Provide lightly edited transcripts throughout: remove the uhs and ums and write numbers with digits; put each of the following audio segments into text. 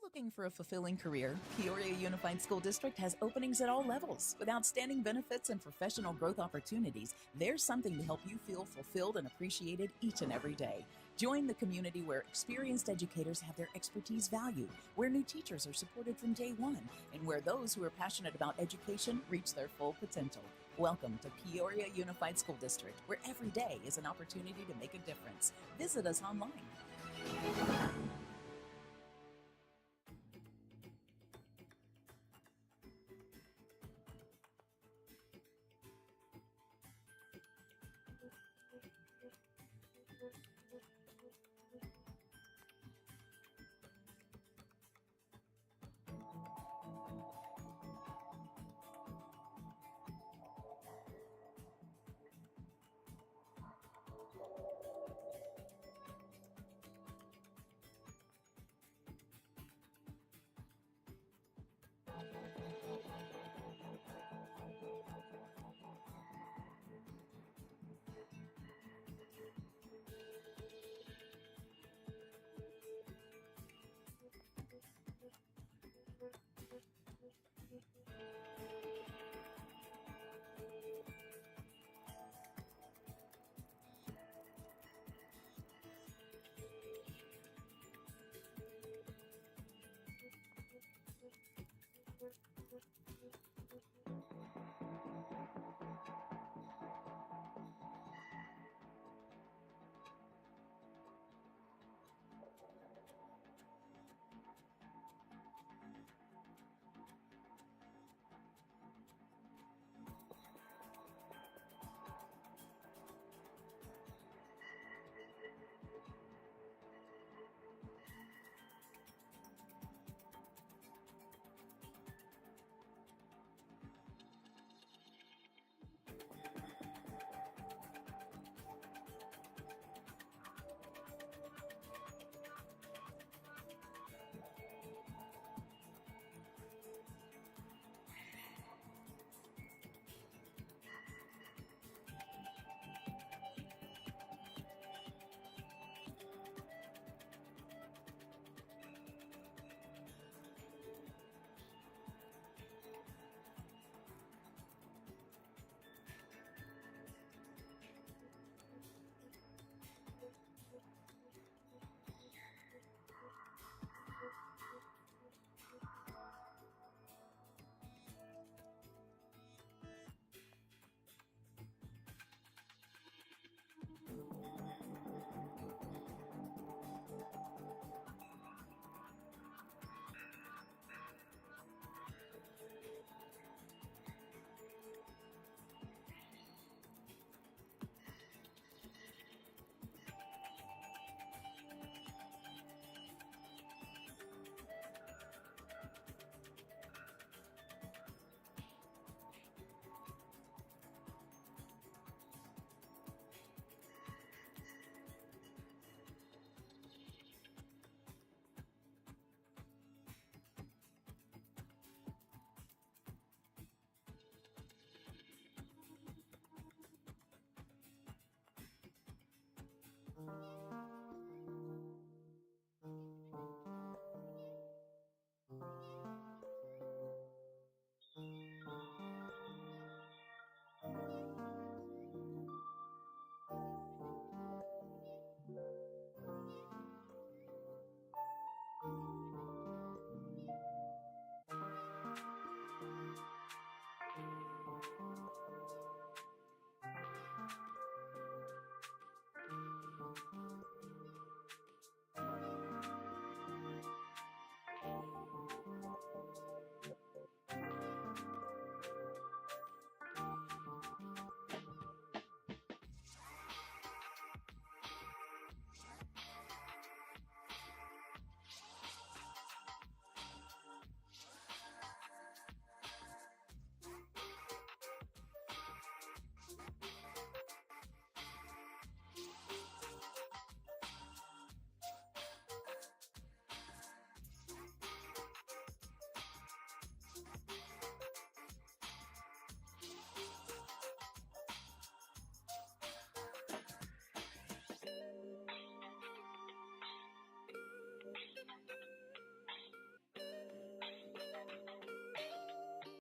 Looking for a fulfilling career? Peoria Unified School District has openings at all levels. With outstanding benefits and professional growth opportunities, there's something to help you feel fulfilled and appreciated each and every day. Join the community where experienced educators have their expertise valued, where new teachers are supported from day one, and where those who are passionate about education reach their full potential. Welcome to Peoria Unified School District, where every day is an opportunity to make a difference. Visit us online.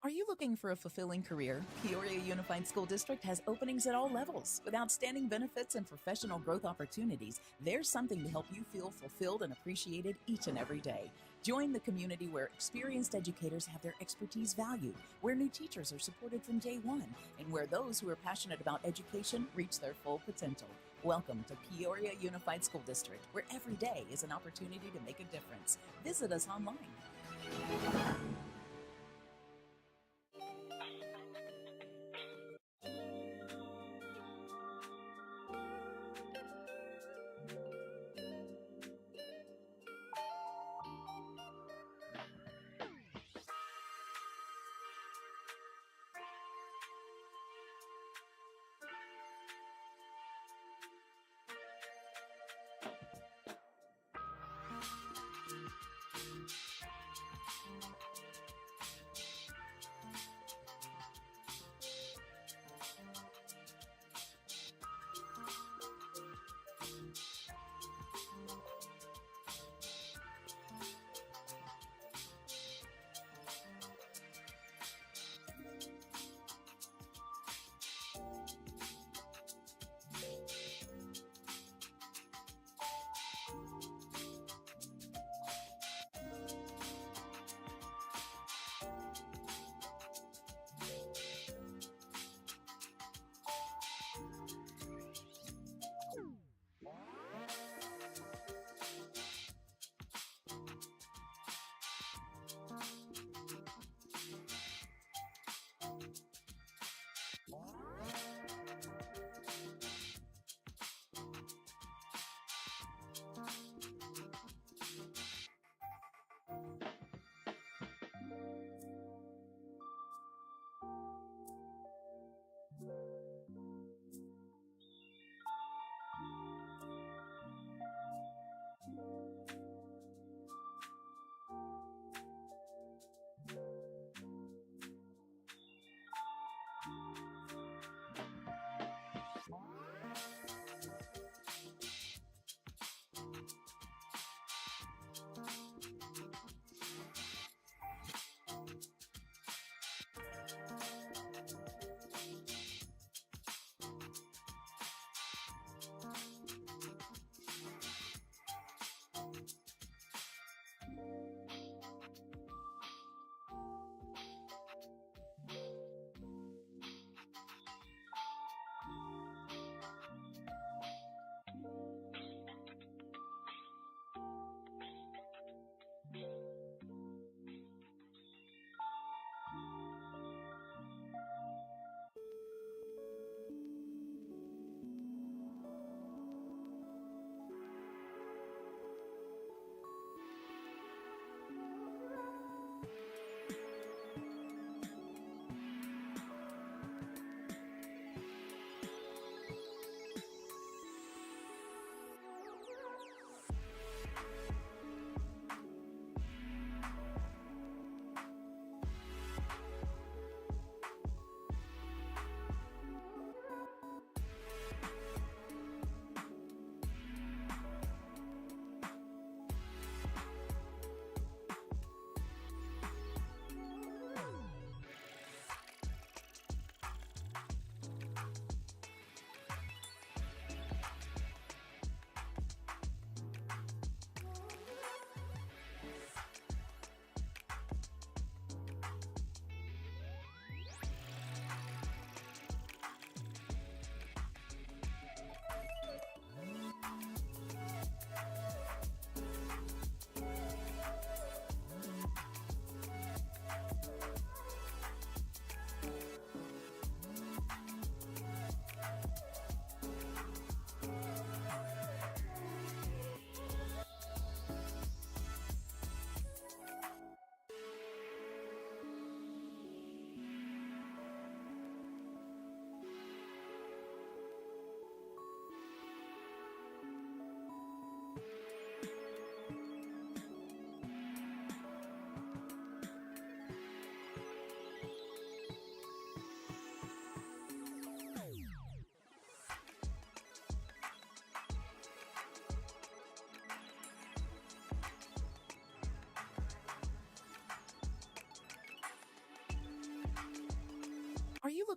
Are you looking for a fulfilling career? Peoria Unified School District has openings at all levels. With outstanding benefits and professional growth opportunities, there's something to help you feel fulfilled and appreciated each and every day. Join the community where experienced educators have their expertise valued, where new teachers are supported from day one, and where those who are passionate about education reach their full potential. Welcome to Peoria Unified School District, where every day is an opportunity to make a difference. Visit us online.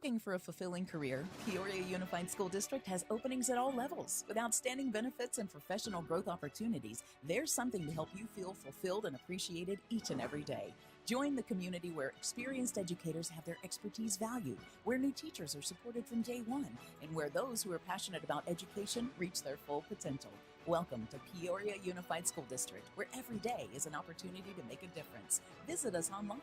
Looking for a fulfilling career? Peoria Unified School District has openings at all levels. With outstanding benefits and professional growth opportunities, there's something to help you feel fulfilled and appreciated each and every day. Join the community where experienced educators have their expertise valued, where new teachers are supported from day one, and where those who are passionate about education reach their full potential. Welcome to Peoria Unified School District, where every day is an opportunity to make a difference. Visit us online.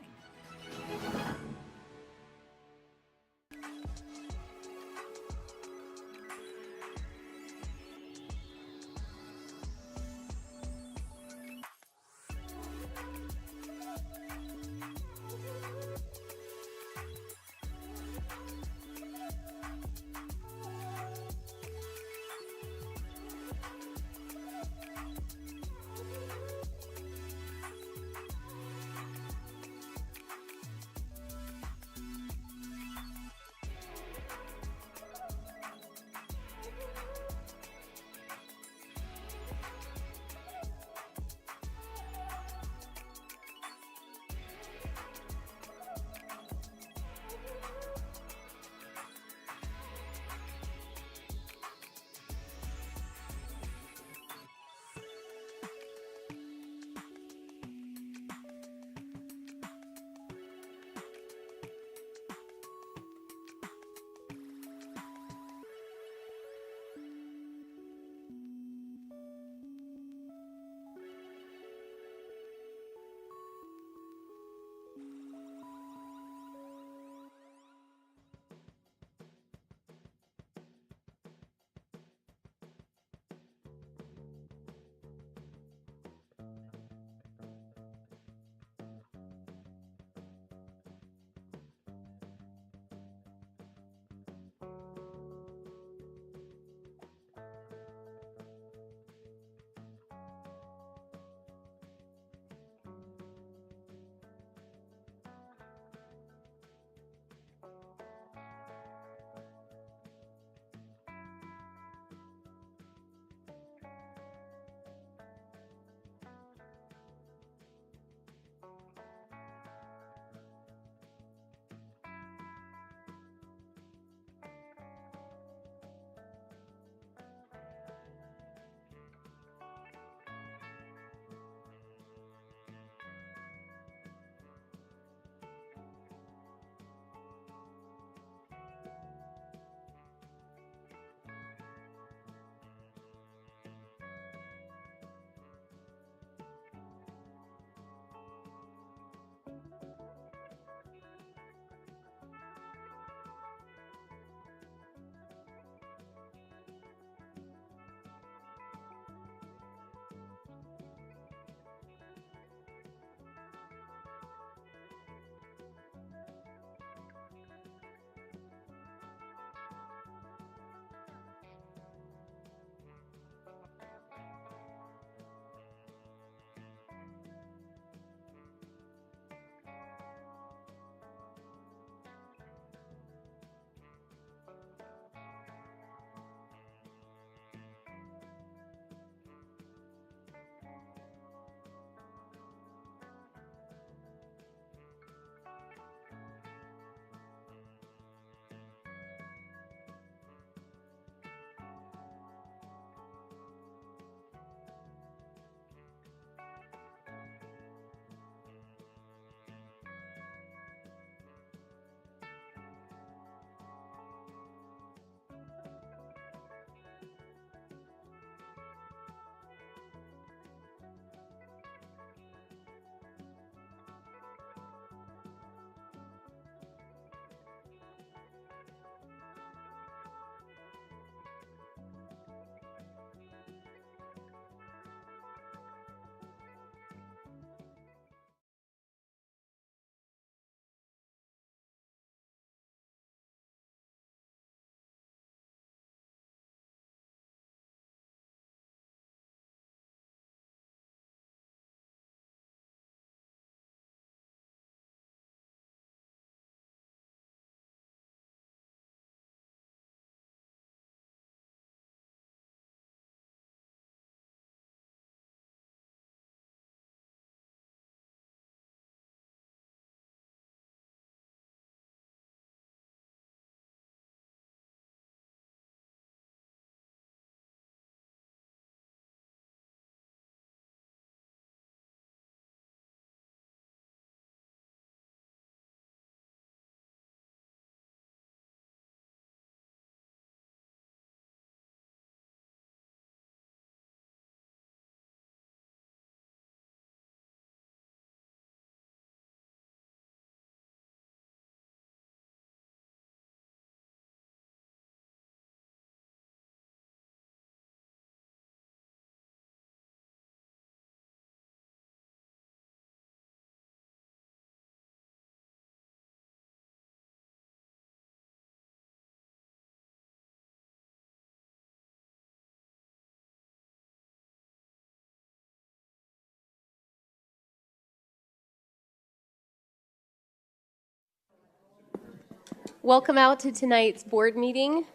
Welcome out to tonight's board meeting.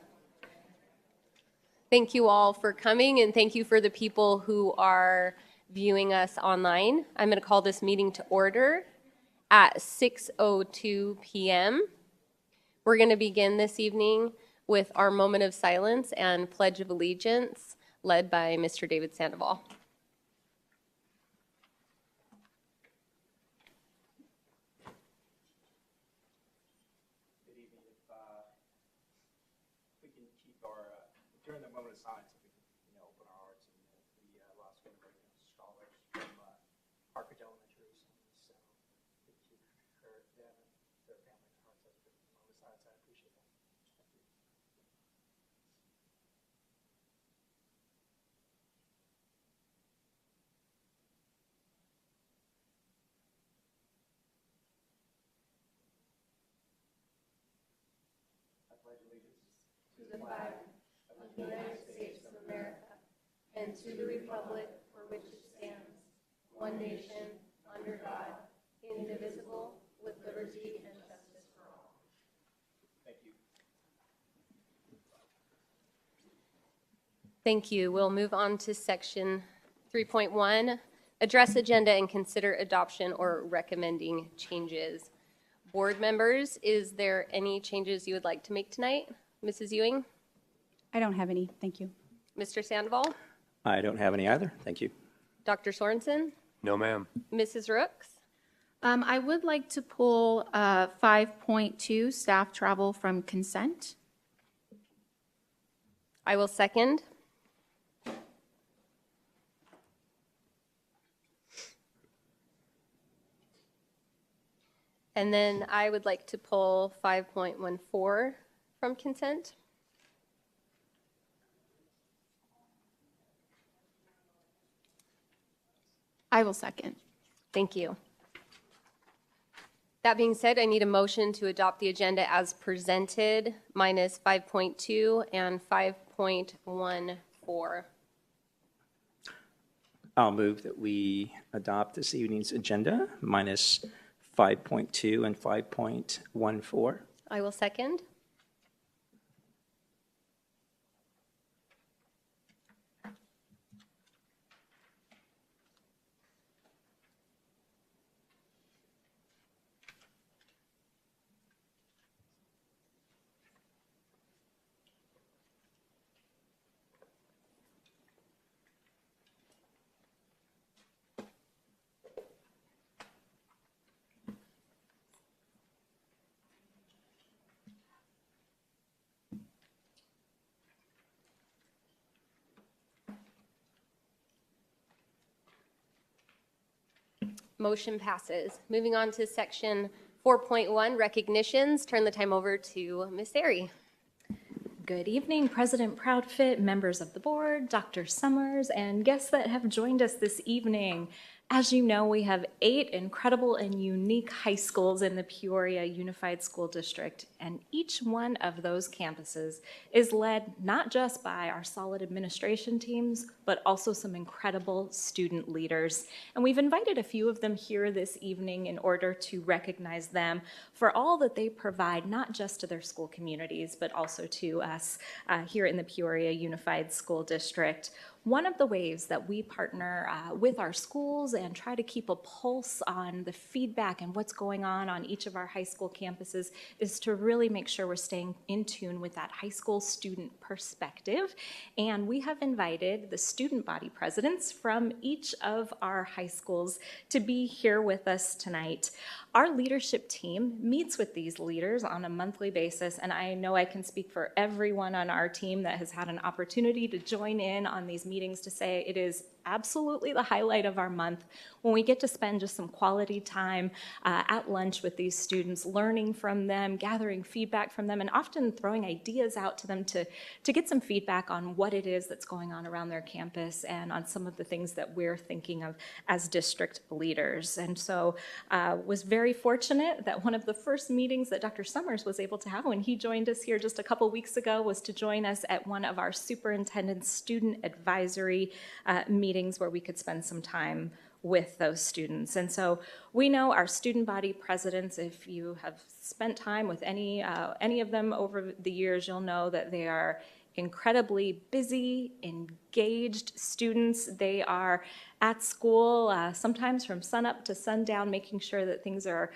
Thank you all for coming, and thank you for the people who are viewing us online. I'm going to call this meeting to order at 6:02 p.m. We're going to begin this evening with our moment of silence and Pledge of Allegiance, led by Mr. David Sandoval. During the moment of silence, if we can, open our hearts and we lost one of our scholars from Hartford Elementary. So we keep them and their family in our hearts. That's the moment of silence. I appreciate that. Thank you. I pledge allegiance to the flag of the United States of America and to the republic for which it stands, one nation, under God, indivisible, with liberty and justice for all. Thank you. Thank you. We'll move on to section 3.1, address agenda and consider adoption or recommending changes. Board members, is there any changes you would like to make tonight? Mrs. Ewing? I don't have any, thank you. Mr. Sandoval? I don't have any either. Thank you. Dr. Sorensen? No, ma'am. Mrs. Rooks? I would like to pull 5.2, staff travel, from consent. I will second. And then I would like to pull 5.14 from consent. I will second. Thank you. That being said, I need a motion to adopt the agenda as presented, minus 5.2 and 5.14. I'll move that we adopt this evening's agenda minus 5.2 and 5.14. I will second. Motion passes. Moving on to section 4.1, recognitions. Turn the time over to Ms. Airy. Good evening, President Proudfit, members of the board, Dr. Summers, and guests that have joined us this evening. As you know, we have 8 incredible and unique high schools in the Peoria Unified School District, and each one of those campuses is led not just by our solid administration teams, but also some incredible student leaders. And we've invited a few of them here this evening in order to recognize them for all that they provide, not just to their school communities, but also to us here in the Peoria Unified School District. One of the ways that we partner with our schools and try to keep a pulse on the feedback and what's going on each of our high school campuses is to really make sure we're staying in tune with that high school student perspective. And we have invited the student body presidents from each of our high schools to be here with us tonight. Our leadership team meets with these leaders on a monthly basis, and I know I can speak for everyone on our team that has had an opportunity to join in on these meetings to say it is absolutely the highlight of our month when we get to spend just some quality time at lunch with these students, learning from them, gathering feedback from them, and often throwing ideas out to them to get some feedback on what it is that's going on around their campus and on some of the things that we're thinking of as district leaders. And so was very fortunate that one of the first meetings that Dr. Summers was able to have when he joined us here just a couple weeks ago was to join us at one of our superintendent's student advisory meetings meetings where we could spend some time with those students. And so we know our student body presidents, if you have spent time with any of them over the years, you'll know that they are incredibly busy, engaged students. They are at school sometimes from sunup to sundown, making sure that things are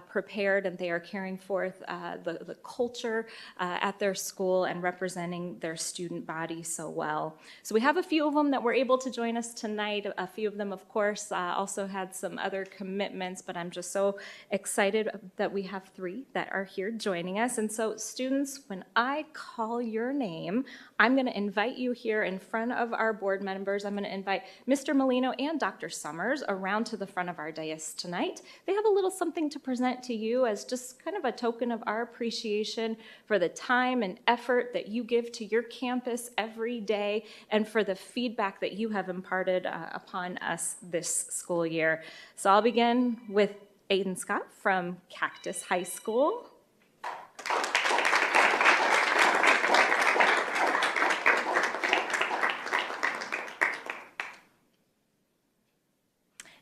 prepared and they are carrying forth the culture at their school and representing their student body so well. So we have a few of them that were able to join us tonight. A few of them, of course, also had some other commitments, but I'm just so excited that we have 3 that are here joining us. And so students, when I call your name, I'm going to invite you here in front of our board members. I'm going to invite Mr. Molino and Dr. Summers around to the front of our dais tonight. They have a little something to present to you as just kind of a token of our appreciation for the time and effort that you give to your campus every day and for the feedback that you have imparted upon us this school year. So I'll begin with Aiden Scott from Cactus High School.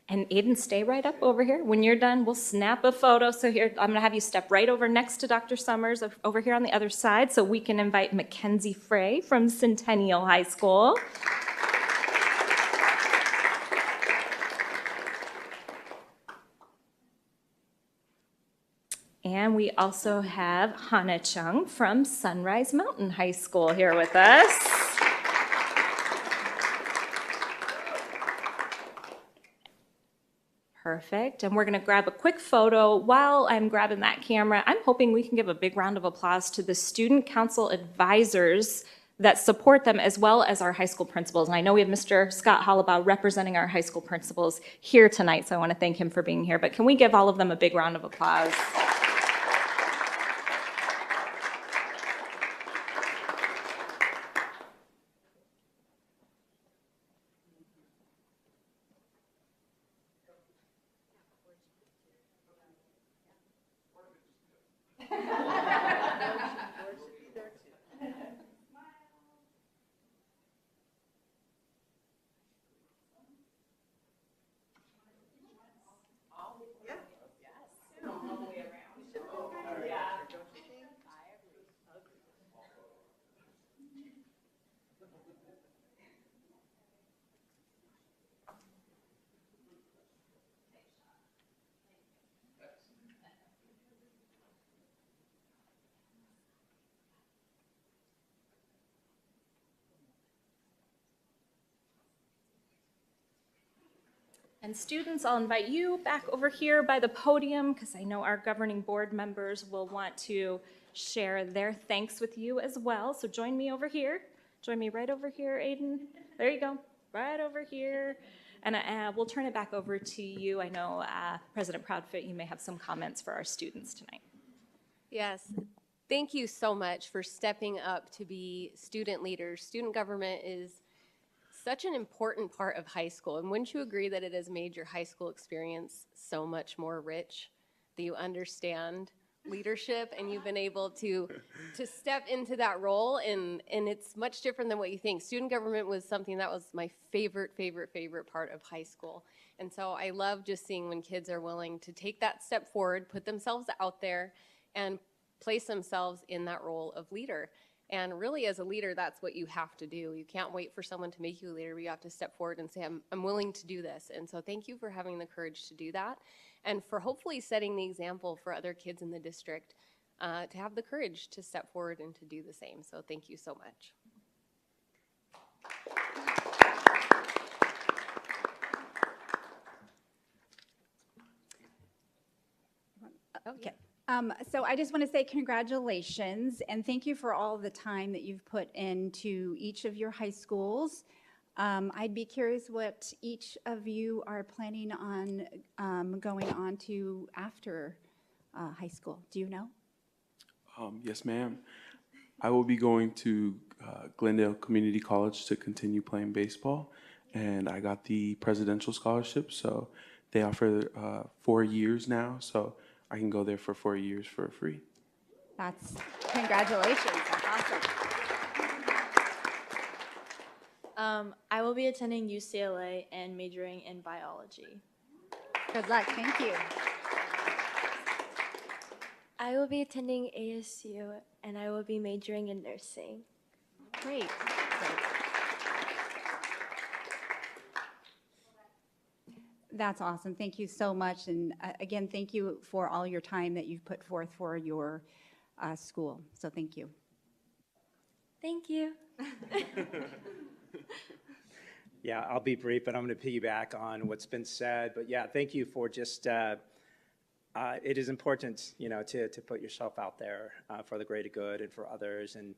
And Aiden, stay right up over here. When you're done, we'll snap a photo. So here, I'm gonna have you step right over next to Dr. Summers over here on the other side so we can invite Mackenzie Frey from Centennial High School. And we also have Hannah Chung from Sunrise Mountain High School here with us. Perfect. And we're going to grab a quick photo. While I'm grabbing that camera, I'm hoping we can give a big round of applause to the student council advisors that support them, as well as our high school principals. And I know we have Mr. Scott Hollabaugh representing our high school principals here tonight, so I want to thank him for being here. But can we give all of them a big round of applause? And students, I'll invite you back over here by the podium because I know our governing board members will want to share their thanks with you as well. So join me over here. Join me right over here, Aiden. There you go, right over here. And we'll turn it back over to you. I know President Proudfit, you may have some comments for our students tonight. Yes. Thank you so much for stepping up to be student leaders. Student government is such an important part of high school. And wouldn't you agree that it has made your high school experience so much more rich, that you understand leadership and you've been able to step into that role, and it's much different than what you think. Student government was something that was my favorite part of high school. And so I love just seeing when kids are willing to take that step forward, put themselves out there, and place themselves in that role of leader. And really, as a leader, that's what you have to do. You can't wait for someone to make you a leader, but you have to step forward and say, I'm willing to do this. And so thank you for having the courage to do that, and for hopefully setting the example for other kids in the district to have the courage to step forward and to do the same. So thank you so much. Okay. So I just want to say congratulations and thank you for all the time that you've put into each of your high schools. I'd be curious what each of you are planning on going on to after high school. Do you know? Yes, ma'am. I will be going to Glendale Community College to continue playing baseball, and I got the presidential scholarship, so they offer 4 years now, so I can go there for 4 years for free. That's congratulations. That's awesome. I will be attending UCLA and majoring in biology. Good luck. Thank you. I will be attending ASU and I will be majoring in nursing. Great. That's awesome. Thank you so much. And again, thank you for all your time that you've put forth for your school. So thank you. Thank you. Yeah, I'll be brief, but I'm going to piggyback on what's been said. But yeah, thank you for just, it is important, to put yourself out there for the greater good and for others, and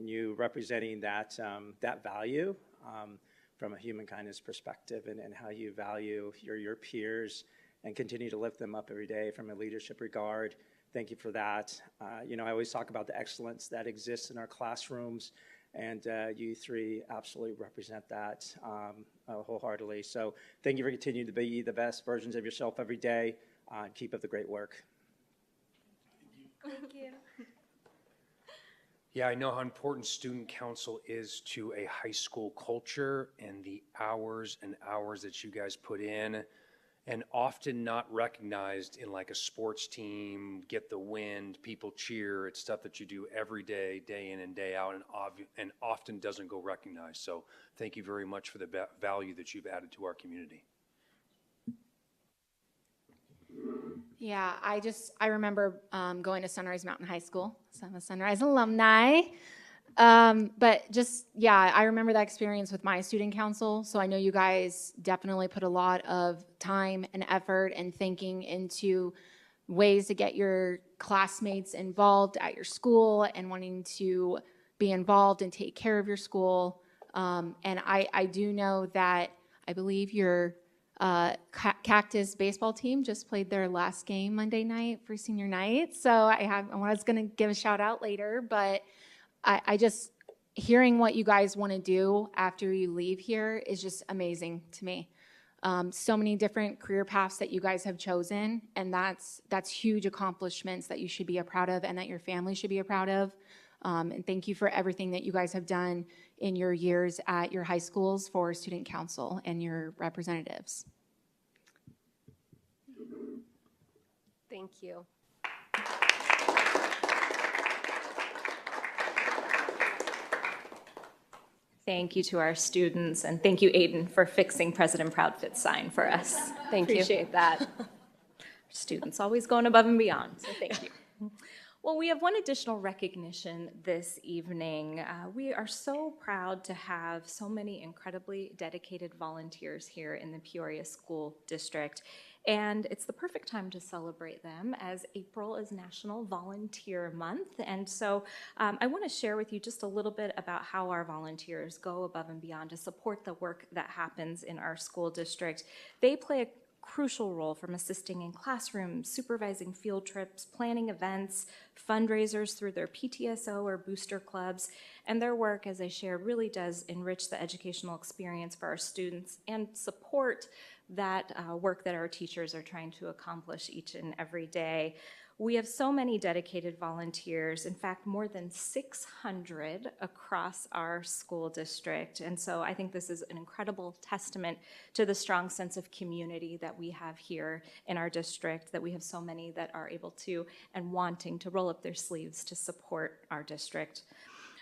you representing that value from a human kindness perspective, and how you value your peers and continue to lift them up every day from a leadership regard. Thank you for that. I always talk about the excellence that exists in our classrooms, and you three absolutely represent that wholeheartedly. So thank you for continuing to be the best versions of yourself every day. Keep up the great work. Thank you. Yeah, I know how important student council is to a high school culture, and the hours and hours that you guys put in, and often not recognized in like a sports team, get the wind, people cheer. It's stuff that you do every day, day in and day out, and often doesn't go recognized. So thank you very much for the value that you've added to our community. Yeah, I remember going to Sunrise Mountain High School, so I'm a Sunrise alumni. But I remember that experience with my student council. So I know you guys definitely put a lot of time and effort and thinking into ways to get your classmates involved at your school and wanting to be involved and take care of your school. And I do know that I believe your Cactus baseball team just played their last game Monday night for senior night. So I was going to give a shout out later, but I just, hearing what you guys want to do after you leave here is just amazing to me. So many different career paths that you guys have chosen, and that's huge accomplishments that you should be proud of and that your family should be proud of. And thank you for everything that you guys have done in your years at your high schools for student council and your representatives. Thank you. Thank you to our students, and thank you, Aiden, for fixing President Proudfit's sign for us. Thank you. Appreciate that. Students always going above and beyond, so thank you. Well, we have one additional recognition this evening. We are so proud to have so many incredibly dedicated volunteers here in the Peoria School District. And it's the perfect time to celebrate them, as April is National Volunteer Month. And so I want to share with you just a little bit about how our volunteers go above and beyond to support the work that happens in our school district. They play a crucial role, from assisting in classrooms, supervising field trips, planning events, fundraisers through their PTSO or booster clubs. And their work, as I shared, really does enrich the educational experience for our students and support that work that our teachers are trying to accomplish each and every day. We have so many dedicated volunteers, in fact, more than 600 across our school district. And so I think this is an incredible testament to the strong sense of community that we have here in our district, that we have so many that are able to and wanting to roll up their sleeves to support our district.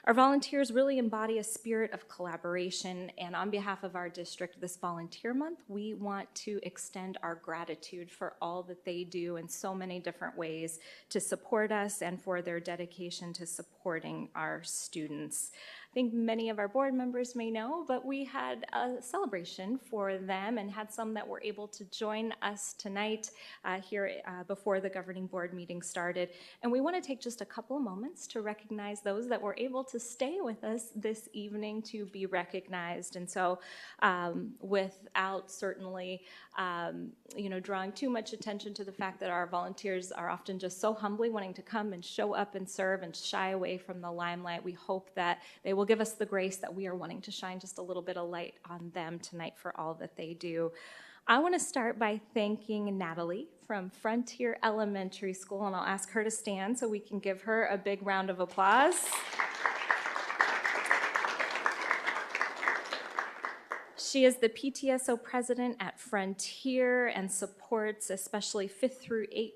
Our volunteers really embody a spirit of collaboration, and on behalf of our district this Volunteer Month, we want to extend our gratitude for all that they do in so many different ways to support us and for their dedication to supporting our students. I think many of our board members may know, but we had a celebration for them and had some that were able to join us tonight here before the governing board meeting started. And we want to take just a couple of moments to recognize those that were able to stay with us this evening to be recognized. And so without certainly drawing too much attention to the fact that our volunteers are often just so humbly wanting to come and show up and serve and shy away from the limelight, we hope that they will give us the grace that we are wanting to shine just a little bit of light on them tonight for all that they do. I want to start by thanking Natalie from Frontier Elementary School, and I'll ask her to stand so we can give her a big round of applause. She is the PTSO president at Frontier and supports especially 5th through 8th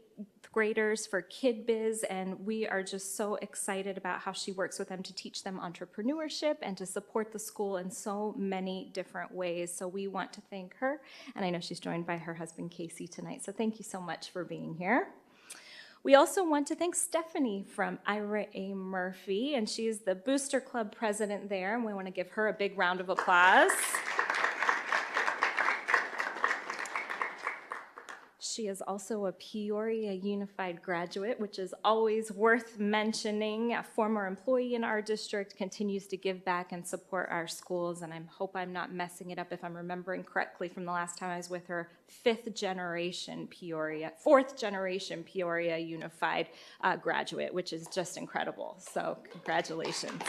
graders for Kid Biz, and we are just so excited about how she works with them to teach them entrepreneurship and to support the school in so many different ways. So we want to thank her, and I know she's joined by her husband Casey tonight, so thank you so much for being here. We also want to thank Stephanie from Ira A. Murphy, and she's the Booster Club president there, and we want to give her a big round of applause. She is also a Peoria Unified graduate, which is always worth mentioning. A former employee in our district, continues to give back and support our schools, and I hope I'm not messing it up if I'm remembering correctly from the last time I was with her. 4th generation Peoria Unified graduate, which is just incredible. So congratulations.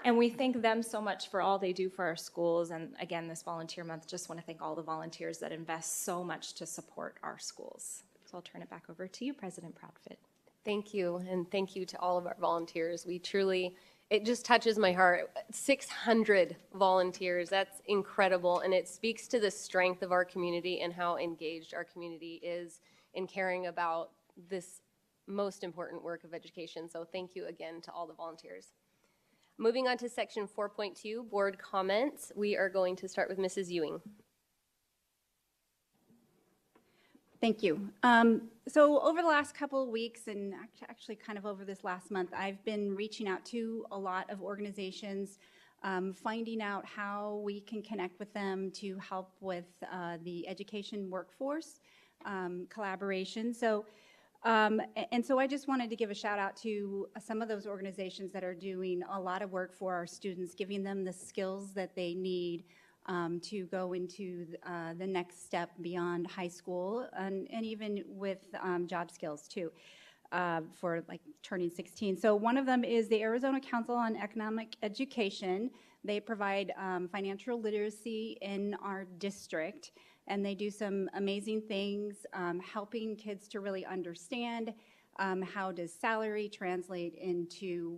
And we thank them so much for all they do for our schools. And again, this volunteer month, just want to thank all the volunteers that invest so much to support our schools. So I'll turn it back over to you, President Proudfit. Thank you, and thank you to all of our volunteers. We truly, it just touches my heart. 600 volunteers, that's incredible, and it speaks to the strength of our community and how engaged our community is in caring about this most important work of education. So thank you again to all the volunteers. Moving on to section 4.2, board comments. We are going to start with Mrs. Ewing. Thank you. So over the last couple of weeks, and actually kind of over this last month, I've been reaching out to a lot of organizations, finding out how we can connect with them to help with the education workforce collaboration. And so I just wanted to give a shout out to some of those organizations that are doing a lot of work for our students, giving them the skills that they need to go into the next step beyond high school, and even with job skills too, for like turning 16. So one of them is the Arizona Council on Economic Education. They provide financial literacy in our district, and they do some amazing things, helping kids to really understand how does salary translate into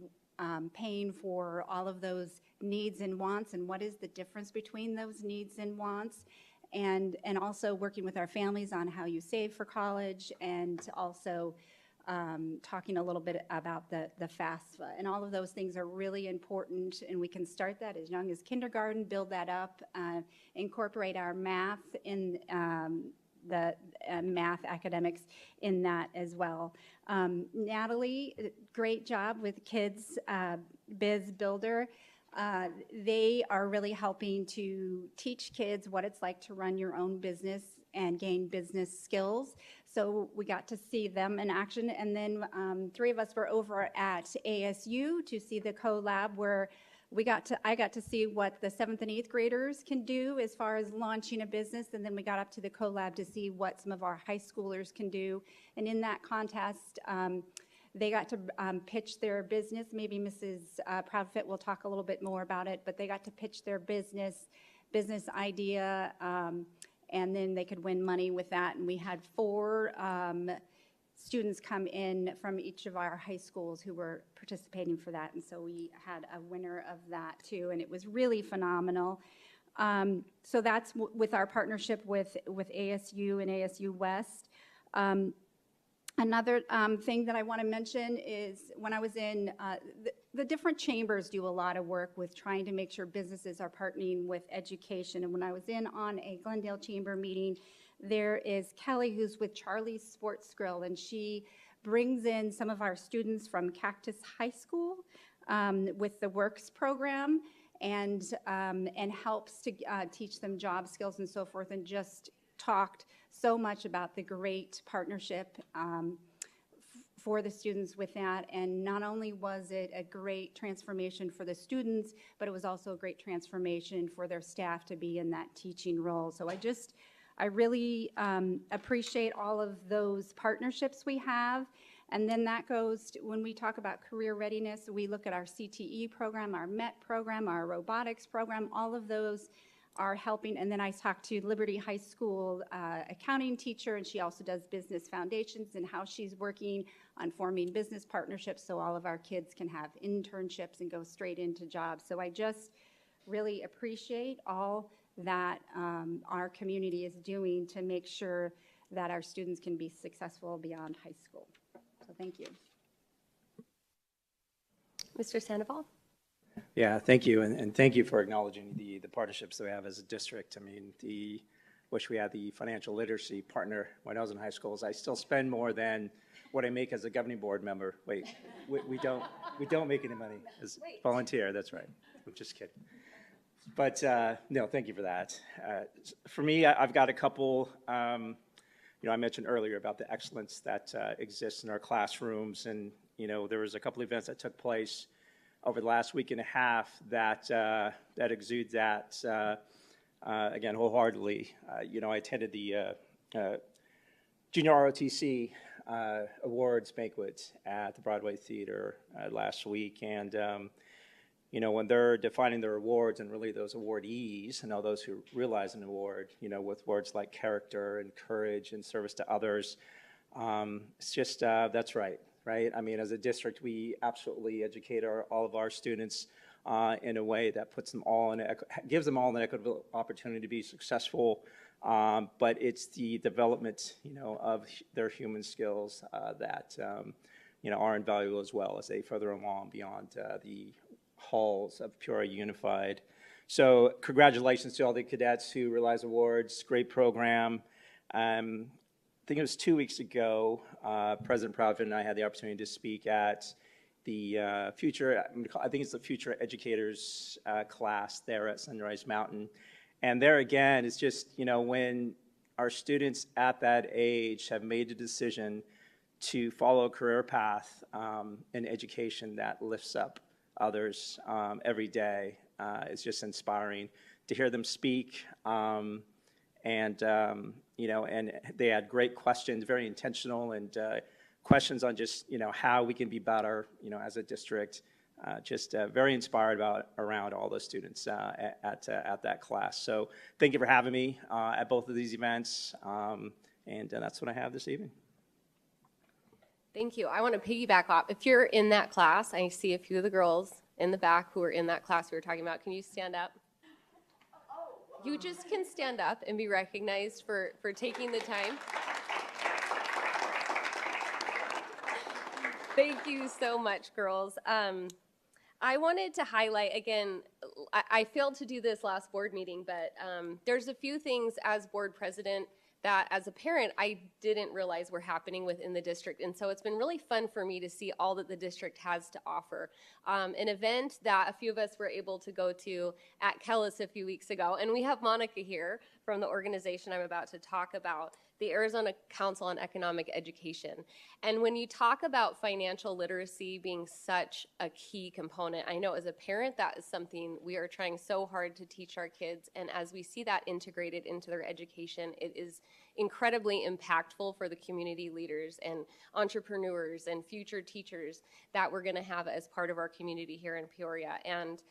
paying for all of those needs and wants, and what is the difference between those needs and wants, and also working with our families on how you save for college, and also talking a little bit about the FAFSA. And all of those things are really important, and we can start that as young as kindergarten, build that up, incorporate our math in the math academics in that as well. Natalie, great job with Kids Biz Builder. They are really helping to teach kids what it's like to run your own business and gain business skills. So we got to see them in action. And then 3 of us were over at ASU to see the co-lab where I got to see what the 7th and 8th graders can do as far as launching a business. And then we got up to the co-lab to see what some of our high schoolers can do. And in that contest, they got to pitch their business. Maybe Mrs. Proudfit will talk a little bit more about it, but they got to pitch their business idea, and then they could win money with that. And we had 4 students come in from each of our high schools who were participating for that. And so we had a winner of that too, and it was really phenomenal. So that's with our partnership with ASU and ASU West. Another thing that I want to mention is when I was in, the different chambers do a lot of work with trying to make sure businesses are partnering with education. And when I was in on a Glendale Chamber meeting, there is Kelly, who's with Charlie's Sports Grill, and she brings in some of our students from Cactus High School with the Works program, and helps to teach them job skills and so forth, and just talked so much about the great partnership for the students with that. And not only was it a great transformation for the students, but it was also a great transformation for their staff to be in that teaching role. So I really appreciate all of those partnerships we have. And then that goes to, when we talk about career readiness, we look at our CTE program, our MET program, our robotics program, all of those are helping. And then I talked to Liberty High School accounting teacher, and she also does business foundations and how she's working on forming business partnerships so all of our kids can have internships and go straight into jobs. So I just really appreciate all that our community is doing to make sure that our students can be successful beyond high school. So thank you. Mr. Sandoval? Yeah, thank you, and thank you for acknowledging the partnerships that we have as a district. I mean, wish we had the financial literacy partner when I was in high schools. I still spend more than what I make as a governing board member. Wait, we don't make any money as volunteer. That's right. I'm just kidding. But no, thank you for that. For me, I've got a couple. I mentioned earlier about the excellence that exists in our classrooms, and there was a couple events that took place over the last week and a half that exude that again wholeheartedly. I attended the Junior ROTC awards banquet at the Broadway Theater last week, and when they're defining their awards and really those awardees and all those who realize an award, with words like character and courage and service to others, it's just that's right. Right? I mean, as a district, we absolutely educate all of our students in a way that puts them all gives them all an equitable opportunity to be successful. But it's the development, of their human skills that, are invaluable as well as they further along beyond the halls of Peoria Unified. So, congratulations to all the cadets who realize awards. Great program. I think it was 2 weeks ago, President Proudfit and I had the opportunity to speak at the Future Educators class there at Sunrise Mountain. And there again, it's just, when our students at that age have made a decision to follow a career path in education that lifts up others every day, it's just inspiring to hear them speak. And they had great questions, very intentional, and questions on just, how we can be better, as a district. Just very inspired around all the students at that class. So thank you for having me at both of these events, and that's what I have this evening. Thank you. I want to piggyback off. If you're in that class, I see a few of the girls in the back who are in that class we were talking about. Can you stand up? You just can stand up and be recognized for taking the time. Thank you so much, girls. I wanted to highlight, again, I failed to do this last board meeting, but there's a few things as board president that as a parent, I didn't realize were happening within the district. And so it's been really fun for me to see all that the district has to offer. An event that a few of us were able to go to at Kellis a few weeks ago, and we have Monica here from the organization I'm about to talk about, the Arizona Council on Economic Education. And when you talk about financial literacy being such a key component, I know as a parent that is something we are trying so hard to teach our kids, and as we see that integrated into their education, it is incredibly impactful for the community leaders and entrepreneurs and future teachers that we're going to have as part of our community here in Peoria. And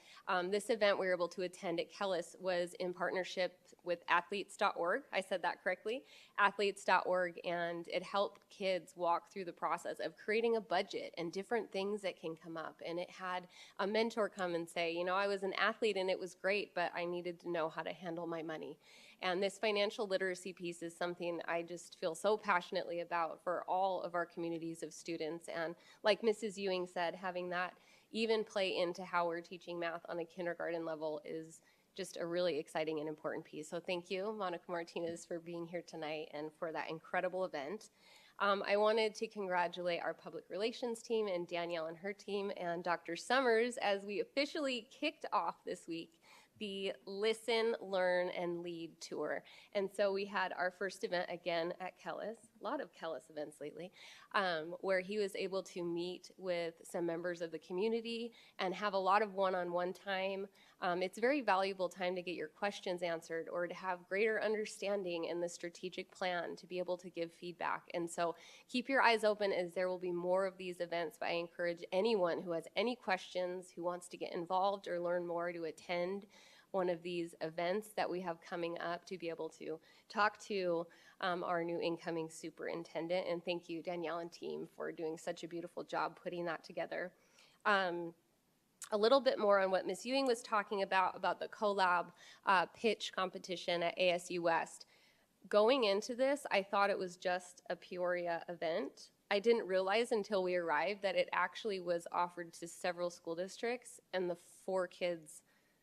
this event we were able to attend at Kellis was in partnership with athletes.org. I said that correctly, athletes.org, and it helped kids walk through the process of creating a budget and different things that can come up. And it had a mentor come and say, I was an athlete and it was great, but I needed to know how to handle my money. And this financial literacy piece is something I just feel so passionately about for all of our communities of students. And like Mrs. Ewing said, having that even play into how we're teaching math on a kindergarten level is just a really exciting and important piece. So thank you, Monica Martinez, for being here tonight and for that incredible event. I wanted to congratulate our public relations team and Danielle and her team and Dr. Summers as we officially kicked off this week the Listen, Learn, and Lead tour. And so we had our first event again at Kellis, a lot of Kellis events lately, where he was able to meet with some members of the community and have a lot of one-on-one time. It's a very valuable time to get your questions answered or to have greater understanding in the strategic plan to be able to give feedback. And so keep your eyes open as there will be more of these events, but I encourage anyone who has any questions, who wants to get involved or learn more to attend one of these events that we have coming up to be able to talk to our new incoming superintendent. And thank you, Danielle and team, for doing such a beautiful job putting that together. A little bit more on what Ms. Ewing was talking about the collab pitch competition at ASU West. Going into this, I thought it was just a Peoria event. I didn't realize until we arrived that it actually was offered to several school districts, and the 4 kids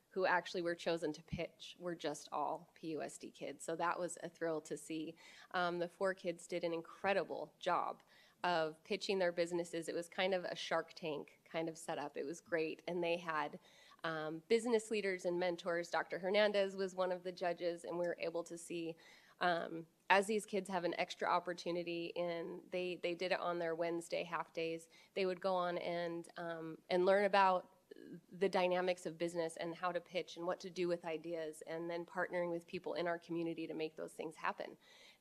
who actually were chosen to pitch were just all PUSD kids. So that was a thrill to see. The 4 kids did an incredible job of pitching their businesses. It was kind of a Shark Tank kind of setup. It was great, and they had business leaders and mentors. Dr. Hernandez was one of the judges, and we were able to see as these kids have an extra opportunity, and they did it on their Wednesday half days, they would go on and learn about the dynamics of business and how to pitch and what to do with ideas, and then partnering with people in our community to make those things happen.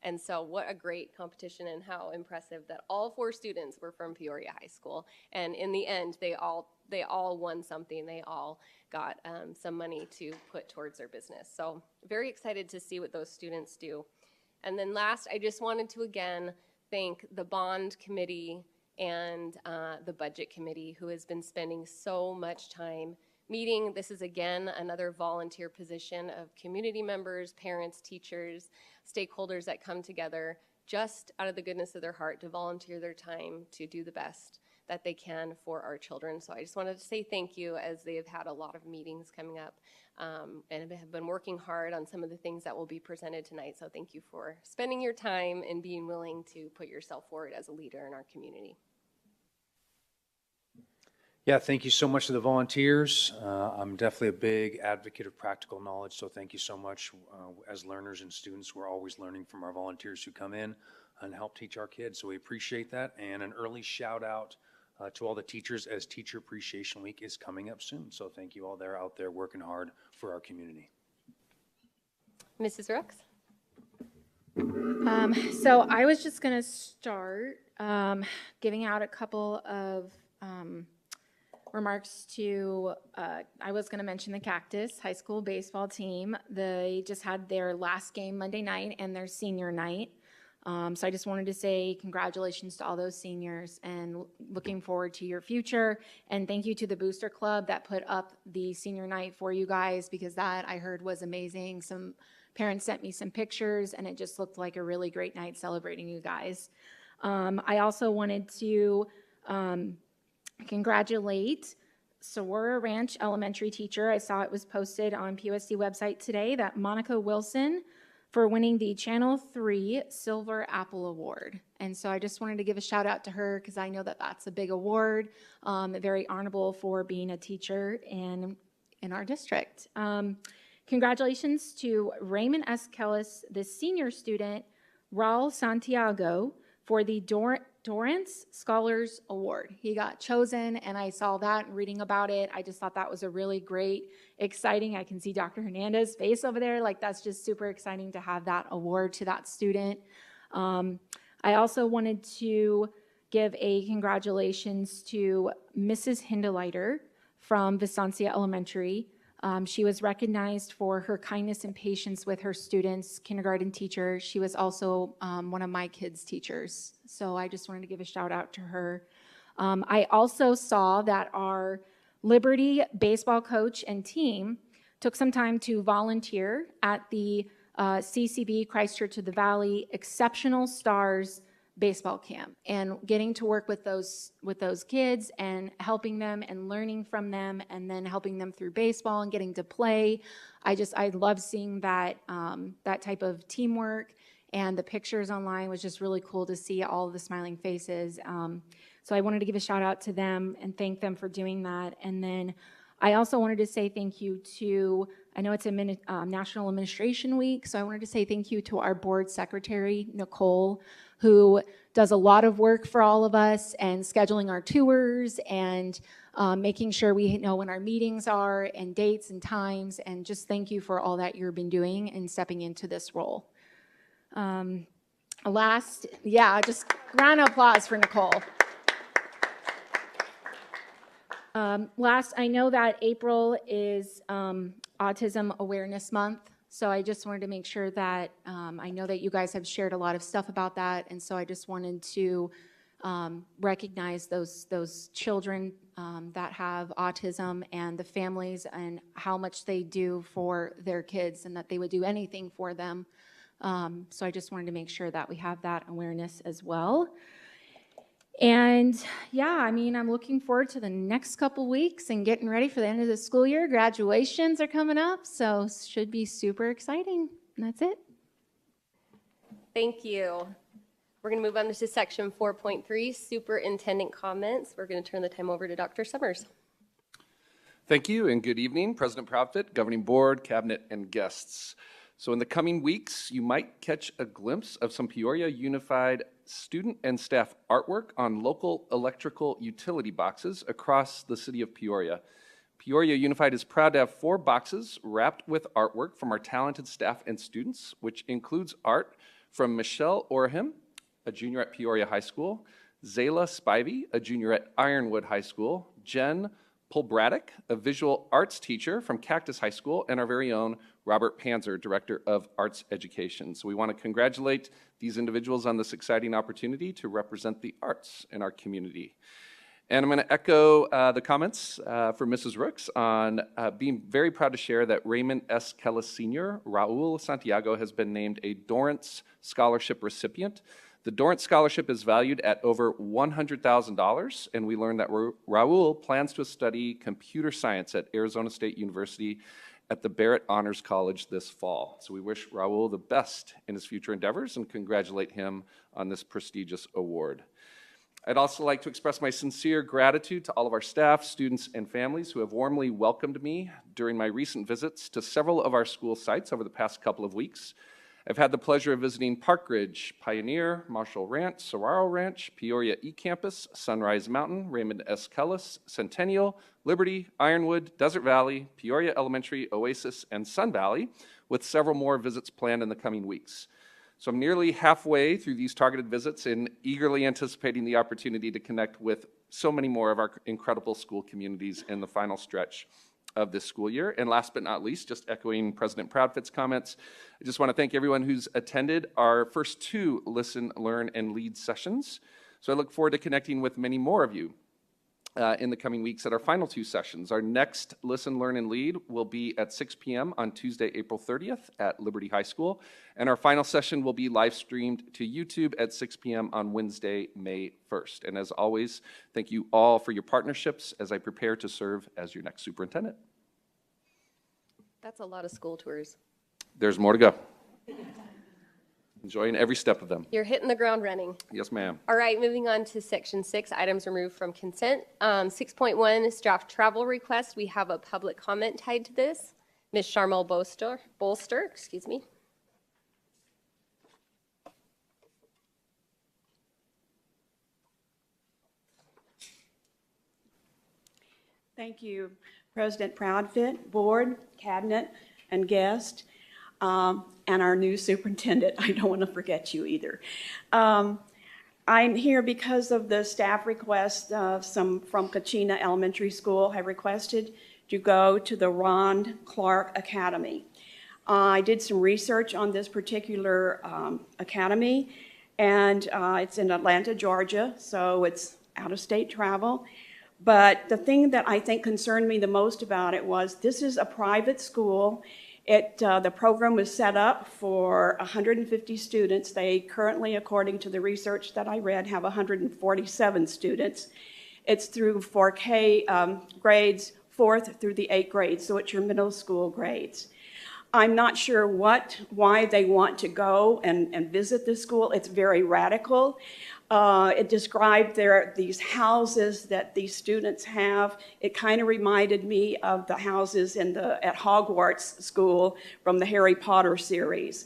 And so what a great competition, and how impressive that all 4 students were from Peoria High School. And in the end, they all won something. They all got some money to put towards their business. So very excited to see what those students do. And then last, I just wanted to again thank the bond committee and the budget committee, who has been spending so much time meeting. This is again another volunteer position of community members, parents, teachers, stakeholders that come together just out of the goodness of their heart to volunteer their time to do the best that they can for our children. So I just wanted to say thank you, as they have had a lot of meetings coming up and have been working hard on some of the things that will be presented tonight. So thank you for spending your time and being willing to put yourself forward as a leader in our community. Yeah, thank you so much to the volunteers. I'm definitely a big advocate of practical knowledge, so thank you so much. As learners and students, we're always learning from our volunteers who come in and help teach our kids, so we appreciate that. And an early shout out to all the teachers, as Teacher Appreciation Week is coming up soon. So thank you all there out there working hard for our community. Mrs. Rooks? So I was just going to start giving out a couple of remarks to, I was going to mention the Cactus High School baseball team. They just had their last game Monday night and their senior night. So I just wanted to say congratulations to all those seniors, and looking forward to your future. And thank you to the Booster Club that put up the senior night for you guys, because that I heard was amazing. Some parents sent me some pictures, and it just looked like a really great night celebrating you guys. I also wanted to congratulate Saguaro Ranch elementary teacher. I saw it was posted on PUSD website today, that Monica Wilson, for winning the Channel 3 Silver Apple Award. And so I just wanted to give a shout out to her, because I know that that's a big award, very honorable for being a teacher in our district. Congratulations to Raymond S. Kellis, the senior student, Raul Santiago, for the Dorrance Scholars Award. He got chosen, and I saw that and reading about it. I just thought that was a really great, exciting. I can see Dr. Hernandez's face over there. Like, that's just super exciting to have that award to that student. I also wanted to give a congratulations to Mrs. Hindeleiter from Visancia Elementary. She was recognized for her kindness and patience with her students, kindergarten teacher. She was also one of my kids' teachers. So I just wanted to give a shout out to her. I also saw that our Liberty baseball coach and team took some time to volunteer at the CCB Christchurch of the Valley Exceptional Stars baseball camp, and getting to work with those kids and helping them and learning from them, and then helping them through baseball and getting to play. I love seeing that that type of teamwork, and the pictures online was just really cool to see all of the smiling faces. So I wanted to give a shout out to them and thank them for doing that. And then I also wanted to say thank you to, I know it's a National Administration Week, so I wanted to say thank you to our board secretary, Nicole, who does a lot of work for all of us, and scheduling our tours, and making sure we know when our meetings are, and dates and times, and just thank you for all that you've been doing and stepping into this role. Last, just round of applause for Nicole. Last, I know that April is Autism Awareness Month. So I just wanted to make sure that, I know that you guys have shared a lot of stuff about that, and so I just wanted to recognize those children that have autism and the families and how much they do for their kids and that they would do anything for them. So I just wanted to make sure that we have that awareness as well. And yeah, I mean, I'm looking forward to the next couple weeks and getting ready for the end of the school year. Graduations are coming up, so should be super exciting. And that's it. Thank you. We're going to move on to section 4.3, superintendent comments. We're going to turn the time over to Dr. Summers. Thank you and good evening, President Proudfit, Governing Board, Cabinet, and guests. So in the coming weeks, you might catch a glimpse of some Peoria Unified student and staff artwork on local electrical utility boxes across the city of Peoria. Peoria Unified is proud to have 4 boxes wrapped with artwork from our talented staff and students, which includes art from Michelle Orham, a junior at Peoria High School, Zayla Spivey, a junior at Ironwood High School, Jen Pulbraddock, a visual arts teacher from Cactus High School, and our very own Robert Panzer, Director of Arts Education. So we want to congratulate these individuals on this exciting opportunity to represent the arts in our community. And I'm going to echo the comments for Mrs. Rooks on being very proud to share that Raymond S. Kellis Sr., Raul Santiago, has been named a Dorrance Scholarship recipient. The Dorrance Scholarship is valued at over $100,000, and we learned that Raul plans to study computer science at Arizona State University at the Barrett Honors College this fall. So we wish Raul the best in his future endeavors and congratulate him on this prestigious award. I'd also like to express my sincere gratitude to all of our staff, students, and families who have warmly welcomed me during my recent visits to several of our school sites over the past couple of weeks. I've had the pleasure of visiting Park Ridge, Pioneer, Marshall Ranch, Saguaro Ranch, Peoria E-Campus, Sunrise Mountain, Raymond S. Kellis, Centennial, Liberty, Ironwood, Desert Valley, Peoria Elementary, Oasis, and Sun Valley, with several more visits planned in the coming weeks. So I'm nearly halfway through these targeted visits and eagerly anticipating the opportunity to connect with so many more of our incredible school communities in the final stretch of this school year. And last but not least, just echoing President Proudfit's comments, I just want to thank everyone who's attended our first 2 Listen, Learn, and Lead sessions. So I look forward to connecting with many more of you in the coming weeks at our final 2 sessions. Our next Listen, Learn, and Lead will be at 6 p.m. on Tuesday, April 30th at Liberty High School. And our final session will be live streamed to YouTube at 6 p.m. on Wednesday, May 1st. And as always, thank you all for your partnerships as I prepare to serve as your next superintendent. That's a lot of school tours. There's more to go. Enjoying every step of them. You're hitting the ground running. Yes, ma'am. All right, moving on to section 6, items removed from consent. 6.1 is draft travel request. We have a public comment tied to this. Ms. Sharmel Bolster, excuse me. Thank you, President Proudfit, Board, Cabinet, and guest, and our new superintendent. I don't want to forget you either. I'm here because of the staff request. Some from Kachina Elementary School have requested to go to the Ron Clark Academy. I did some research on this particular academy, and it's in Atlanta, Georgia, so it's out-of-state travel. But the thing that I think concerned me the most about it was this is a private school. The program was set up for 150 students. They currently, according to the research that I read, have 147 students. It's through 4K grades, 4th through the 8th grades, so it's your middle school grades. I'm not sure why they want to go and visit this school. It's very radical. It described these houses that these students have. It kind of reminded me of the houses at Hogwarts School from the Harry Potter series.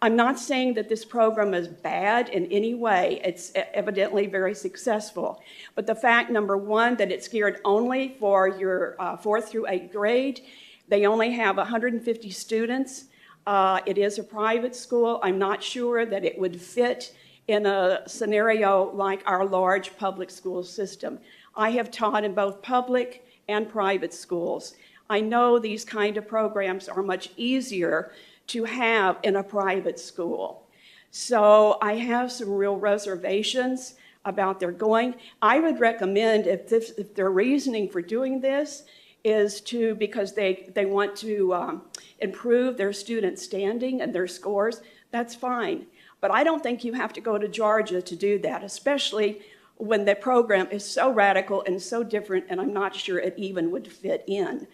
I'm not saying that this program is bad in any way. It's evidently very successful. But the fact, number one, that it's geared only for your 4th through 8th grade. They only have 150 students. It is a private school. I'm not sure that it would fit in a scenario like our large public school system. I have taught in both public and private schools. I know these kind of programs are much easier to have in a private school. So I have some real reservations about their going. I would recommend if their reasoning for doing this is because they want to improve their student standing and their scores, that's fine. But I don't think you have to go to Georgia to do that, especially when the program is so radical and so different, and I'm not sure it even would fit in.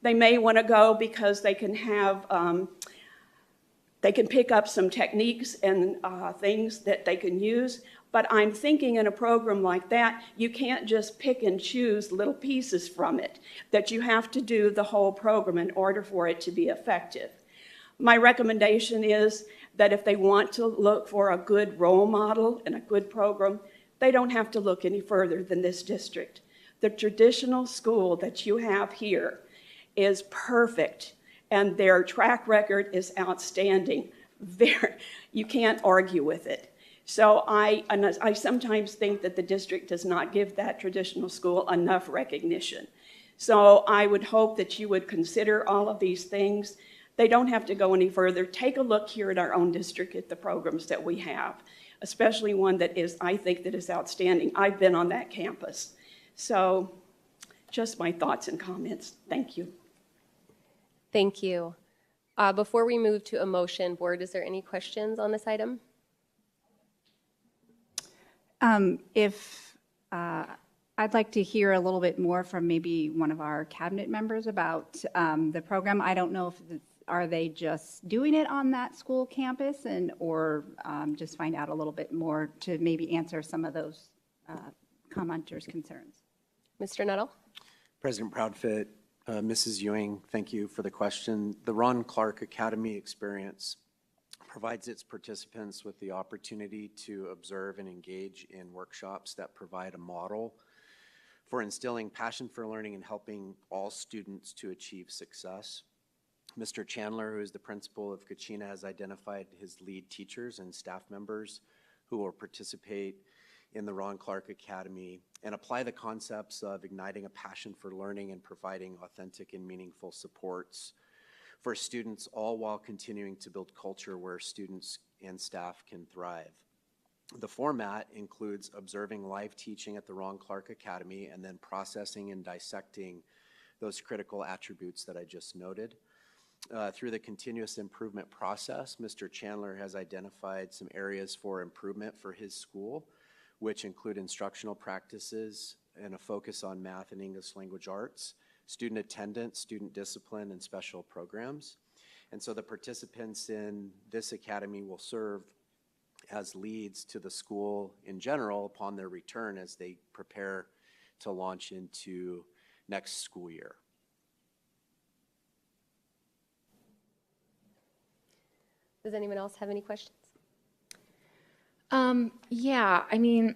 They may want to go because they can have, they can pick up some techniques and things that they can use. But I'm thinking in a program like that, you can't just pick and choose little pieces from it, that you have to do the whole program in order for it to be effective. My recommendation is that if they want to look for a good role model and a good program, they don't have to look any further than this district. The traditional school that you have here is perfect, and their track record is outstanding. You can't argue with it. So I sometimes think that the district does not give that traditional school enough recognition. So I would hope that you would consider all of these things. They don't have to go any further. Take a look here at our own district at the programs that we have, especially one that is, I think, that is outstanding. I've been on that campus. So just my thoughts and comments. Thank you. Thank you. Before we move to a motion, board, is there any questions on this item? I'd like to hear a little bit more from maybe one of our cabinet members about the program. I don't know if are they just doing it on that school campus, or just find out a little bit more to maybe answer some of those commenters' concerns. Mr. Nuttall? President Proudfit, Mrs. Ewing, thank you for the question. The Ron Clark Academy experience provides its participants with the opportunity to observe and engage in workshops that provide a model for instilling passion for learning and helping all students to achieve success. Mr. Chandler, who is the principal of Kachina, has identified his lead teachers and staff members who will participate in the Ron Clark Academy and apply the concepts of igniting a passion for learning and providing authentic and meaningful supports for students, all while continuing to build culture where students and staff can thrive. The format includes observing live teaching at the Ron Clark Academy and then processing and dissecting those critical attributes that I just noted. Through the continuous improvement process, Mr. Chandler has identified some areas for improvement for his school, which include instructional practices and a focus on math and English language arts, student attendance, student discipline, and special programs. And so the participants in this academy will serve as leads to the school in general upon their return as they prepare to launch into next school year. Does anyone else have any questions? Yeah, I mean,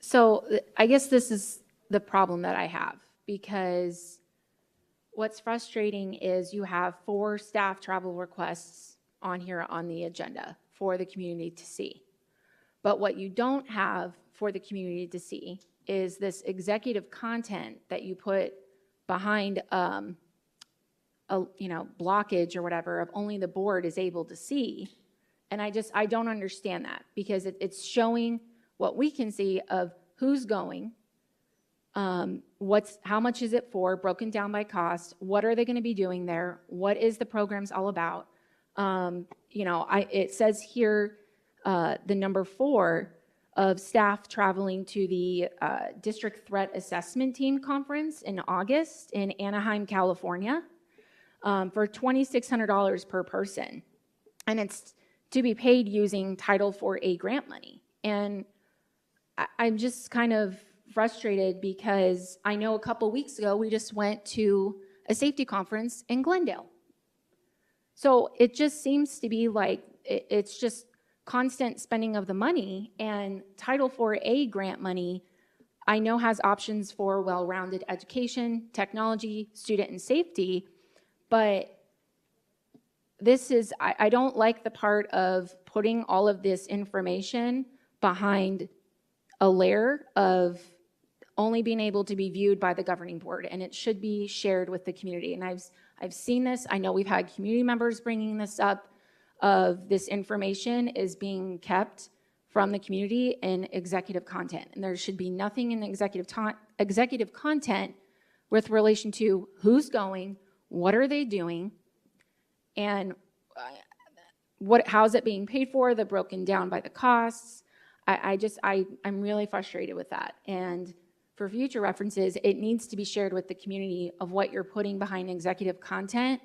so I guess this is the problem that I have, because what's frustrating is you have 4 staff travel requests on here on the agenda for the community to see. But what you don't have for the community to see is this executive content that you put behind a blockage or whatever of only the board is able to see. And I don't understand that, because it's showing what we can see of who's going, how much is it for, broken down by cost, what are they going to be doing there, what is the program's all about. It says here the number 4 of staff traveling to the District Threat Assessment Team Conference in August in Anaheim, California, for $2,600 per person. And it's to be paid using Title IV grant money. And I'm just kind of frustrated, because I know a couple weeks ago we just went to a safety conference in Glendale. So it just seems to be like it's just constant spending of the money, and Title IV grant money I know has options for well-rounded education, technology, student and safety, but this is, I don't like the part of putting all of this information behind a layer of only being able to be viewed by the governing board, and it should be shared with the community. And I've seen this. I know we've had community members bringing this up, of this information is being kept from the community in executive content. And there should be nothing in the executive content with relation to who's going, what are they doing, and how's it being paid for, the broken down by the costs. I'm really frustrated with that. And for future references, it needs to be shared with the community of what you're putting behind executive content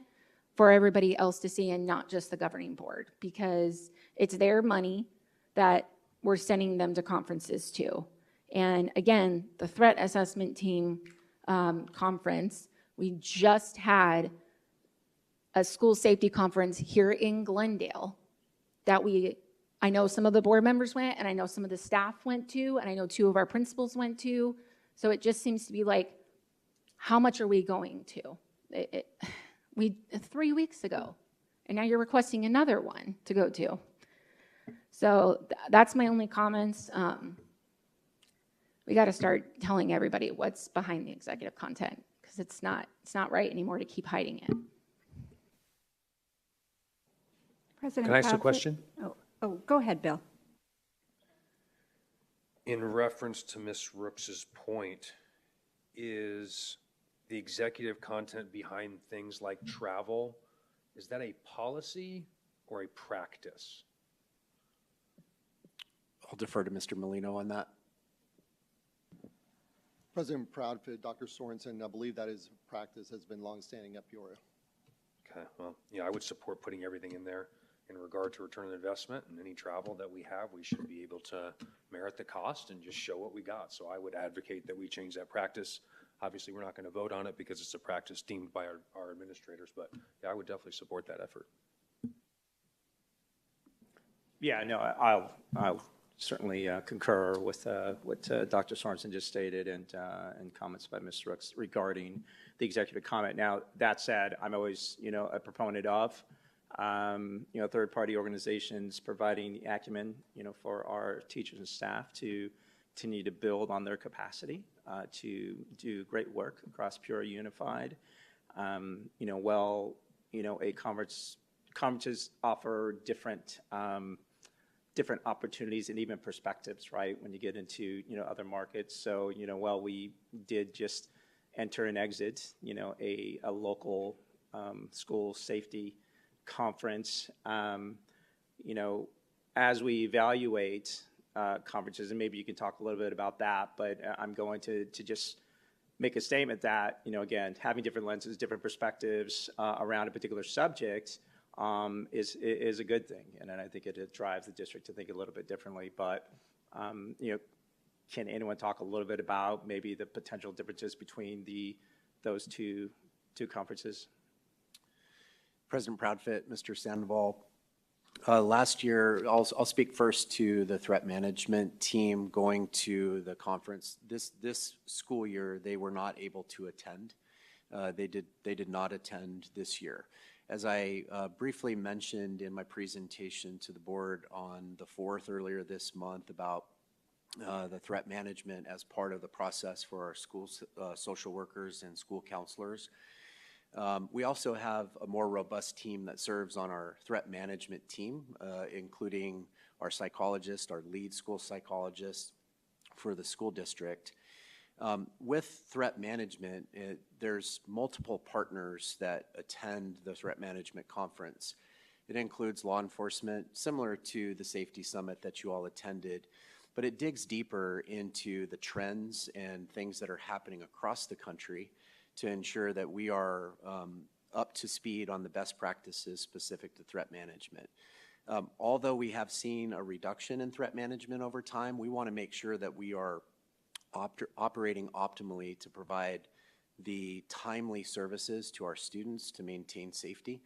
for everybody else to see, and not just the governing board, because it's their money that we're sending them to conferences to. And again, the threat assessment team conference, we just had a school safety conference here in Glendale that I know some of the board members went, and I know some of the staff went to, and I know 2 of our principals went to. So it just seems to be like, how much are we going to? 3 weeks ago, and now you're requesting another one to go to. So that's my only comments. We got to start telling everybody what's behind the executive content, because it's not right anymore to keep hiding it. President Can I ask a Proudfoot? question? Oh, go ahead, Bill. In reference to Ms. Rooks's point, is the executive content behind things like travel, is that a policy or a practice? I'll defer to Mr. Molino on that. President Proudfoot, Dr. Sorensen, I believe that is practice, has been longstanding at Peoria. Okay, well, yeah, I would support putting everything in there in regard to return on investment, and any travel that we have, we should be able to merit the cost and just show what we got. So I would advocate that we change that practice. Obviously, we're not going to vote on it because it's a practice deemed by our administrators, but yeah, I would definitely support that effort. Yeah, no, I'll certainly concur with what Dr. Sorensen just stated, and comments by Ms. Rooks regarding the executive comment. Now, that said, I'm always, a proponent of, third-party organizations providing the acumen, for our teachers and staff to continue to build on their capacity to do great work across Peoria Unified. Conferences offer different opportunities and even perspectives, right, when you get into, other markets. So, while we did just enter and exit, a local school safety conference, as we evaluate conferences, and maybe you can talk a little bit about that, but I'm going to just make a statement that, again, having different lenses, different perspectives around a particular subject is a good thing. And I think it drives the district to think a little bit differently. But, can anyone talk a little bit about maybe the potential differences between those two conferences? President Proudfoot, Mr. Sandoval. Last year, I'll speak first to the threat management team going to the conference. This school year, they were not able to attend. They did not attend this year. As I briefly mentioned in my presentation to the board on the 4th earlier this month about the threat management as part of the process for our school social workers and school counselors, we also have a more robust team that serves on our threat management team, including our psychologist, our lead school psychologist for the school district. With threat management, there's multiple partners that attend the threat management conference. It includes law enforcement, similar to the safety summit that you all attended, but it digs deeper into the trends and things that are happening across the country to ensure that we are up to speed on the best practices specific to threat management. Although we have seen a reduction in threat management over time, we want to make sure that we are operating optimally to provide the timely services to our students to maintain safety.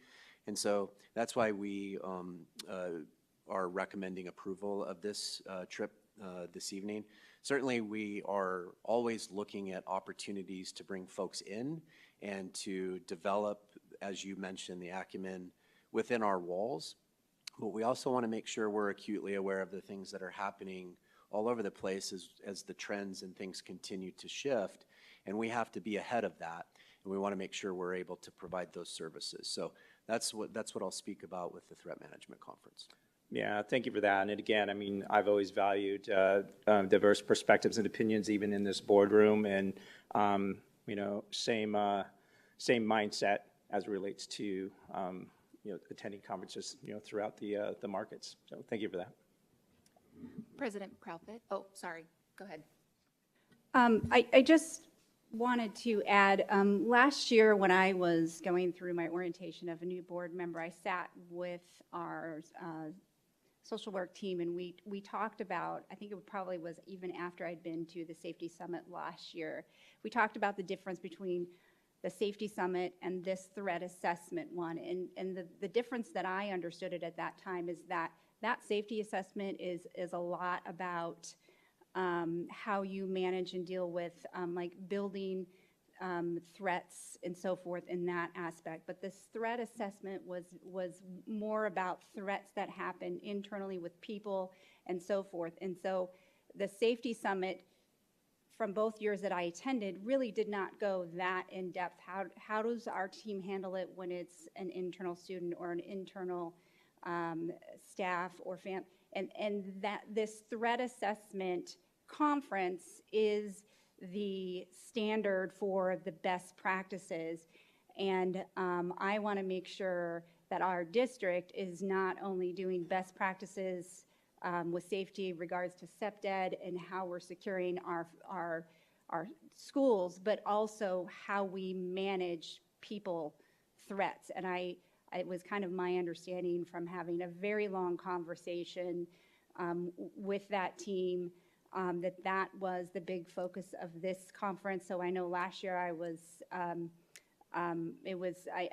And so that's why we are recommending approval of this trip this evening. Certainly, we are always looking at opportunities to bring folks in and to develop, as you mentioned, the acumen within our walls. But we also want to make sure we're acutely aware of the things that are happening all over the place as the trends and things continue to shift, and we have to be ahead of that, and we want to make sure we're able to provide those services. So that's what I'll speak about with the Threat Management Conference. Yeah, thank you for that. And again, I mean, I've always valued diverse perspectives and opinions, even in this boardroom, and same mindset as it relates to attending conferences throughout the markets. So thank you for that. President Proudfit. Oh, sorry. Go ahead. I just wanted to add, last year when I was going through my orientation of a new board member, I sat with our social work team, and we talked about, I think it probably was even after I'd been to the Safety Summit last year, we talked about the difference between the Safety Summit and this threat assessment one. And the difference that I understood it at that time is that safety assessment is a lot about how you manage and deal with like building threats and so forth in that aspect. But this threat assessment was more about threats that happen internally with people and so forth. And so the Safety Summit from both years that I attended really did not go that in depth. How does our team handle it when it's an internal student or an internal staff or and that this threat assessment conference is the standard for the best practices. And I want to make sure that our district is not only doing best practices with safety in regards to SEPDED and how we're securing our schools, but also how we manage people threats. And it was kind of my understanding from having a very long conversation with that team that was the big focus of this conference. So I know last year I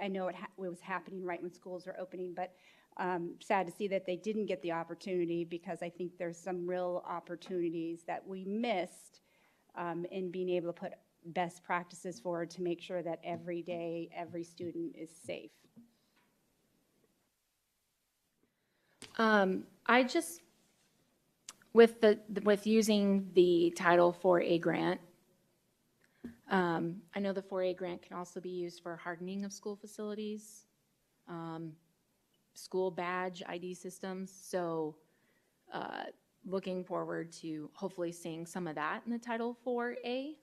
know it was happening right when schools are opening, but sad to see that they didn't get the opportunity, because I think there's some real opportunities that we missed in being able to put best practices forward to make sure that every day, every student is safe. I just, with using the Title 4A grant, I know the 4A grant can also be used for hardening of school facilities, school badge ID systems. So looking forward to hopefully seeing some of that in the Title 4A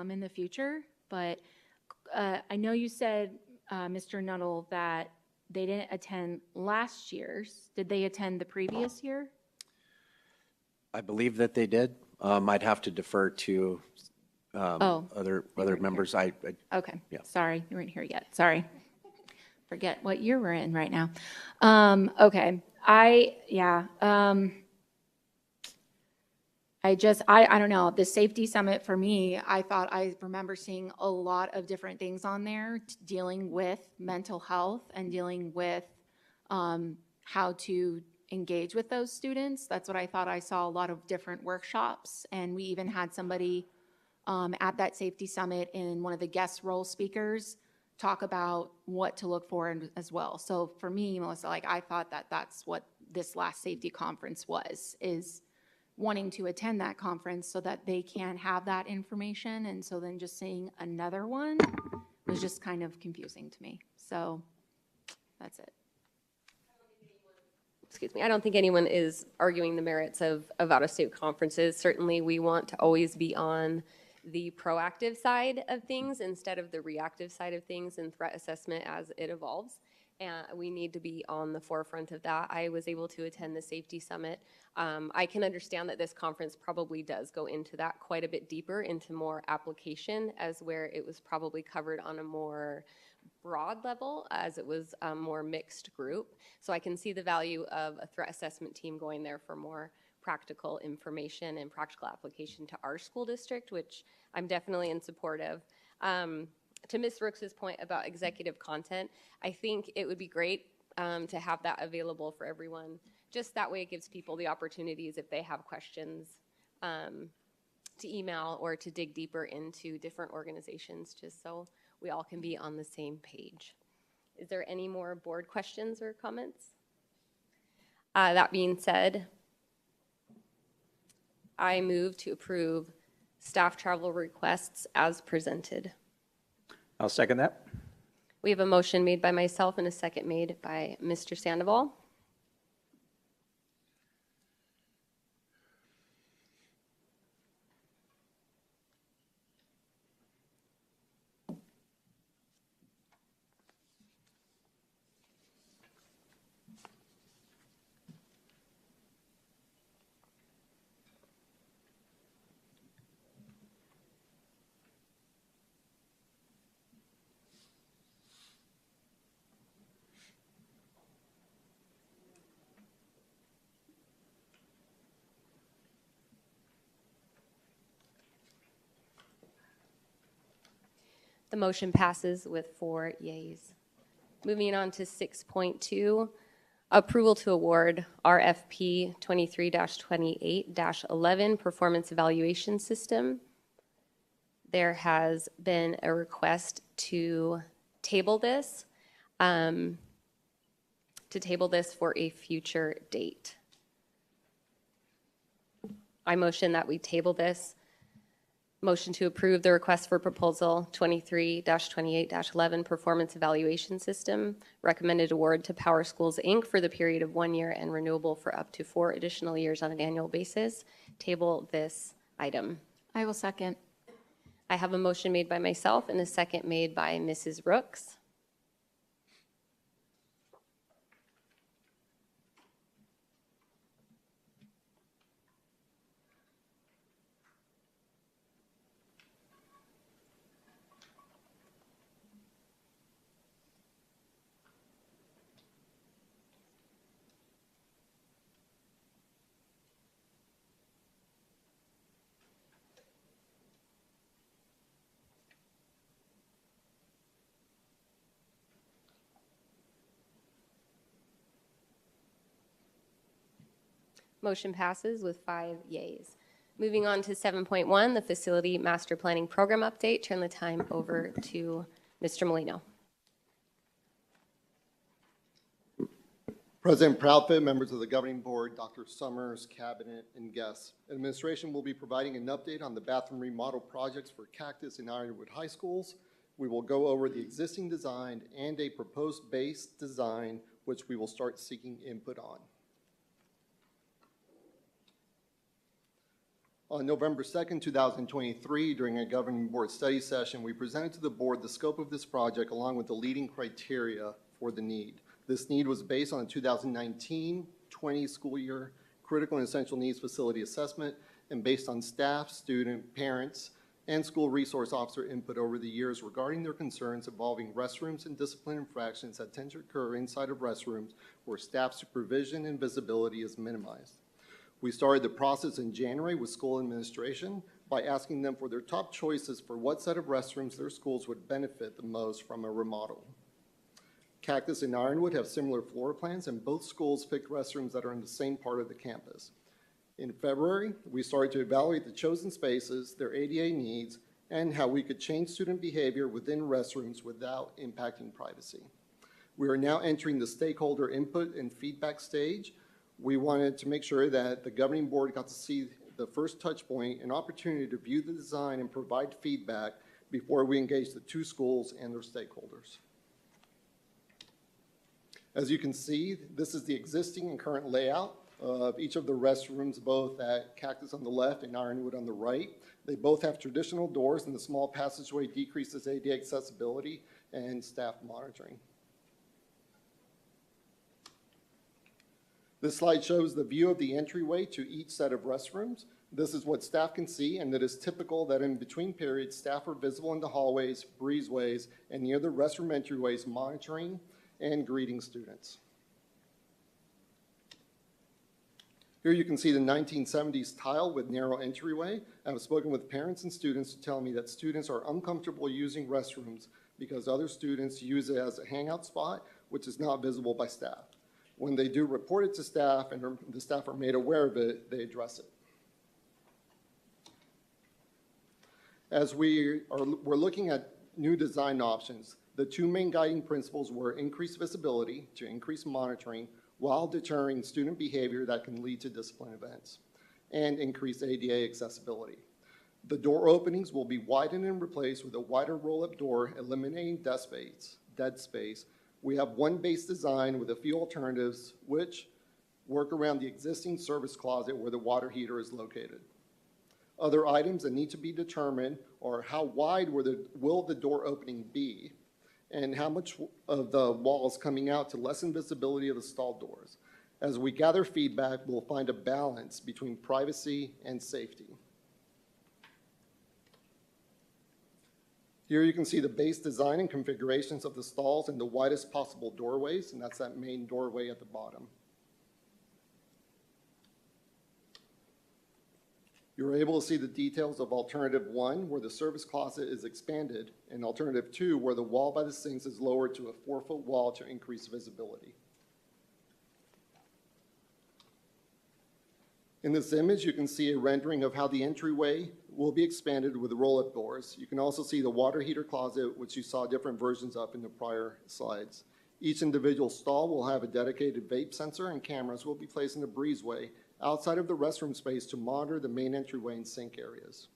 in the future. But I know you said, Mr. Nuttall, that they didn't attend last year's. Did they attend the previous year? I believe that they did. I'd have to defer to other members. Okay. Yeah. Sorry, you weren't here yet. Sorry. Forget what year we're in right now. Okay. I don't know. The Safety Summit for me, I remember seeing a lot of different things on there dealing with mental health and dealing with how to engage with those students. That's what I thought. I saw a lot of different workshops, and we even had somebody at that Safety Summit in one of the guest role speakers talk about what to look for as well. So for me, Melissa, I thought that that's what this last safety conference is wanting to attend that conference so that they can have that information. And so then just seeing another one was just kind of confusing to me. So that's it. Excuse me, I don't think anyone is arguing the merits of out-of-state conferences. Certainly, we want to always be on the proactive side of things instead of the reactive side of things in threat assessment as it evolves. And we need to be on the forefront of that. I was able to attend the Safety Summit. I can understand that this conference probably does go into that quite a bit deeper, into more application, as where it was probably covered on a more broad level, as it was a more mixed group. So I can see the value of a threat assessment team going there for more practical information and practical application to our school district, which I'm definitely in support of. To Ms. Rooks's point about executive content, I think it would be great to have that available for everyone. Just that way it gives people the opportunities, if they have questions, to email or to dig deeper into different organizations, just so we all can be on the same page. Is there any more board questions or comments? That being said, I move to approve staff travel requests as presented. I'll second that. We have a motion made by myself and a second made by Mr. Sandoval. The motion passes with 4 yeas. Moving on to 6.2, approval to award RFP 23-28-11 Performance Evaluation System. There has been a request to table this for a future date. I motion that we table this. Motion to approve the request for proposal 23-28-11 Performance Evaluation System. Recommended award to Power Schools, Inc. for the period of 1 year and renewable for up to 4 additional years on an annual basis. Table this item. I will second. I have a motion made by myself and a second made by Mrs. Brooks. Motion passes with 5 yeas. Moving on to 7.1, the Facility Master Planning Program Update. Turn the time over to Mr. Molino. President Proudfit, members of the governing board, Dr. Summers, cabinet, and guests. Administration will be providing an update on the bathroom remodel projects for Cactus and Ironwood High Schools. We will go over the existing design and a proposed base design, which we will start seeking input on. On November 2nd, 2023, during a governing board study session, we presented to the board the scope of this project along with the leading criteria for the need. This need was based on a 2019-20 school year critical and essential needs facility assessment and based on staff, student, parents, and school resource officer input over the years regarding their concerns involving restrooms and discipline infractions that tend to occur inside of restrooms where staff supervision and visibility is minimized. We started the process in January with school administration by asking them for their top choices for what set of restrooms their schools would benefit the most from a remodel. Cactus and Ironwood have similar floor plans, and both schools picked restrooms that are in the same part of the campus. In February, we started to evaluate the chosen spaces, their ADA needs, and how we could change student behavior within restrooms without impacting privacy. We are now entering the stakeholder input and feedback stage. We wanted to make sure that the governing board got to see the first touch point, an opportunity to view the design and provide feedback before we engage the two schools and their stakeholders. As you can see, this is the existing and current layout of each of the restrooms, both at Cactus on the left and Ironwood on the right. They both have traditional doors, and the small passageway decreases ADA accessibility and staff monitoring. This slide shows the view of the entryway to each set of restrooms. This is what staff can see, and it is typical that in between periods, staff are visible in the hallways, breezeways, and near the restroom entryways, monitoring and greeting students. Here you can see the 1970s tile with narrow entryway. I've spoken with parents and students who tell me that students are uncomfortable using restrooms because other students use it as a hangout spot, which is not visible by staff. When they do report it to staff and the staff are made aware of it, they address it. As we're looking at new design options, the two main guiding principles were increased visibility to increase monitoring while deterring student behavior that can lead to discipline events. and increase ADA accessibility. The door openings will be widened and replaced with a wider roll-up door, eliminating dead space. We have one base design with a few alternatives, which work around the existing service closet where the water heater is located. Other items that need to be determined are how wide will the door opening be, and how much of the wall is coming out to lessen visibility of the stall doors. As we gather feedback, we'll find a balance between privacy and safety. Here you can see the base design and configurations of the stalls and the widest possible doorways, and that's that main doorway at the bottom. You're able to see the details of alternative 1, where the service closet is expanded, and alternative 2, where the wall by the sinks is lowered to a 4-foot wall to increase visibility. In this image, you can see a rendering of how the entryway will be expanded with roll-up doors. You can also see the water heater closet, which you saw different versions of in the prior slides. Each individual stall will have a dedicated vape sensor, and cameras will be placed in the breezeway outside of the restroom space to monitor the main entryway and sink areas.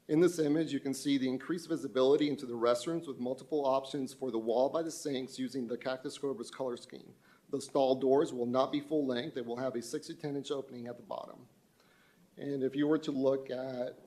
In this image, you can see the increased visibility into the restrooms with multiple options for the wall by the sinks using the Cactus Grover's color scheme. The stall doors will not be full length. They will have a 6 to 10 inch opening at the bottom. And if you were to look at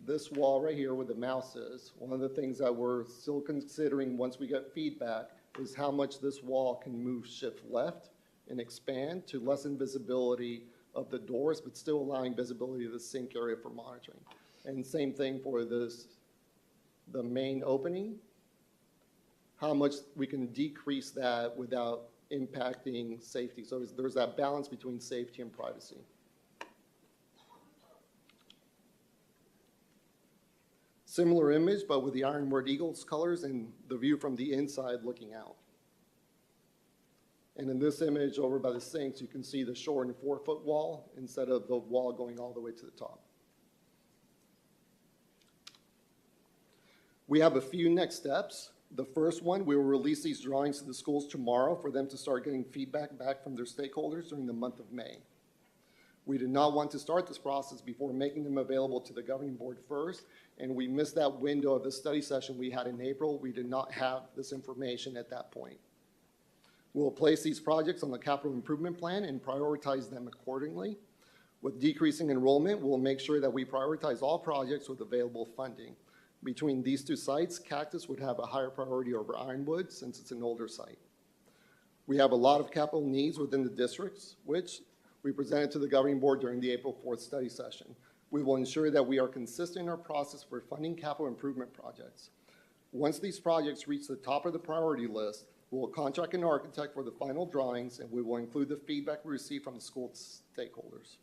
this wall right here where the mouse is, one of the things that we're still considering once we get feedback is how much this wall can move, shift left and expand to lessen visibility of the doors, but still allowing visibility of the sink area for monitoring. And same thing for the main opening, how much we can decrease that without impacting safety. So there's that balance between safety and privacy. Similar image, but with the Ironwood Eagles colors and the view from the inside looking out. And in this image over by the sinks, you can see the shortened 4-foot wall instead of the wall going all the way to the top. We have a few next steps. The first one, we will release these drawings to the schools tomorrow for them to start getting feedback back from their stakeholders during the month of May. We did not want to start this process before making them available to the governing board first, and we missed that window of the study session we had in April. We did not have this information at that point. We'll place these projects on the capital improvement plan and prioritize them accordingly. With decreasing enrollment, we'll make sure that we prioritize all projects with available funding. Between these two sites, Cactus would have a higher priority over Ironwood since it's an older site. We have a lot of capital needs within the districts, which we presented to the governing board during the April 4th study session. We will ensure that we are consistent in our process for funding capital improvement projects. Once these projects reach the top of the priority list, we will contract an architect for the final drawings, and we will include the feedback we receive from the school stakeholders.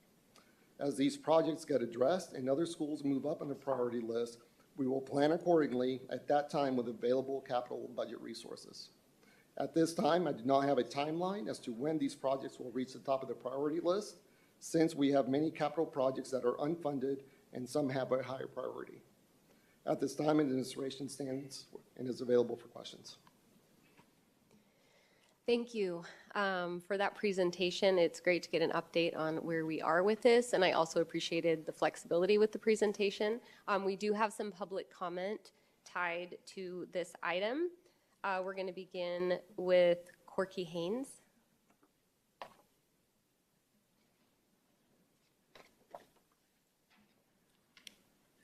As these projects get addressed and other schools move up on the priority list, we will plan accordingly at that time with available capital budget resources. At this time, I do not have a timeline as to when these projects will reach the top of the priority list, since we have many capital projects that are unfunded and some have a higher priority. At this time, administration stands and is available for questions. Thank you for that presentation. It's great to get an update on where we are with this, and I also appreciated the flexibility with the presentation. We do have some public comment tied to this item. We're going to begin with Corky Haynes.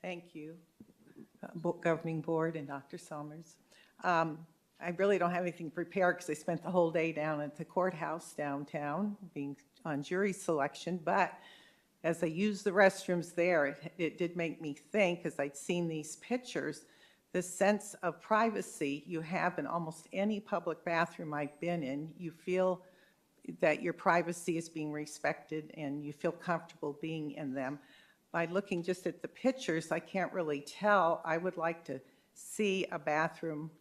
Thank you, Governing Board and Dr. Summers. I really don't have anything prepared because I spent the whole day down at the courthouse downtown being on jury selection, but as I used the restrooms there, it did make me think, as I'd seen these pictures, the sense of privacy you have in almost any public bathroom I've been in. You feel that your privacy is being respected and you feel comfortable being in them. By looking just at the pictures, I can't really tell. I would like to see a bathroom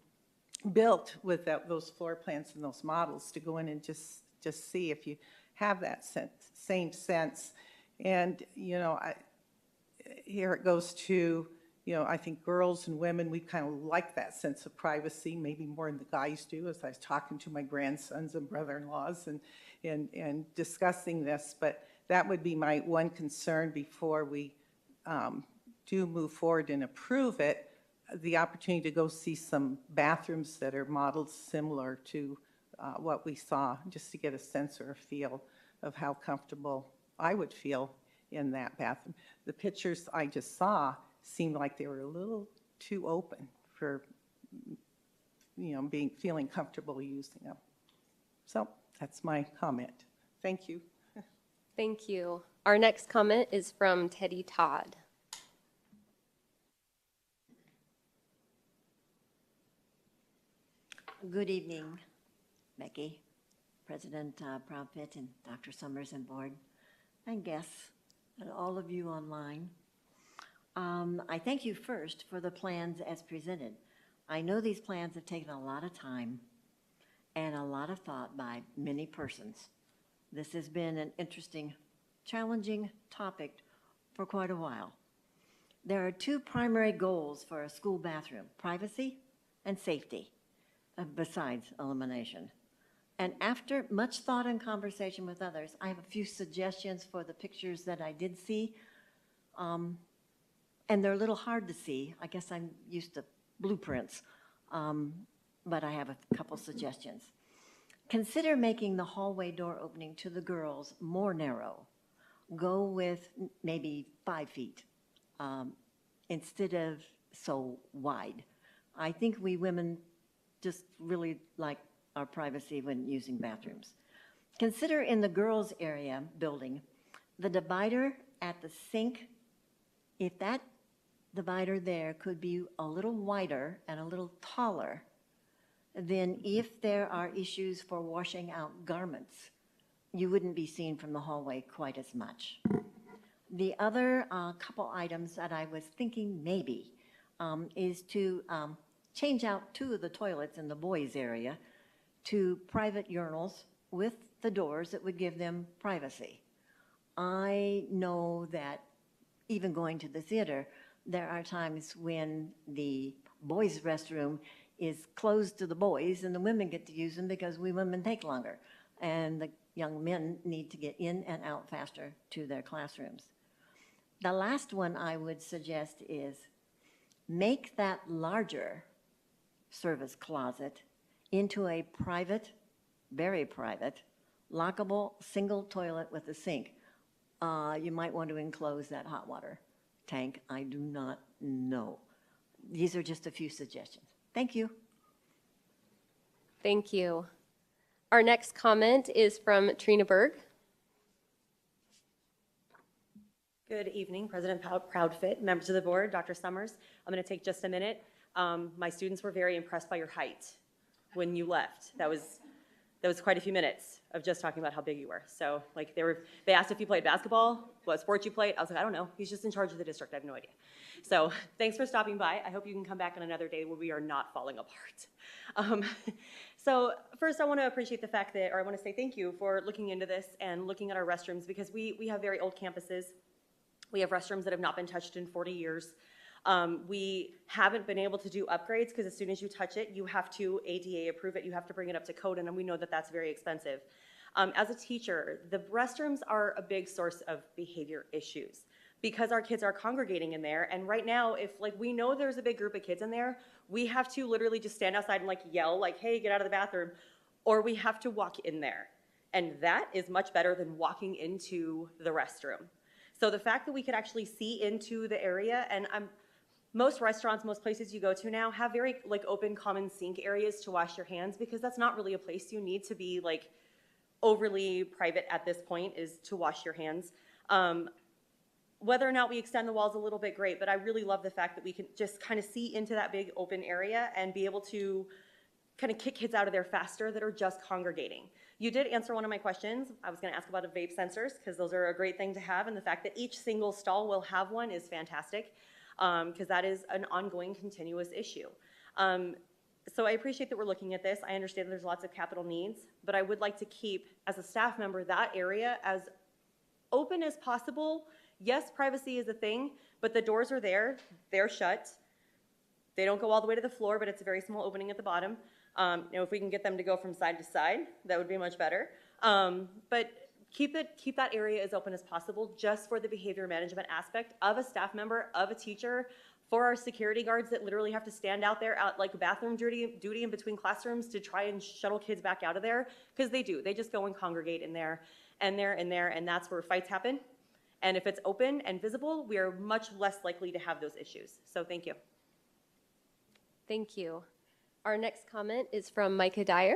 built with those floor plans and those models to go in and just see if you have that same sense. And, you know, here it goes to, I think girls and women, we kind of like that sense of privacy, maybe more than the guys do, as I was talking to my grandsons and brother-in-laws and discussing this. But that would be my one concern before we do move forward and approve it, the opportunity to go see some bathrooms that are modeled similar to what we saw, just to get a sense or a feel of how comfortable I would feel in that bathroom. The pictures I just saw seemed like they were a little too open for, feeling comfortable using them. So that's my comment. Thank you. Thank you. Our next comment is from Teddy Todd. Good evening, Becky, President Proudfit, and Dr. Summers and board, and guests, and all of you online. I thank you first for the plans as presented. I know these plans have taken a lot of time and a lot of thought by many persons. This has been an interesting, challenging topic for quite a while. There are two primary goals for a school bathroom: privacy and safety, besides elimination. And after much thought and conversation with others, I have a few suggestions for the pictures that I did see. And they're a little hard to see. I guess I'm used to blueprints, but I have a couple suggestions. Consider making the hallway door opening to the girls more narrow. Go with maybe 5 feet instead of so wide. I think we women just really like our privacy when using bathrooms. Consider in the girls' area building, the divider at the sink, if that divider there could be a little wider and a little taller, then if there are issues for washing out garments, you wouldn't be seen from the hallway quite as much. The other couple items that I was thinking maybe is to change out 2 of the toilets in the boys' area to private urinals with the doors that would give them privacy. I know that even going to the theater, there are times when the boys' restroom is closed to the boys and the women get to use them because we women take longer. And the young men need to get in and out faster to their classrooms. The last one I would suggest is make that larger service closet into a private, very private, lockable single toilet with a sink. You might want to enclose that hot water tank. I do not know. These are just a few suggestions. Thank you. Thank you. Our next comment is from Trina Berg. Good evening, President Proudfit, members of the board, Dr. Summers. I'm going to take just a minute. My students were very impressed by your height when you left. That was quite a few minutes of just talking about how big you were. So like they asked if you played basketball, what sports you played. I was like, I don't know. He's just in charge of the district. I have no idea. So thanks for stopping by. I hope you can come back on another day where we are not falling apart. So first I want to appreciate the fact that, or I want to say thank you for looking into this and looking at our restrooms, because we have very old campuses. We have restrooms that have not been touched in 40 years. We haven't been able to do upgrades because as soon as you touch it, you have to ADA approve it. You have to bring it up to code, and we know that that's very expensive. As a teacher, the restrooms are a big source of behavior issues because our kids are congregating in there. And right now, if we know there's a big group of kids in there, we have to literally just stand outside and yell hey, get out of the bathroom, or we have to walk in there. And that is much better than walking into the restroom. So the fact that we could actually see into the area, and most restaurants, most places you go to now have very open common sink areas to wash your hands, because that's not really a place you need to be overly private at this point, is to wash your hands. Whether or not we extend the walls a little bit, great, but I really love the fact that we can just kind of see into that big open area and be able to kind of kick kids out of there faster that are just congregating. You did answer one of my questions. I was going to ask about the vape sensors, because those are a great thing to have, and the fact that each single stall will have one is fantastic, because that is an ongoing, continuous issue. So I appreciate that we're looking at this. I understand there's lots of capital needs, but I would like to keep, as a staff member, that area as open as possible. Yes, privacy is a thing, But the doors are there, they're shut. They don't go all the way to the floor, but it's a very small opening at the bottom. If we can get them to go from side to side, that would be much better. But keep that area as open as possible just for the behavior management aspect of a staff member, of a teacher, for our security guards that literally have to stand out there out like bathroom duty in between classrooms to try and shuttle kids back out of there, because they do. They just go and congregate in there and there and there, and that's where fights happen. And if it's open and visible, we are much less likely to have those issues. So thank you. Thank you. Our next comment is from Micah Dyer.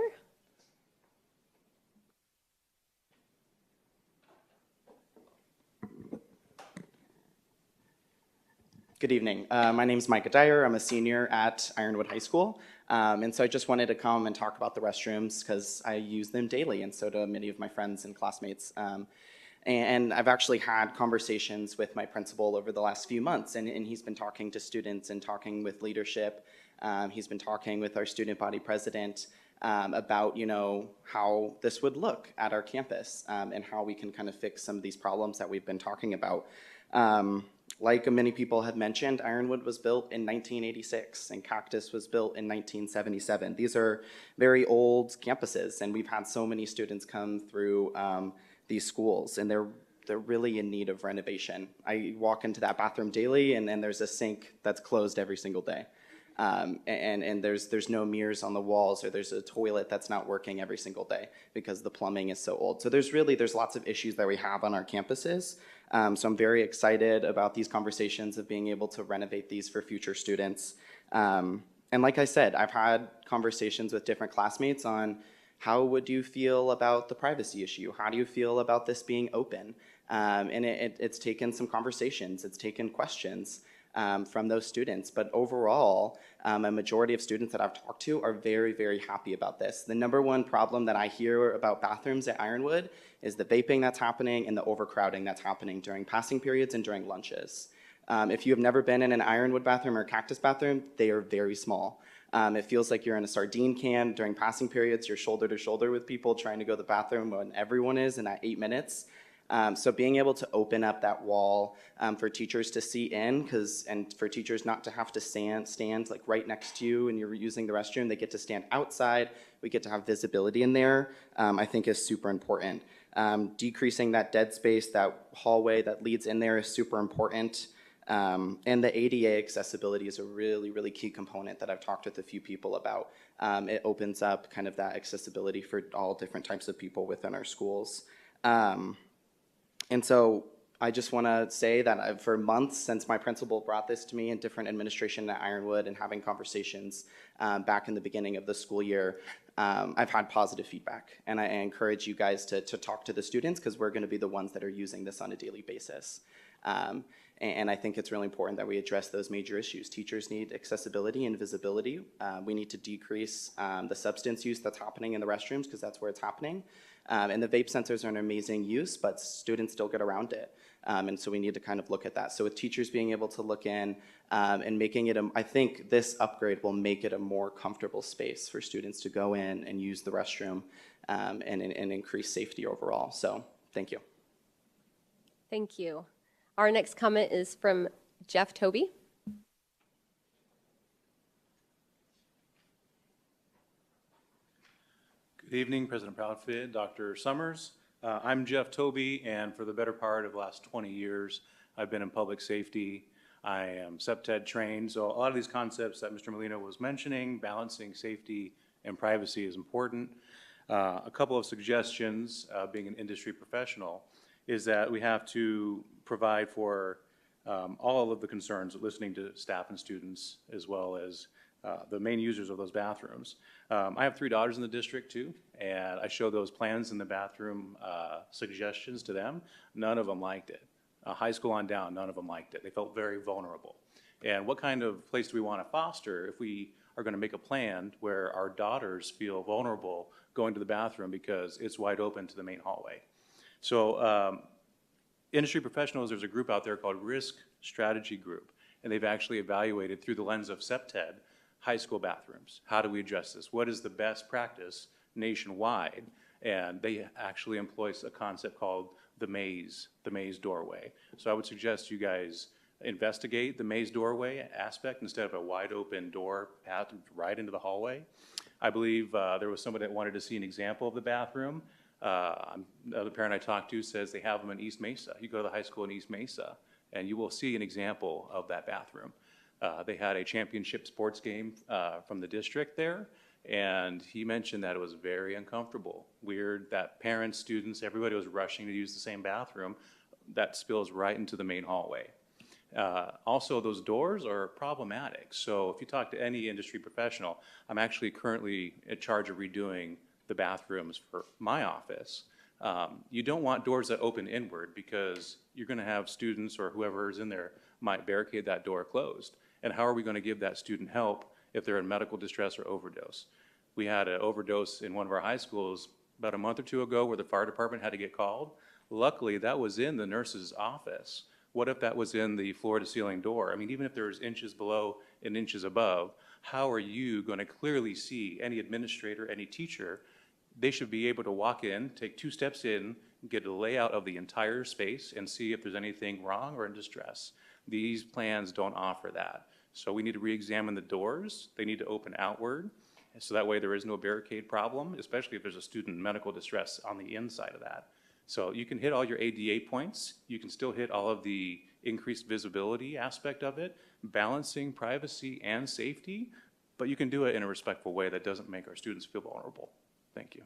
Good evening. My name is Micah Dyer. I'm a senior at Ironwood High School. And so I just wanted to come and talk about the restrooms because I use them daily, and so do many of my friends and classmates. And I've actually had conversations with my principal over the last few months, and he's been talking to students and talking with leadership. He's been talking with our student body president about, how this would look at our campus and how we can kind of fix some of these problems that we've been talking about. Like many people have mentioned, Ironwood was built in 1986 and Cactus was built in 1977. These are very old campuses, and we've had so many students come through these schools, and they're really in need of renovation. I walk into that bathroom daily, and then there's a sink that's closed every single day. And there's no mirrors on the walls, or there's a toilet that's not working every single day because the plumbing is so old. So there's lots of issues that we have on our campuses. So I'm very excited about these conversations of being able to renovate these for future students. And like I said, I've had conversations with different classmates on how would you feel about the privacy issue? How do you feel about this being open? And it's taken some conversations, it's taken questions from those students. But overall, a majority of students that I've talked to are very, very happy about this. The number one problem that I hear about bathrooms at Ironwood is the vaping that's happening and the overcrowding that's happening during passing periods and during lunches. If you have never been in an Ironwood bathroom or a Cactus bathroom, they are very small. It feels like you're in a sardine can during passing periods. You're shoulder to shoulder with people trying to go to the bathroom when everyone is in that 8 minutes. So being able to open up that wall for teachers to see in, and for teachers not to have to stand like right next to you and you're using the restroom, they get to stand outside, we get to have visibility in there, I think is super important. Decreasing that dead space, that hallway that leads in there is super important. And the ADA accessibility is a really, really key component that I've talked with a few people about. It opens up kind of that accessibility for all different types of people within our schools. And so I just want to say that for months since my principal brought this to me in different administration at Ironwood and having conversations back in the beginning of the school year, I've had positive feedback. And I encourage you guys to talk to the students because we're going to be the ones that are using this on a daily basis. And I think it's really important that we address those major issues. Teachers need accessibility and visibility. We need to decrease the substance use that's happening in the restrooms because that's where it's happening. And the vape sensors are an amazing use, but students still get around it. And so we need to kind of look at that. So with teachers being able to look in and making it, I think this upgrade will make it a more comfortable space for students to go in and use the restroom and increase safety overall. So thank you. Thank you. Our next comment is from Jeff Toby. Good evening, President Proudfit, Dr. Summers. I'm Jeff Toby, and for the better part of the last 20 years, I've been in public safety. I am CEPTED trained, so a lot of these concepts that Mr. Molina was mentioning, balancing safety and privacy is important. A couple of suggestions, being an industry professional, is that we have to provide for all of the concerns, listening to staff and students, as well as the main users of those bathrooms. I have 3 daughters in the district too, and I show those plans in the bathroom suggestions to them. None of them liked it. High school on down, none of them liked it. They felt very vulnerable. And what kind of place do we want to foster if we are going to make a plan where our daughters feel vulnerable going to the bathroom because it's wide open to the main hallway? So industry professionals, there's a group out there called Risk Strategy Group, and they've actually evaluated through the lens of CEPTED high school bathrooms. How do we address this? What is the best practice nationwide? And they actually employ a concept called the maze doorway. So I would suggest you guys investigate the maze doorway aspect instead of a wide open door path right into the hallway. I believe there was somebody that wanted to see an example of the bathroom. The other parent I talked to says they have them in East Mesa. You go to the high school in East Mesa, and you will see an example of that bathroom. They had a championship sports game from the district there, and he mentioned that it was very uncomfortable, weird, that parents, students, everybody was rushing to use the same bathroom that spills right into the main hallway. Also, those doors are problematic. So if you talk to any industry professional, I'm actually currently in charge of redoing the bathrooms for my office. You don't want doors that open inward because you're going to have students or whoever is in there might barricade that door closed. And how are we going to give that student help if they're in medical distress or overdose? We had an overdose in one of our high schools about a month or two ago where the fire department had to get called. Luckily, that was in the nurse's office. What if that was in the floor-to-ceiling door? I mean, even if there was inches below and inches above, how are you going to clearly see any administrator, any teacher? They should be able to walk in, take 2 steps in, get a layout of the entire space, and see if there's anything wrong or in distress. These plans don't offer that. So we need to re-examine the doors. They need to open outward, so that way there is no barricade problem, especially if there's a student in medical distress on the inside of that. So you can hit all your ADA points. You can still hit all of the increased visibility aspect of it, balancing privacy and safety, but you can do it in a respectful way that doesn't make our students feel vulnerable. Thank you.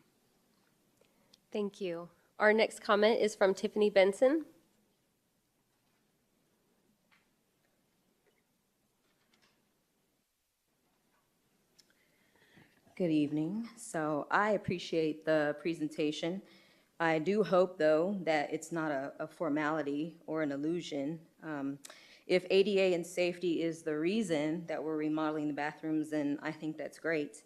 Thank you. Our next comment is from Tiffany Benson. Good evening. So I appreciate the presentation. I do hope, though, that it's not a formality or an illusion. If ADA and safety is the reason that we're remodeling the bathrooms, then I think that's great.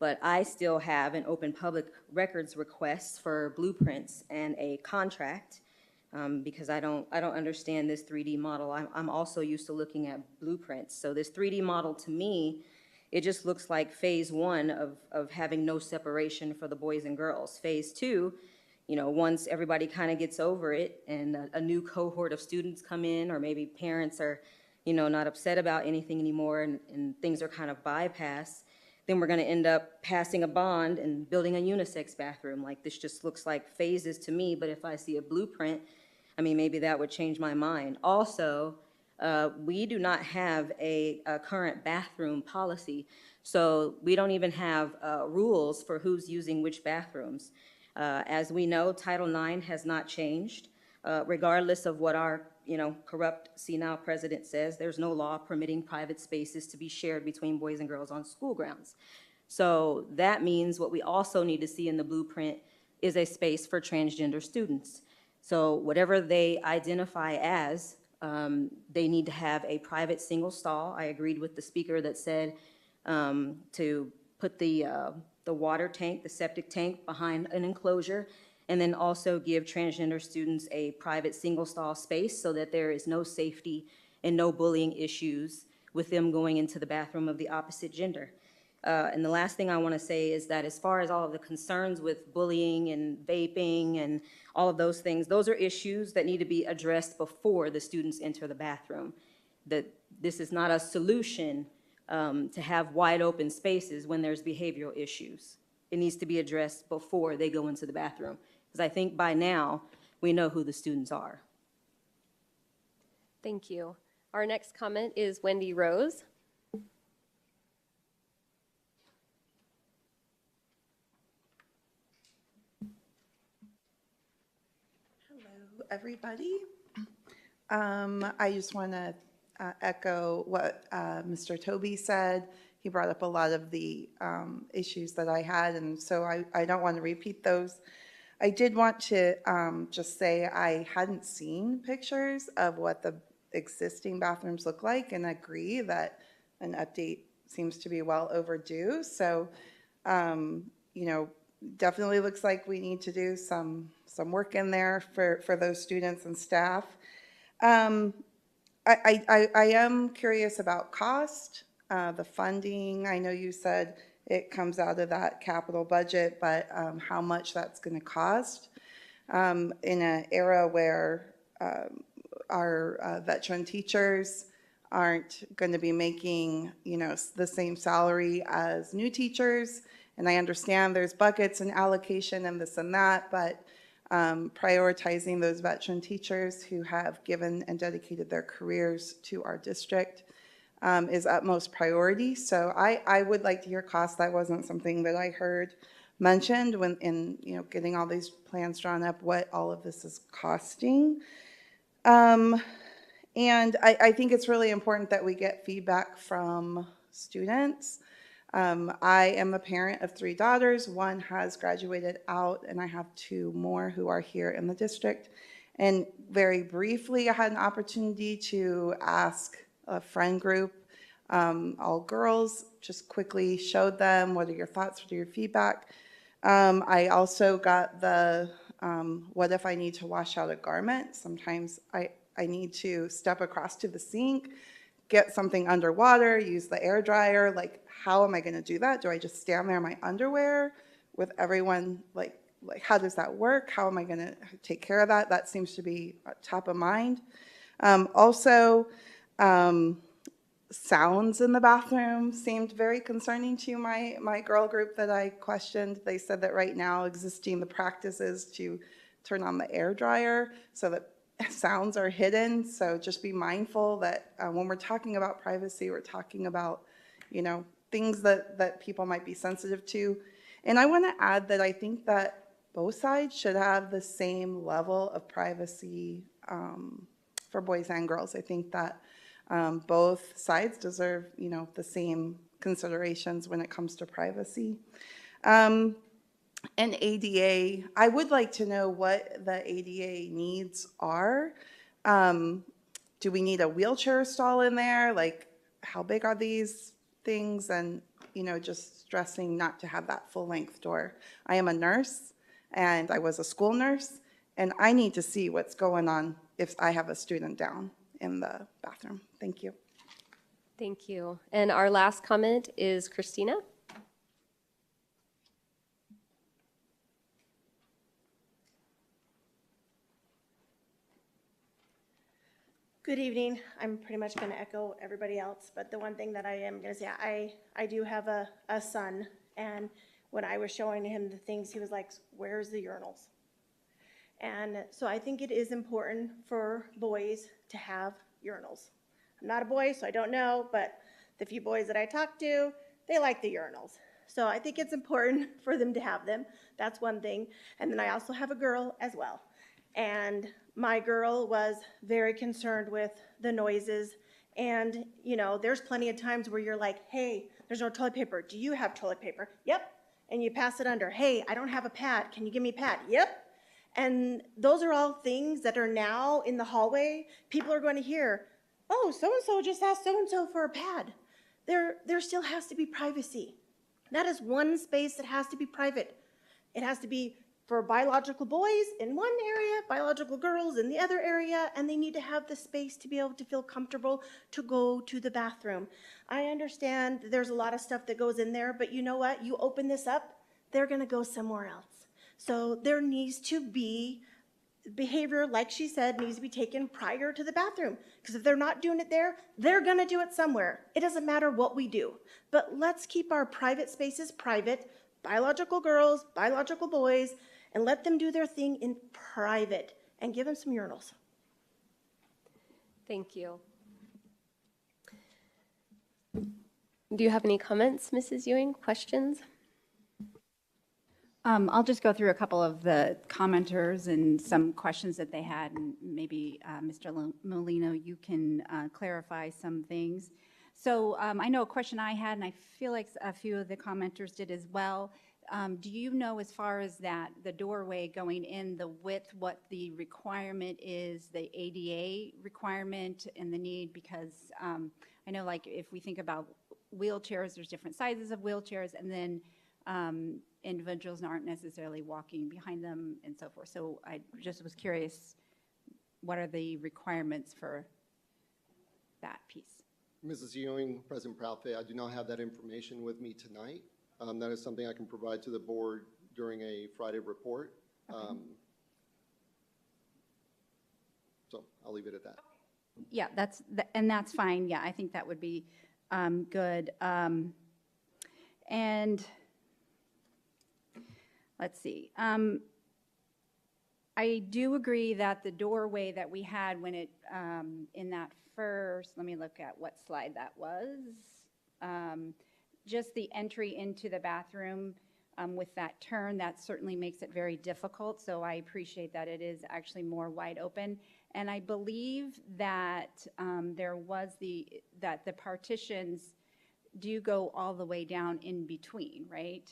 But I still have an open public records request for blueprints and a contract because I don't understand this 3D model. I'm also used to looking at blueprints. So this 3D model, to me, it just looks like phase 1 of having no separation for the boys and girls. Phase 2, you know, once everybody kind of gets over it and a new cohort of students come in, or maybe parents are, you know, not upset about anything anymore and things are kind of bypassed, then we're going to end up passing a bond and building a unisex bathroom. Like, this just looks like phases to me, but if I see a blueprint, I mean, maybe that would change my mind. Also, we do not have a current bathroom policy, so we don't even have rules for who's using which bathrooms. As we know, Title IX has not changed. Regardless of what our, you know, corrupt senile president says, there's no law permitting private spaces to be shared between boys and girls on school grounds. So that means what we also need to see in the blueprint is a space for transgender students. So whatever they identify as, they need to have a private single stall. I agreed with the speaker that said to put the water tank, the septic tank, behind an enclosure, and then also give transgender students a private single stall space so that there is no safety and no bullying issues with them going into the bathroom of the opposite gender. And the last thing I want to say is that as far as all of the concerns with bullying and vaping and all of those things, those are issues that need to be addressed before the students enter the bathroom. That this is not a solution to have wide open spaces when there's behavioral issues. It needs to be addressed before they go into the bathroom, because I think by now we know who the students are. Thank you. Our next comment is Wendy Rose. Everybody. I just want to echo what Mr. Toby said. He brought up a lot of the issues that I had, and so I don't want to repeat those. I did want to just say I hadn't seen pictures of what the existing bathrooms look like, and agree that an update seems to be well overdue. So, you know, definitely looks like we need to do some work in there for those students and staff. I am curious about cost, the funding. I know you said it comes out of that capital budget, but how much that's going to cost in an era where our veteran teachers aren't going to be making, the same salary as new teachers. And I understand there's buckets and allocation and this and that, but prioritizing those veteran teachers who have given and dedicated their careers to our district is utmost priority. So I would like to hear costs. That wasn't something that I heard mentioned when in getting all these plans drawn up, what all of this is costing. And I think it's really important that we get feedback from students. I am a parent of 3 daughters. One has graduated out, and I have 2 more who are here in the district. And very briefly, I had an opportunity to ask a friend group, all girls, just quickly showed them, what are your thoughts, what are your feedback? I also got the, what if I need to wash out a garment? Sometimes I need to step across to the sink, get something underwater, use the air dryer. Like, how am I going to do that? Do I just stand there in my underwear with everyone? Like how does that work? How am I going to take care of that? That seems to be top of mind. Also, sounds in the bathroom seemed very concerning to my girl group that I questioned. They said that right now the practice is to turn on the air dryer so that sounds are hidden. So just be mindful that when we're talking about privacy, we're talking about, things that people might be sensitive to. And I want to add that I think that both sides should have the same level of privacy for boys and girls. I think that both sides deserve, the same considerations when it comes to privacy. And ADA, I would like to know what the ADA needs are. Do we need a wheelchair stall in there? Like, how big are these things? And, just stressing not to have that full-length door. I am a nurse, and I was a school nurse, and I need to see what's going on if I have a student down in the bathroom. Thank you. Thank you. And our last comment is Christina. Good evening. I'm pretty much going to echo everybody else, but the one thing that I am going to say, I do have a son, and when I was showing him the things, he was like, where's the urinals? And so I think it is important for boys to have urinals. I'm not a boy, so I don't know, but the few boys that I talk to, they like the urinals. So I think it's important for them to have them. That's one thing. And then I also have a girl as well. And my girl was very concerned with the noises. And, there's plenty of times where you're like, hey, there's no toilet paper. Do you have toilet paper? Yep. And you pass it under. Hey, I don't have a pad. Can you give me a pad? Yep. And those are all things that are now in the hallway. People are going to hear, oh, so-and-so just asked so-and-so for a pad. There still has to be privacy. That is one space that has to be private. It has to be for biological boys in one area, biological girls in the other area, and they need to have the space to be able to feel comfortable to go to the bathroom. I understand there's a lot of stuff that goes in there, but you know what? You open this up, they're going to go somewhere else. So there needs to be behavior, like she said, needs to be taken prior to the bathroom. Because if they're not doing it there, they're going to do it somewhere. It doesn't matter what we do. But let's keep our private spaces private, biological girls, biological boys, and let them do their thing in private and give them some urinals. Thank you. Do you have any comments, Mrs. Ewing? Questions? I'll just go through a couple of the commenters and some questions that they had, and maybe Mr. Molino, you can clarify some things. So I know a question I had, and I feel like a few of the commenters did as well. Do you know, as far as that, the doorway going in, the width, what the requirement is, the ADA requirement and the need? Because I know, like, if we think about wheelchairs, there's different sizes of wheelchairs, and then individuals aren't necessarily walking behind them and so forth. So I just was curious, what are the requirements for that piece? Mrs. Ewing, President Proudfit, I do not have that information with me tonight. That is something I can provide to the board during a Friday report. Okay. So I'll leave it at that. Yeah, and that's fine. Yeah, I think that would be good. And let's see. I do agree that the doorway that we had when it, in that first, let me look at what slide that was. Just the entry into the bathroom with that turn, that certainly makes it very difficult. So I appreciate that it is actually more wide open. And I believe that that the partitions do go all the way down in between, right?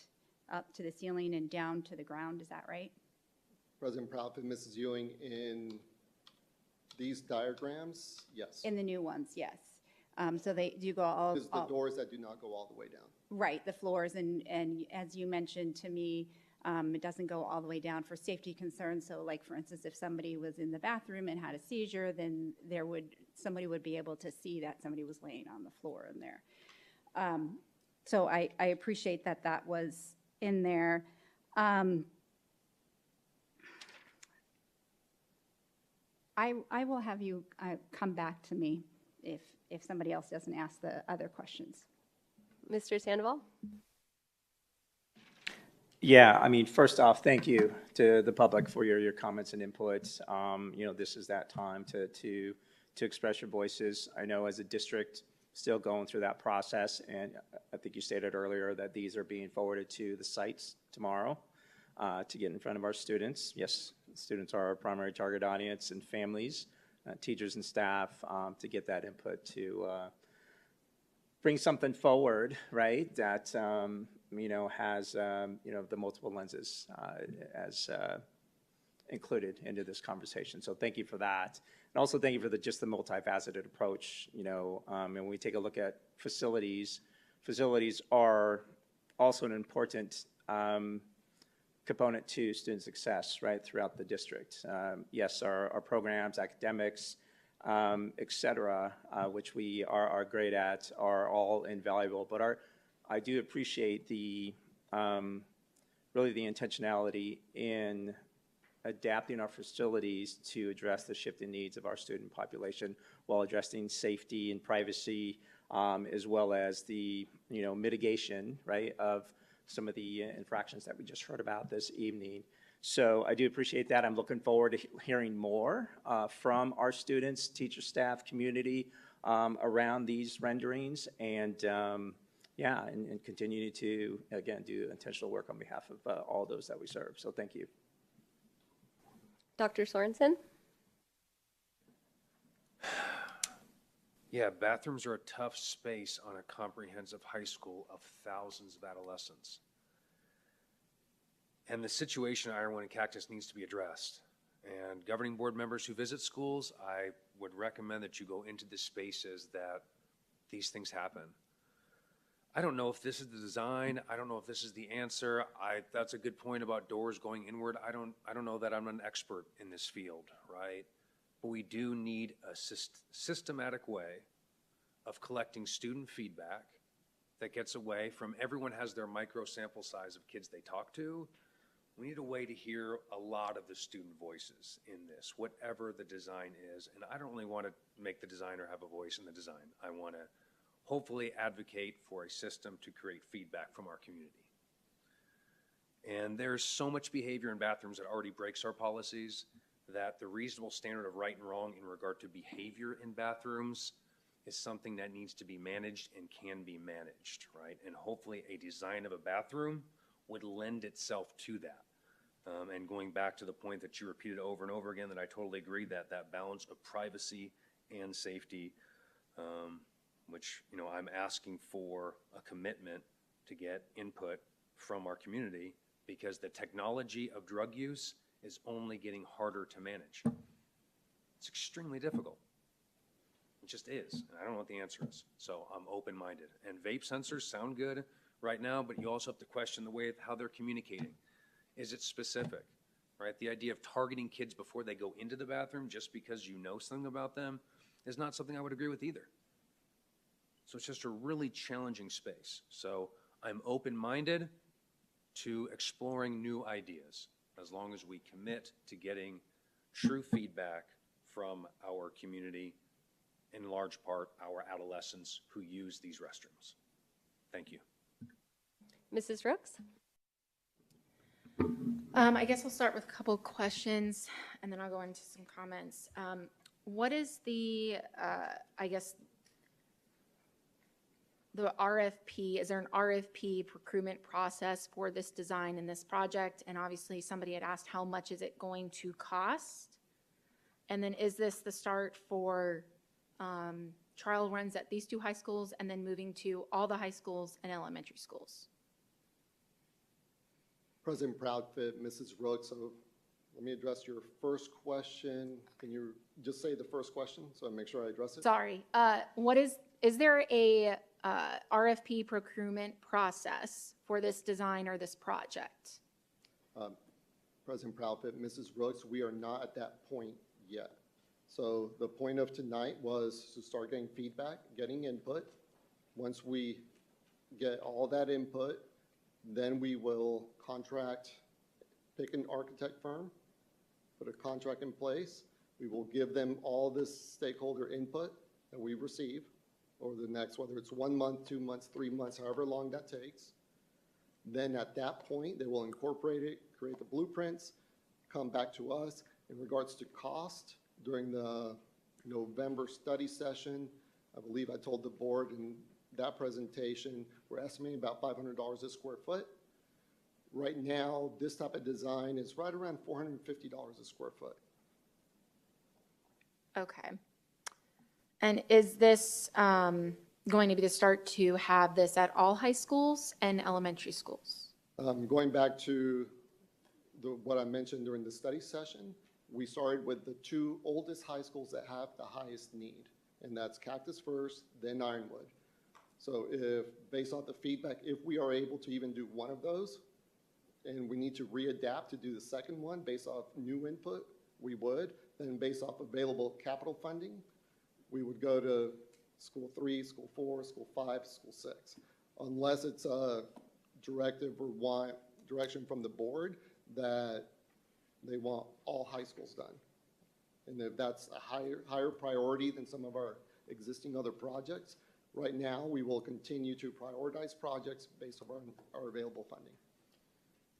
Up to the ceiling and down to the ground, is that right? President Proudfoot, Mrs. Ewing, in these diagrams, yes. In the new ones, yes. So they do go all. It's the doors that do not go all the way down. Right, the floors, and as you mentioned to me, it doesn't go all the way down for safety concerns. So like, for instance, if somebody was in the bathroom and had a seizure, then somebody would be able to see that somebody was laying on the floor in there. So I appreciate that was in there. I will have you come back to me if somebody else doesn't ask the other questions. Mr. Sandoval? Yeah, I mean, first off, thank you to the public for your comments and inputs. This is that time to express your voices. I know as a district, still going through that process, and I think you stated earlier that these are being forwarded to the sites tomorrow to get in front of our students. Yes, students are our primary target audience, and families, teachers and staff, to get that input to bring something forward, right, that has the multiple lenses as included into this conversation. So thank you for that, and also thank you for just the multifaceted approach. And when we take a look at facilities are also an important component to student success, right, throughout the district. Yes, our programs, academics, et cetera, which we are great at, are all invaluable. But I do appreciate really the intentionality in adapting our facilities to address the shifting needs of our student population while addressing safety and privacy, as well as the mitigation, right, of some of the infractions that we just heard about this evening. So I do appreciate that. I'm looking forward to hearing more from our students, teacher, staff, community around these renderings, and and continue to, again, do intentional work on behalf of all those that we serve. So thank you. Dr. Sorensen? Yeah, bathrooms are a tough space on a comprehensive high school of thousands of adolescents. And the situation at Ironwood and Cactus needs to be addressed. And governing board members who visit schools, I would recommend that you go into the spaces that these things happen. I don't know if this is the design. I don't know if this is the answer. That's a good point about doors going inward. I don't know that I'm an expert in this field, right? But we do need a systematic way of collecting student feedback that gets away from everyone has their micro sample size of kids they talk to. We need a way to hear a lot of the student voices in this, whatever the design is. And I don't really want to make the designer have a voice in the design. I want to hopefully advocate for a system to create feedback from our community. And there's so much behavior in bathrooms that already breaks our policies that the reasonable standard of right and wrong in regard to behavior in bathrooms is something that needs to be managed and can be managed, right? And hopefully a design of a bathroom would lend itself to that. And going back to the point that you repeated over and over again, that I totally agree that balance of privacy and safety, which, I'm asking for a commitment to get input from our community, because the technology of drug use is only getting harder to manage. It's extremely difficult. It just is. And I don't know what the answer is. So I'm open-minded. And vape sensors sound good right now, but you also have to question the way of how they're communicating. Is it specific, right? The idea of targeting kids before they go into the bathroom just because you know something about them is not something I would agree with either. So it's just a really challenging space. So I'm open-minded to exploring new ideas as long as we commit to getting true feedback from our community, in large part our adolescents who use these restrooms. Thank you. Mrs. Rooks? I guess I'll start with a couple of questions and then I'll go into some comments. What is the, I guess, the RFP? Is there an RFP procurement process for this design and this project? And obviously somebody had asked how much is it going to cost? And then is this the start for trial runs at these two high schools and then moving to all the high schools and elementary schools? President Proudfit, Mrs. Rooks, so let me address your first question. Can you just say the first question so I make sure I address it? Sorry. Is there a RFP procurement process for this design or this project? President Proudfit, Mrs. Rooks, we are not at that point yet. So the point of tonight was to start getting feedback, getting input. Once we get all that input, then we will contract, pick an architect firm, put a contract in place. We will give them all this stakeholder input that we receive over the next, whether it's 1 month, 2 months, 3 months, however long that takes. Then at that point, they will incorporate it, create the blueprints, come back to us. In regards to cost, during the November study session, I believe I told the board in that presentation, we're estimating about $500 a square foot. Right now, this type of design is right around $450 a square foot. Okay. And is this going to be the start to have this at all high schools and elementary schools? Going back to what I mentioned during the study session, we started with the 2 oldest high schools that have the highest need, and that's Cactus first, then Ironwood. So if, based off the feedback, if we are able to even do one of those, and we need to readapt to do the second one based off new input, we would. Then based off available capital funding, we would go to school 3, school 4, school 5, school 6. Unless it's a directive or direction from the board that they want all high schools done. And if that's a higher priority than some of our existing other projects, right now we will continue to prioritize projects based on our available funding.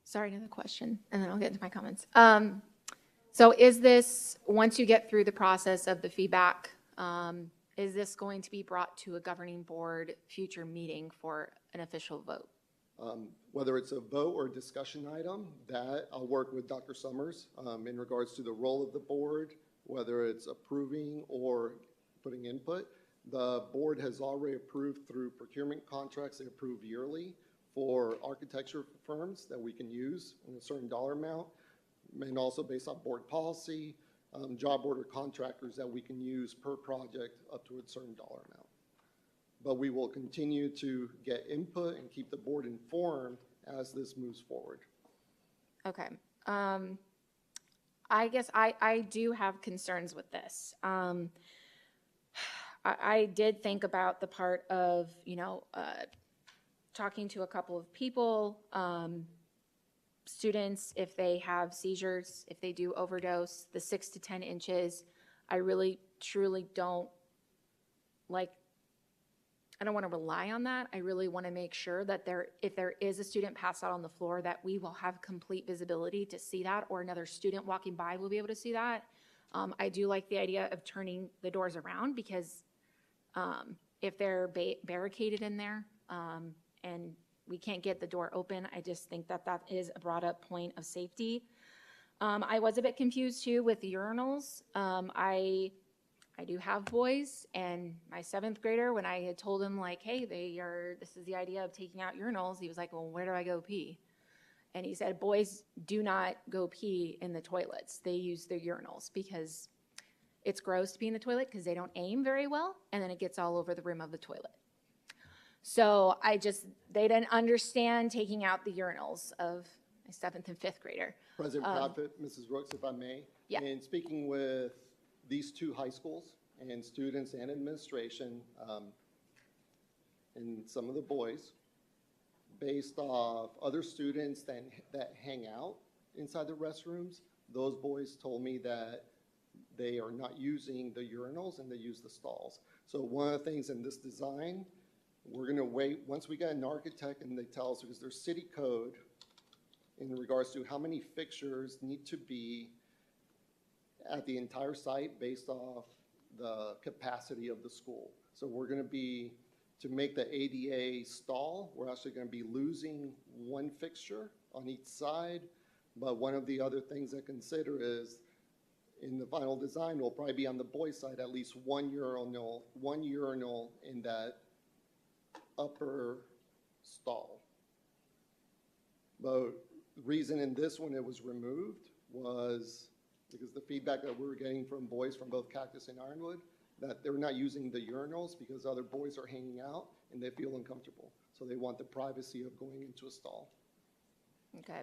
Sorry, another question, and then I'll get into my comments. So is this, once you get through the process of the feedback, is this going to be brought to a governing board future meeting for an official vote? Whether it's a vote or a discussion item, that I'll work with Dr. Summers in regards to the role of the board, whether it's approving or putting input. The board has already approved through procurement contracts, they approve yearly for architecture firms that we can use in a certain dollar amount, and also based on board policy, job order contractors that we can use per project up to a certain dollar amount. But we will continue to get input and keep the board informed as this moves forward. Okay. I guess I do have concerns with this. I did think about the part of, talking to a couple of people, students, if they have seizures, if they do overdose, the 6 to 10 inches, I really, truly don't I don't want to rely on that. I really want to make sure that if there is a student passed out on the floor, that we will have complete visibility to see that, or another student walking by will be able to see that. I do like the idea of turning the doors around because if they're barricaded in there and we can't get the door open, I just think that that is a brought up point of safety. I was a bit confused too with the urinals. I do have boys, and my 7th grader, when I had told him like, hey, this is the idea of taking out urinals, he was like, well, where do I go pee? And he said, boys do not go pee in the toilets. They use their urinals because it's gross to pee in the toilet because they don't aim very well, and then it gets all over the rim of the toilet. So they didn't understand taking out the urinals of my 7th and 5th grader. President Proudfit, Mrs. Rooks, if I may. Yeah. In speaking with these 2 high schools and students and administration and some of the boys, based off other students that hang out inside the restrooms, those boys told me that they are not using the urinals and they use the stalls. So one of the things in this design, we're going to wait, once we get an architect and they tell us, because there's city code in regards to how many fixtures need to be at the entire site based off the capacity of the school. So we're going to be, to make the ADA stall, we're actually going to be losing one fixture on each side. But one of the other things to consider is in the final design will probably be on the boys' side, at least one urinal in that upper stall. But the reason in this one it was removed was because the feedback that we were getting from boys from both Cactus and Ironwood, that they're not using the urinals because other boys are hanging out and they feel uncomfortable. So they want the privacy of going into a stall. Okay.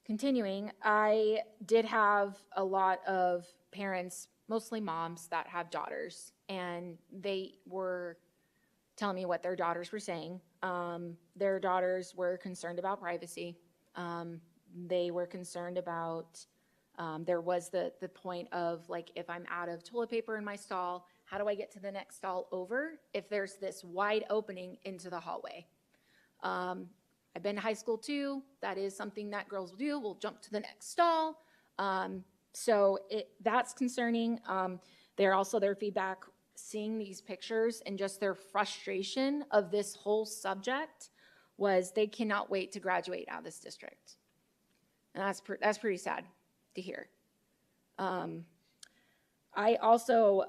Continuing, I did have a lot of parents, mostly moms, that have daughters, and they were telling me what their daughters were saying. Their daughters were concerned about privacy. They were concerned about, there was the point of, like, if I'm out of toilet paper in my stall, how do I get to the next stall over if there's this wide opening into the hallway? I've been to high school too. That is something that girls will do. We'll jump to the next stall. So that's concerning. Their feedback, seeing these pictures and just their frustration of this whole subject was they cannot wait to graduate out of this district. And that's pretty sad to hear. I also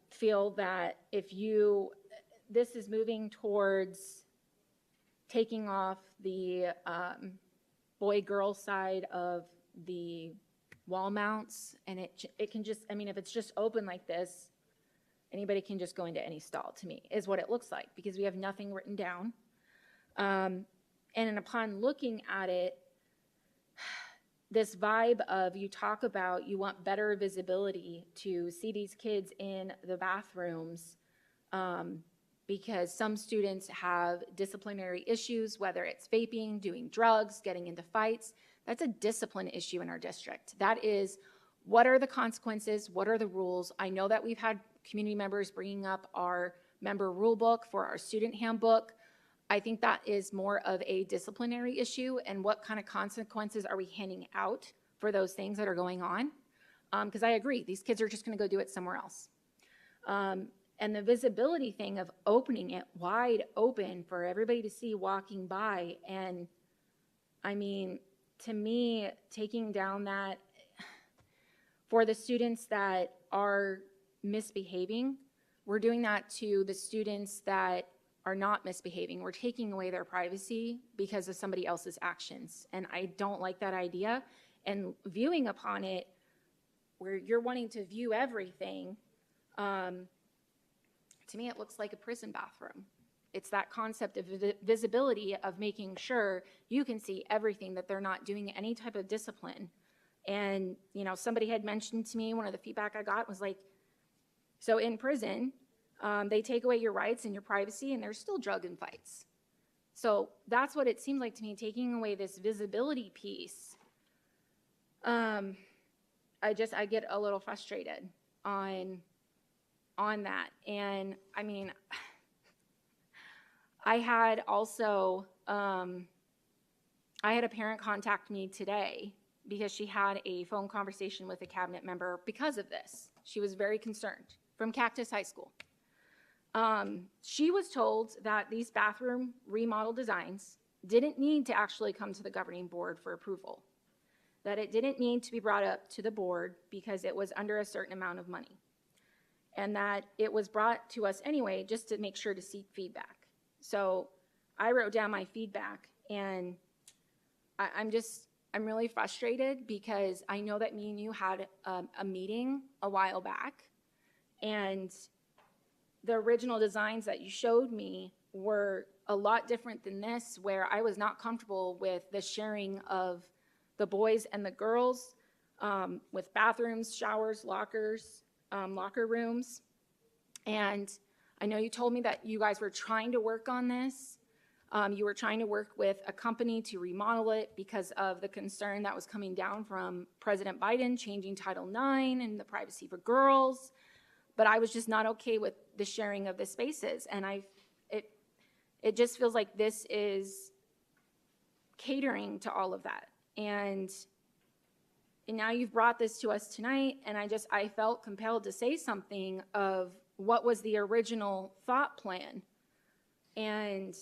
feel that this is moving towards taking off the boy-girl side of the wall mounts, and it can just, I mean, if it's just open like this, anybody can just go into any stall, to me, is what it looks like, because we have nothing written down. And upon looking at it, this vibe of, you talk about you want better visibility to see these kids in the bathrooms, because some students have disciplinary issues, whether it's vaping, doing drugs, getting into fights. That's a discipline issue in our district. That is, what are the consequences? What are the rules? I know that we've had community members bringing up our member rule book for our student handbook. I think that is more of a disciplinary issue, and what kind of consequences are we handing out for those things that are going on? Because I agree, these kids are just going to go do it somewhere else. And the visibility thing of opening it wide open for everybody to see walking by, and I mean, to me, taking down that, for the students that are misbehaving, we're doing that to the students that are not misbehaving. We're taking away their privacy because of somebody else's actions, and I don't like that idea. And viewing upon it, where you're wanting to view everything, to me, it looks like a prison bathroom. It's that concept of visibility, of making sure you can see everything, that they're not doing any type of discipline. And, you know, somebody had mentioned to me, one of the feedback I got was like, so in prison, they take away your rights and your privacy, and there's still drug and fights. So that's what it seems like to me, taking away this visibility piece. I get a little frustrated on that. And I mean, I had also, I had a parent contact me today because she had a phone conversation with a cabinet member because of this. She was very concerned, from Cactus High School. She was told that these bathroom remodel designs didn't need to actually come to the governing board for approval, that it didn't need to be brought up to the board because it was under a certain amount of money, and that it was brought to us anyway just to make sure to seek feedback. So I wrote down my feedback, and I'm really frustrated because I know that me and you had a meeting a while back, and the original designs that you showed me were a lot different than this, where I was not comfortable with the sharing of the boys and the girls, with bathrooms, showers, lockers, locker rooms. And I know you told me that you guys were trying to work on this. You were trying to work with a company to remodel it because of the concern that was coming down from President Biden changing Title IX and the privacy for girls. But I was just not okay with the sharing of the spaces. And it just feels like this is catering to all of that. And now you've brought this to us tonight, and I felt compelled to say something of what was the original thought plan. And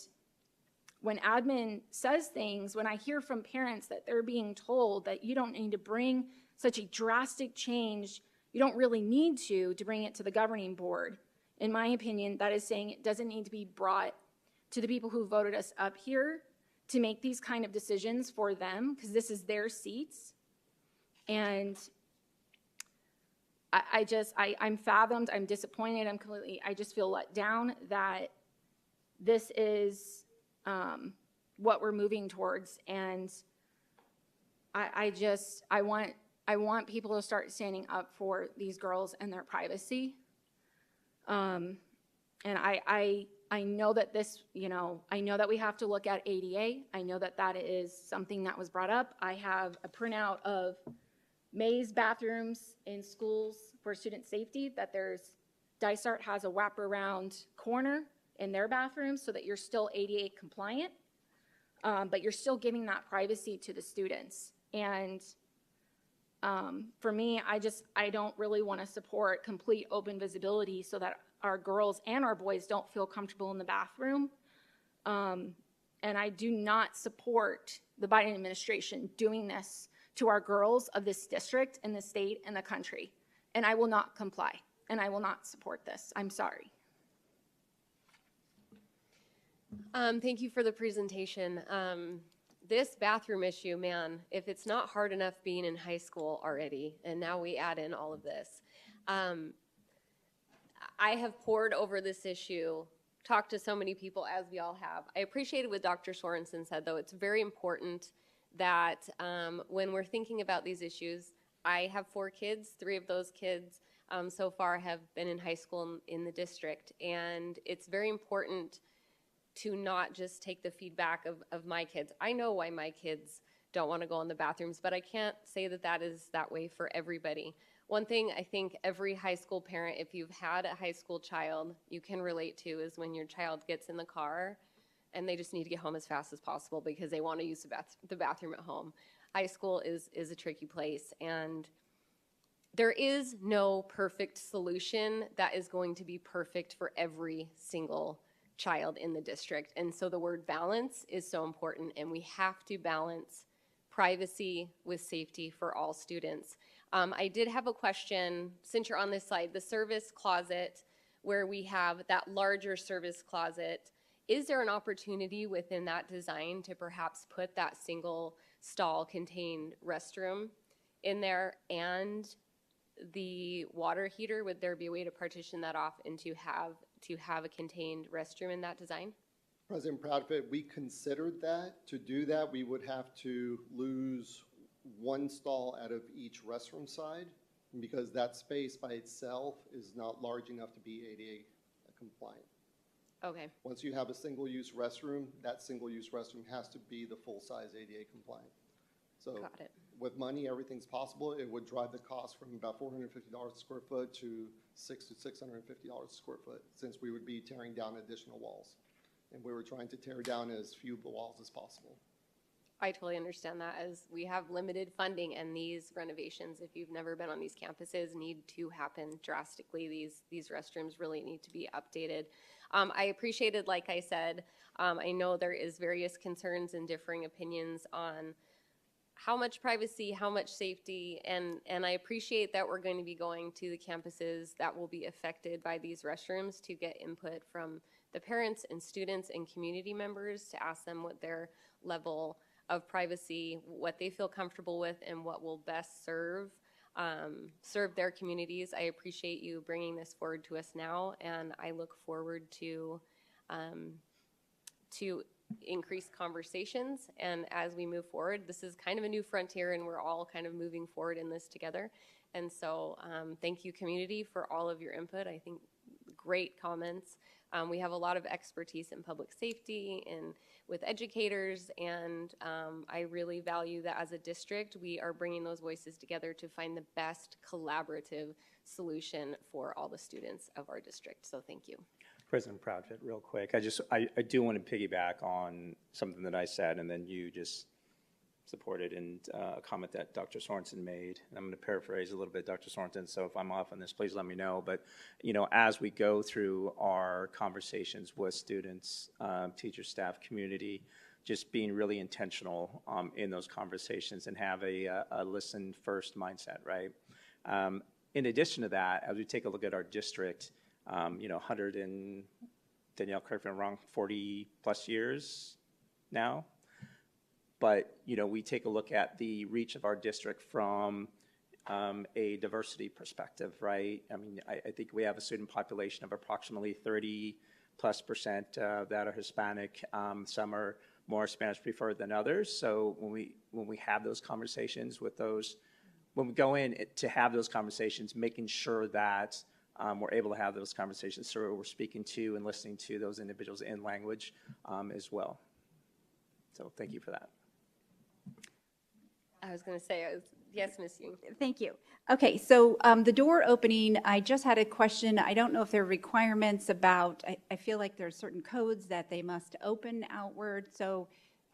when admin says things, when I hear from parents that they're being told that you don't need to bring such a drastic change, you don't really need to bring it to the governing board. In my opinion, that is saying it doesn't need to be brought to the people who voted us up here to make these kind of decisions for them, because this is their seats. And I'm fathomed, I'm disappointed, I just feel let down that this is what we're moving towards. And I want people to start standing up for these girls and their privacy. And I know that this, I know that we have to look at ADA. I know that that is something that was brought up. I have a printout of May's bathrooms in schools for student safety, that Dysart has a wraparound corner in their bathrooms so that you're still ADA compliant, but you're still giving that privacy to the students. And for me, I don't really want to support complete open visibility so that our girls and our boys don't feel comfortable in the bathroom. And I do not support the Biden administration doing this to our girls of this district and the state and the country. And I will not comply, and I will not support this. I'm sorry. Thank you for the presentation. This bathroom issue, man, if it's not hard enough being in high school already, and now we add in all of this. I have pored over this issue, talked to so many people, as we all have. I appreciated what Dr. Sorensen said, though. It's very important that when we're thinking about these issues, I have 4 kids. 3 of those kids so far have been in high school in the district. And it's very important to not just take the feedback of my kids. I know why my kids don't want to go in the bathrooms, but I can't say that that is that way for everybody. One thing I think every high school parent, if you've had a high school child, you can relate to is when your child gets in the car and they just need to get home as fast as possible because they want to use the bathroom at home. High school is a tricky place, and there is no perfect solution that is going to be perfect for every single child in the district. And so the word balance is so important, and we have to balance privacy with safety for all students. I did have a question, since you're on this slide, the service closet, where we have that larger service closet. Is there an opportunity within that design to perhaps put that single stall contained restroom in there and the water heater? Would there be a way to partition that off and to have a contained restroom in that design? President Proudfit, we considered that. To do that, we would have to lose 1 stall out of each restroom side, because that space by itself is not large enough to be ADA compliant. Okay. Once you have a single-use restroom, that single-use restroom has to be the full-size ADA compliant. So Got it. with money, everything's possible. It would drive the cost from about $450 a square foot to $600 to $650 a square foot, since we would be tearing down additional walls. And we were trying to tear down as few of the walls as possible. I totally understand that, as we have limited funding, and these renovations, if you've never been on these campuses, need to happen drastically. These restrooms really need to be updated. I appreciated, like I said, I know there is various concerns and differing opinions on how much privacy, how much safety, and I appreciate that we're going to be going to the campuses that will be affected by these restrooms to get input from the parents and students and community members to ask them what their level of privacy, what they feel comfortable with, and what will best serve their communities. I appreciate you bringing this forward to us now, and I look forward to increased conversations. And as we move forward, this is kind of a new frontier, and we're all kind of moving forward in this together. And so thank you, community, for all of your input. I think great comments. We have a lot of expertise in public safety and with educators, and I really value that as a district, we are bringing those voices together to find the best collaborative solution for all the students of our district. So thank you. President Proudfit, real quick, I do want to piggyback on something that I said, and then you just supported and a comment that Dr. Sorensen made. And I'm going to paraphrase a little bit, Dr. Sorensen, so if I'm off on this, please let me know. But, you know, as we go through our conversations with students, teachers, staff, community, just being really intentional in those conversations and have a listen first mindset, right? In addition to that, as we take a look at our district, you know, 100 and, Danielle, correct me if I'm wrong, 40 plus years now. But, you know, we take a look at the reach of our district from a diversity perspective, right? I mean, I think we have a student population of approximately 30+% that are Hispanic. Some are more Spanish preferred than others. So when we have those conversations with those, when we go in to have those conversations, making sure that we're able to have those conversations, so we're speaking to and listening to those individuals in language as well. So thank you for that. I was going to say, yes, Ms. Young. Thank you. Okay, so the door opening, I just had a question. I don't know if there are requirements about, I feel like there are certain codes that they must open outward, so,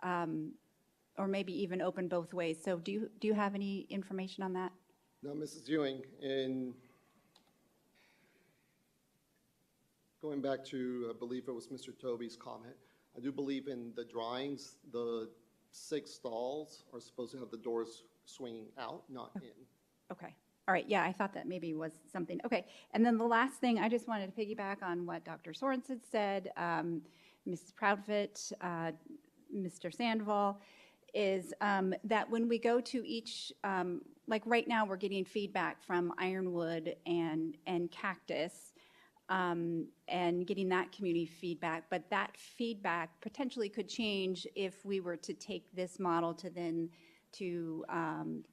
or maybe even open both ways. So do you have any information on that? Now, Mrs. Ewing, in going back to, I believe it was Mr. Toby's comment, I do believe in the drawings, the 6 stalls are supposed to have the doors swinging out, not in. Okay. All right. Yeah, I thought that maybe was something. Okay. And then the last thing, I just wanted to piggyback on what Dr. Sorensen said, Mrs. Proudfit, Mr. Sandoval, is that when we go to each, like right now we're getting feedback from Ironwood and Cactus, and getting that community feedback, but that feedback potentially could change if we were to take this model to then to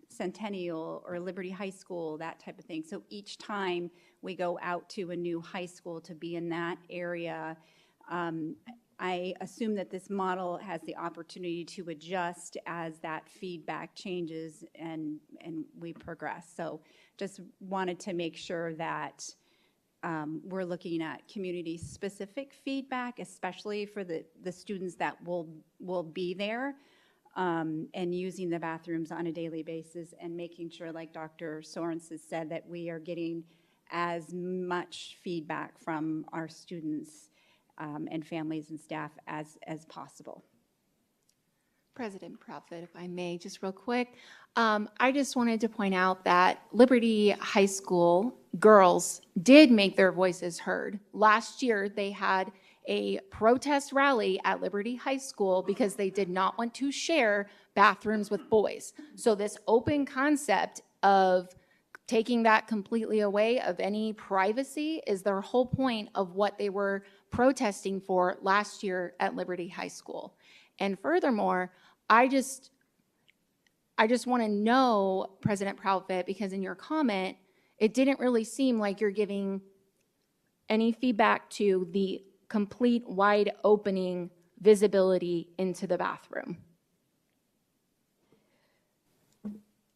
Centennial or Liberty High School, that type of thing. So each time we go out to a new high school to be in that area, I assume that this model has the opportunity to adjust as that feedback changes and we progress. So just wanted to make sure that we're looking at community-specific feedback, especially for the students that will be there, and using the bathrooms on a daily basis and making sure, like Dr. Sorensen said, that we are getting as much feedback from our students and families and staff as possible. President Proudfit, if I may, just real quick. I just wanted to point out that Liberty High School girls did make their voices heard. Last year, they had a protest rally at Liberty High School because they did not want to share bathrooms with boys. So this open concept of taking that completely away of any privacy is their whole point of what they were protesting for last year at Liberty High School. And furthermore, I just want to know, President Proudfit, because in your comment, it didn't really seem like you're giving any feedback to the complete wide opening visibility into the bathroom.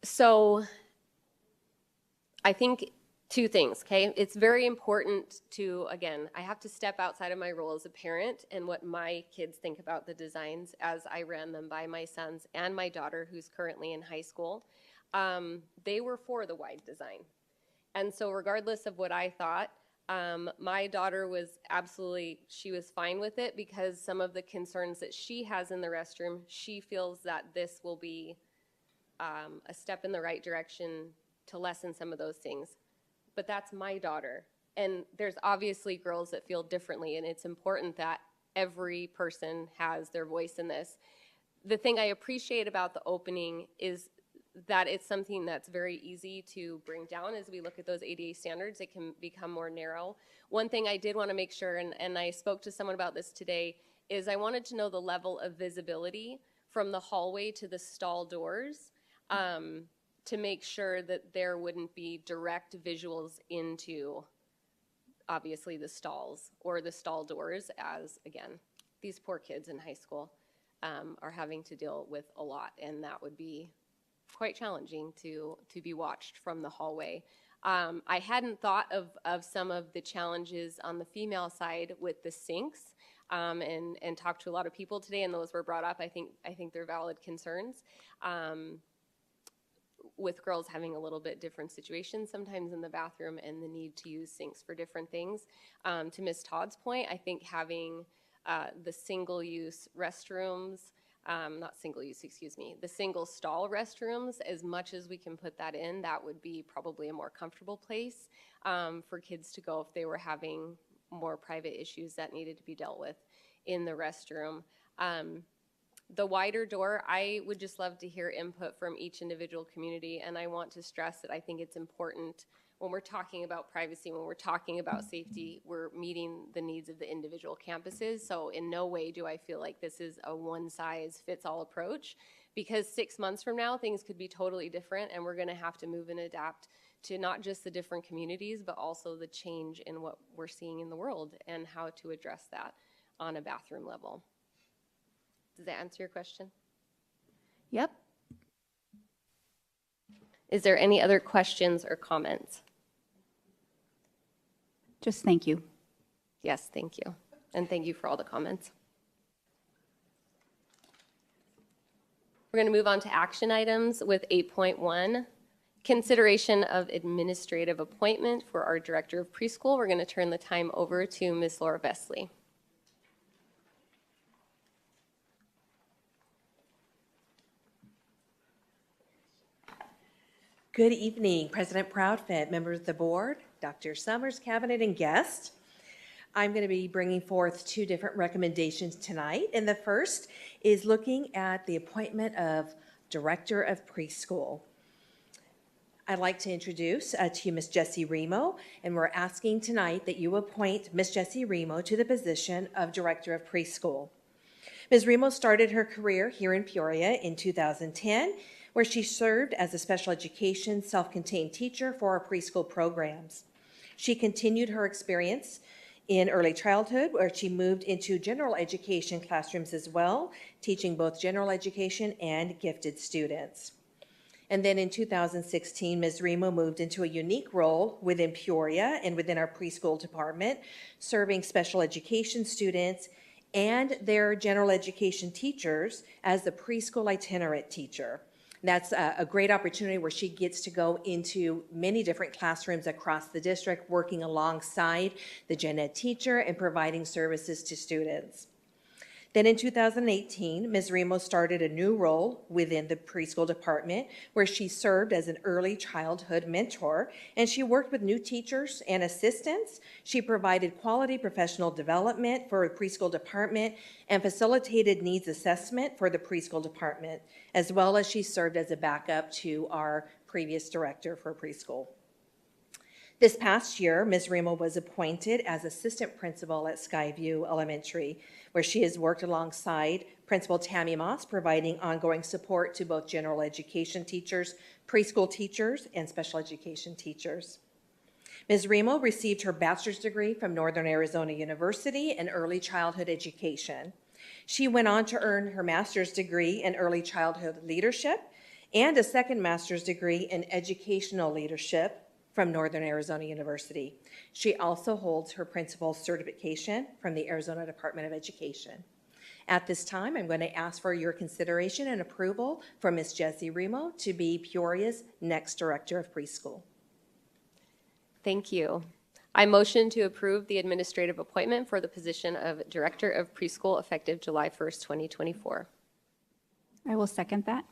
So I think 2 things, okay? It's very important to, again, I have to step outside of my role as a parent and what my kids think about the designs as I ran them by my sons and my daughter, who's currently in high school. They were for the wide design. And so regardless of what I thought, my daughter was she was fine with it because some of the concerns that she has in the restroom, she feels that this will be a step in the right direction to lessen some of those things. But that's my daughter. And there's obviously girls that feel differently, and it's important that every person has their voice in this. The thing I appreciate about the opening is that it's something that's very easy to bring down as we look at those ADA standards. It can become more narrow. One thing I did want to make sure, and I spoke to someone about this today, is I wanted to know the level of visibility from the hallway to the stall doors, to make sure that there wouldn't be direct visuals into obviously the stalls or the stall doors, as, again, these poor kids in high school are having to deal with a lot, and that would be quite challenging to be watched from the hallway. I hadn't thought of some of the challenges on the female side with the sinks, and talked to a lot of people today, and those were brought up. I think they're valid concerns. With girls having a little bit different situations sometimes in the bathroom and the need to use sinks for different things. To Ms. Todd's point, I think having the single-use restrooms, not single-use, excuse me, the single stall restrooms, as much as we can put that in, that would be probably a more comfortable place for kids to go if they were having more private issues that needed to be dealt with in the restroom. The wider door, I would just love to hear input from each individual community, and I want to stress that I think it's important when we're talking about privacy, when we're talking about safety, we're meeting the needs of the individual campuses. So in no way do I feel like this is a one-size-fits-all approach, because 6 months from now, things could be totally different, and we're going to have to move and adapt to not just the different communities, but also the change in what we're seeing in the world and how to address that on a bathroom level. Does that answer your question? Yep. Is there any other questions or comments? Just thank you. Yes, thank you. And thank you for all the comments. We're going to move on to action items with 8.1, consideration of administrative appointment for our director of preschool. We're going to turn the time over to Ms. Laura Vesley. Good evening, President Proudfit, members of the board, Dr. Summers, cabinet, and guests. I'm going to be bringing forth two different recommendations tonight. And the first is looking at the appointment of director of preschool. I'd like to introduce to you Ms. Jessie Remo, and we're asking tonight that you appoint Ms. Jessie Remo to the position of director of preschool. Ms. Remo started her career here in Peoria in 2010, where she served as a special education self-contained teacher for our preschool programs. She continued her experience in early childhood, where she moved into general education classrooms as well, teaching both general education and gifted students. And then in 2016, Ms. Remo moved into a unique role within Peoria and within our preschool department, serving special education students and their general education teachers as the preschool itinerant teacher. That's a great opportunity where she gets to go into many different classrooms across the district, working alongside the gen ed teacher and providing services to students. Then in 2018, Ms. Remo started a new role within the preschool department, where she served as an early childhood mentor, and she worked with new teachers and assistants. She provided quality professional development for the preschool department and facilitated needs assessment for the preschool department, as well as she served as a backup to our previous director for preschool. This past year, Ms. Remo was appointed as assistant principal at Skyview Elementary, where she has worked alongside Principal Tammy Moss, providing ongoing support to both general education teachers, preschool teachers, and special education teachers. Ms. Remo received her bachelor's degree from Northern Arizona University in early childhood education. She went on to earn her master's degree in early childhood leadership and a second master's degree in educational leadership from Northern Arizona University. She also holds her principal's certification from the Arizona Department of Education. At this time, I'm going to ask for your consideration and approval for Ms. Jessie Remo to be Peoria's next director of preschool. Thank you. I motion to approve the administrative appointment for the position of director of preschool effective July 1st, 2024. I will second that.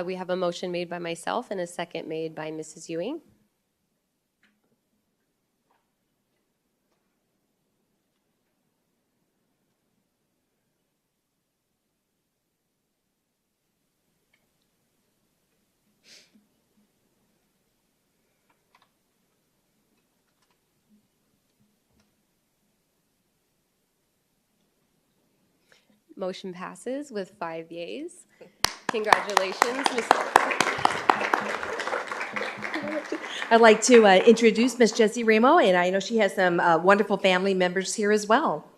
We have a motion made by myself and a second made by Mrs. Ewing. Motion passes with 5 yeas. Congratulations, Ms. I'd like to introduce Miss Jessie Ramo, and I know she has some wonderful family members here as well.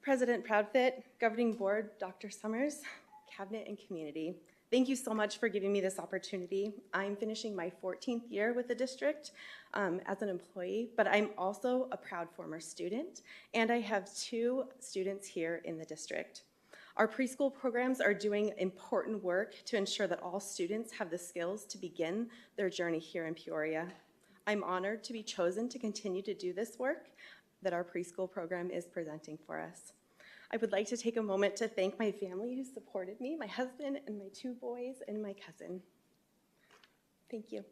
President Proudfit, Governing Board, Dr. Summers, Cabinet and Community, thank you so much for giving me this opportunity. I'm finishing my 14th year with the district as an employee, but I'm also a proud former student, and I have 2 students here in the district. Our preschool programs are doing important work to ensure that all students have the skills to begin their journey here in Peoria. I'm honored to be chosen to continue to do this work that our preschool program is presenting for us. I would like to take a moment to thank my family who supported me, my husband and my 2 boys and my cousin. Thank you.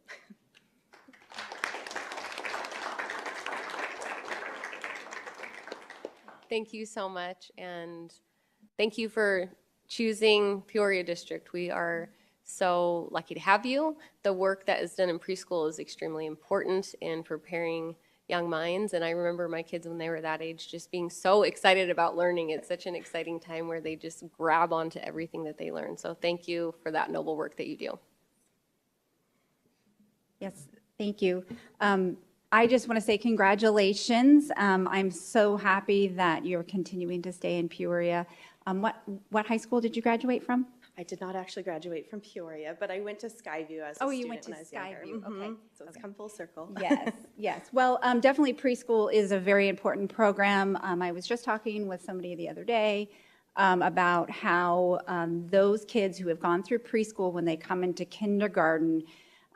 Thank you so much, and thank you for choosing Peoria District. We are so lucky to have you. The work that is done in preschool is extremely important in preparing young minds, and I remember my kids when they were that age just being so excited about learning. It's such an exciting time where they just grab onto everything that they learn. So thank you for that noble work that you do. Yes, thank you. I just want to say congratulations. I'm so happy that you're continuing to stay in Peoria. What high school did you graduate from? I did not actually graduate from Peoria, but I went to Skyview as a student. Oh, you went to when I was younger. Skyview, okay. So it's come full circle. Yes, yes. Well, definitely preschool is a very important program. I was just talking with somebody the other day about how those kids who have gone through preschool, when they come into kindergarten,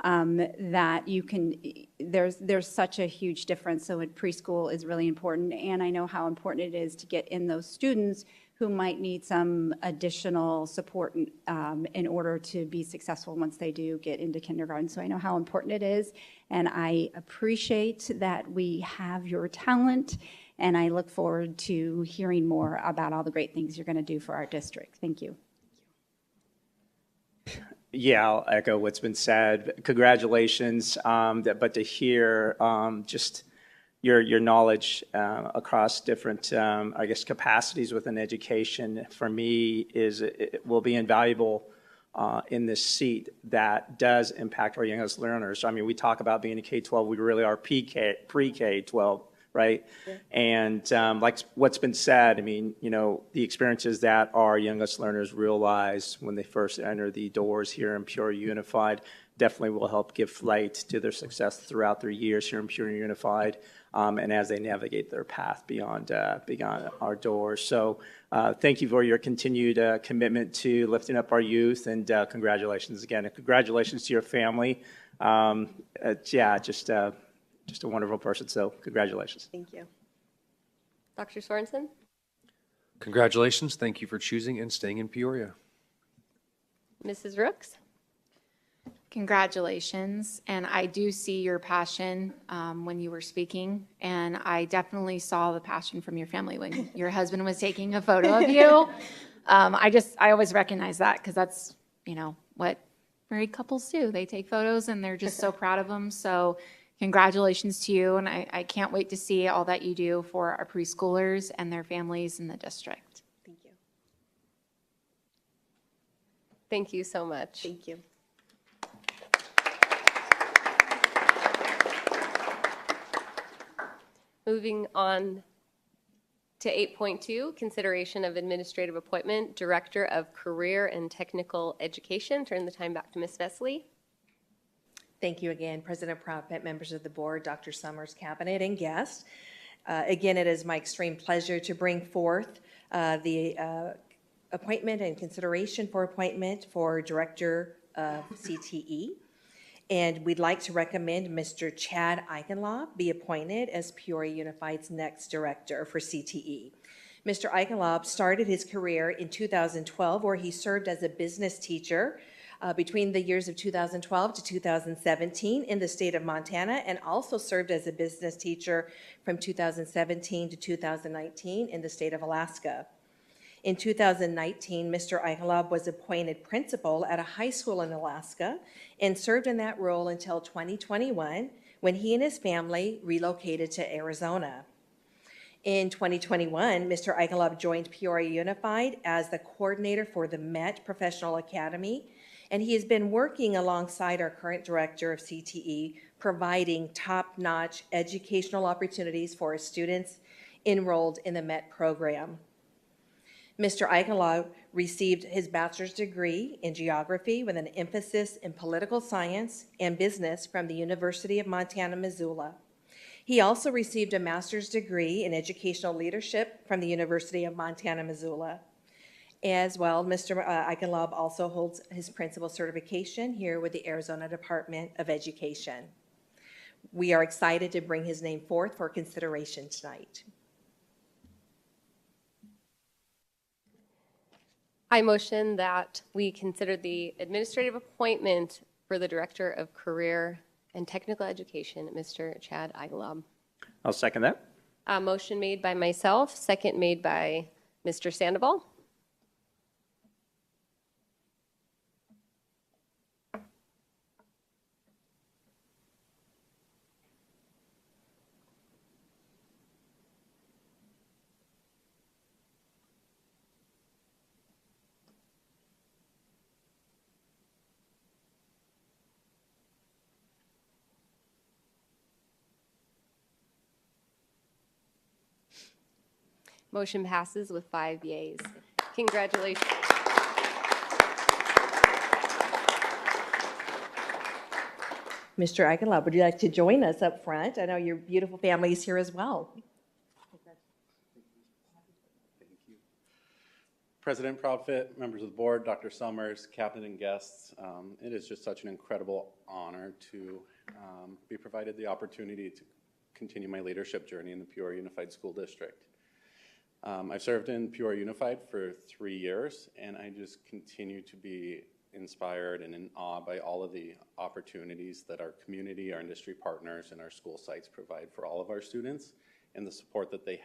that you can, there's such a huge difference. So preschool is really important, and I know how important it is to get in those students who might need some additional support in order to be successful once they do get into kindergarten. So I know how important it is, and I appreciate that we have your talent, and I look forward to hearing more about all the great things you're going to do for our district. Thank you. Yeah, I'll echo what's been said. Congratulations, but to hear just your knowledge across different, I guess, capacities within education, for me, it will be invaluable in this seat that does impact our youngest learners. I mean, we talk about being a K-12, we really are pre-K-12, right? Yeah. And like what's been said, I mean, you know, the experiences that our youngest learners realize when they first enter the doors here in Peoria Unified definitely will help give flight to their success throughout their years here in Peoria Unified, and as they navigate their path beyond our doors. So thank you for your continued commitment to lifting up our youth, and congratulations again. And congratulations to your family. Yeah, just a wonderful person, so congratulations. Thank you. Dr. Sorensen? Congratulations. Thank you for choosing and staying in Peoria. Mrs. Rooks? Congratulations, and I do see your passion when you were speaking, and I definitely saw the passion from your family when your husband was taking a photo of you. I always recognize that because that's, you know, what married couples do. They take photos and they're just so proud of them. So congratulations to you, and I can't wait to see all that you do for our preschoolers and their families in the district. Thank you. Thank you so much. Thank you. Moving on to 8.2, consideration of administrative appointment, Director of Career and Technical Education. Turn the time back to Ms. Vesley. Thank you again, President Proudfit, members of the board, Dr. Summers, cabinet, and guests. Again, it is my extreme pleasure to bring forth the appointment and consideration for appointment for Director of CTE. And we'd like to recommend Mr. Chad Eichenlaub be appointed as Peoria Unified's next director for CTE. Mr. Eichenlaub started his career in 2012, where he served as a business teacher between the years of 2012 to 2017 in the state of Montana, and also served as a business teacher from 2017 to 2019 in the state of Alaska. In 2019, Mr. Eichenlaub was appointed principal at a high school in Alaska and served in that role until 2021, when he and his family relocated to Arizona. In 2021, Mr. Eichenlaub joined Peoria Unified as the coordinator for the Met Professional Academy, and he has been working alongside our current director of CTE, providing top-notch educational opportunities for his students enrolled in the Met program. Mr. Eichenlaub received his bachelor's degree in geography with an emphasis in political science and business from the University of Montana, Missoula. He also received a master's degree in educational leadership from the University of Montana, Missoula. As well, Mr. Eichenlaub also holds his principal certification here with the Arizona Department of Education. We are excited to bring his name forth for consideration tonight. I motion that we consider the administrative appointment for the Director of Career and Technical Education, Mr. Chad Eichenlaub. I'll second that. Motion made by myself, second made by Mr. Sandoval. Motion passes with 5 yeas. Congratulations. Mr. Eichenlaub, would you like to join us up front? I know your beautiful family is here as well. President Proudfit, members of the board, Dr. Summers, cabinet and guests, it is just such an incredible honor to be provided the opportunity to continue my leadership journey in the Peoria Unified School District. I've served in Peoria Unified for 3 years, and I just continue to be inspired and in awe by all of the opportunities that our community, our industry partners, and our school sites provide for all of our students, and the support that they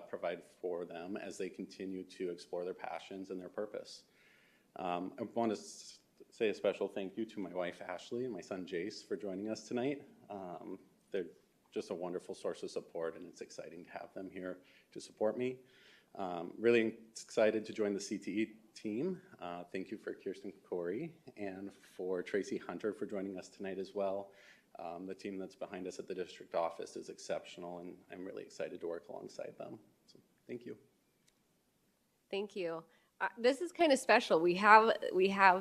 provide for them as they continue to explore their passions and their purpose. I want to say a special thank you to my wife, Ashley, and my son, Jace, for joining us tonight. They're just a wonderful source of support, and it's exciting to have them here to support me. Really excited to join the CTE team. Thank you for Kirsten Corey and for Tracy Hunter for joining us tonight as well. The team that's behind us at the district office is exceptional, and I'm really excited to work alongside them. So, thank you. Thank you. This is kind of special. We have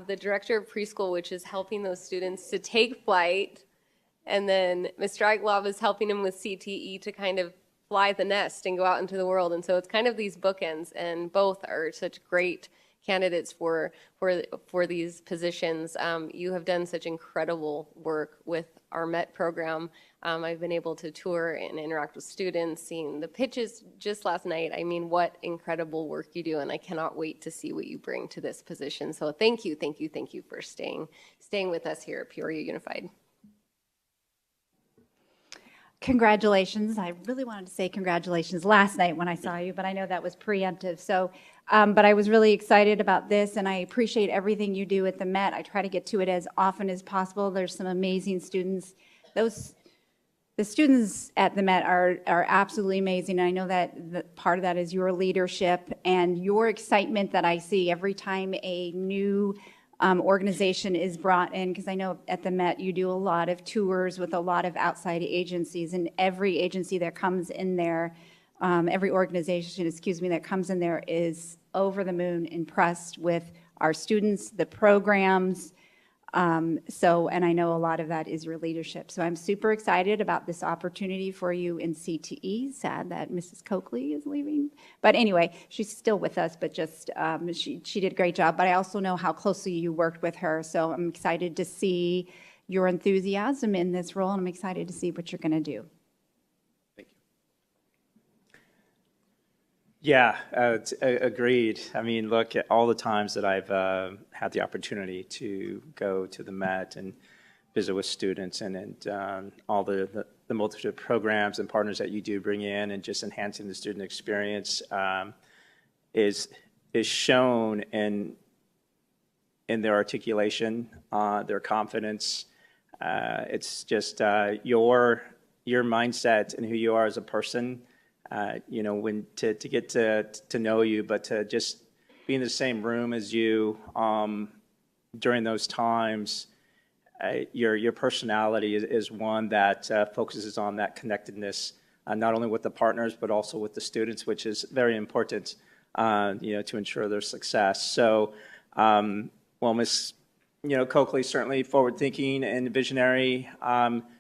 the director of preschool, which is helping those students to take flight, and then Mr. Eichenlaub is helping them with CTE to kind of fly the nest and go out into the world. And so it's kind of these bookends, and both are such great candidates for these positions. You have done such incredible work with our MET program. I've been able to tour and interact with students, seeing the pitches just last night. I mean, what incredible work you do, and I cannot wait to see what you bring to this position. So thank you for staying with us here at Peoria Unified. Congratulations. I really wanted to say congratulations last night when I saw you, but I know that was preemptive. So, but I was really excited about this, and I appreciate everything you do at the Met. I try to get to it as often as possible. There's some amazing students. The students at the Met are absolutely amazing. I know that part of that is your leadership and your excitement that I see every time a new organization is brought in, because I know at the Met you do a lot of tours with a lot of outside agencies, and every agency that comes in there, every organization, that comes in there is over the moon impressed with our students, the programs. And I know a lot of that is your leadership. So I'm super excited about this opportunity for you in CTE. Sad that Mrs. Coakley is leaving. But anyway, she's still with us, but just she did a great job. But I also know how closely you worked with her. So I'm excited to see your enthusiasm in this role, and I'm excited to see what you're going to do. Thank you. Yeah, agreed. I mean, look at all the times that I've had the opportunity to go to the Met and visit with students, and all the multitude of programs and partners that you do bring in, and just enhancing the student experience is shown in their articulation, their confidence. It's just your mindset and who you are as a person when to get to know you, but to just be in the same room as you during those times. Your personality is one that focuses on that connectedness, not only with the partners, but also with the students, which is very important, to ensure their success. So, Ms. Coakley, certainly forward-thinking and visionary.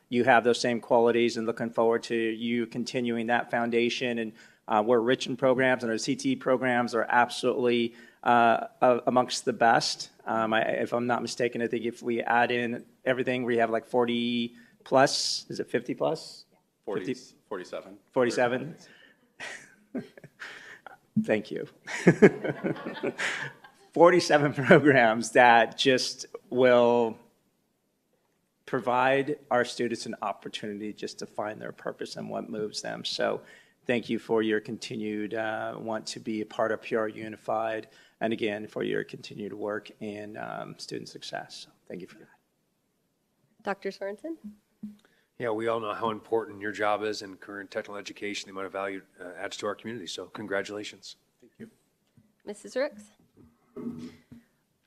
You have those same qualities, and looking forward to you continuing that foundation. And we're rich in programs, and our CTE programs are absolutely amongst the best. If I'm not mistaken, I think if we add in everything, we have like 40 plus, is it 50 plus? 47. 47? Thank you. 47 programs that just will provide our students an opportunity just to find their purpose and what moves them. So thank you for your continued want to be a part of Peoria Unified, and again, for your continued work in student success. So thank you for that. Dr. Sorensen? Yeah, we all know how important your job is in current technical education, the amount of value it adds to our community. So congratulations. Thank you. Mrs. Rooks?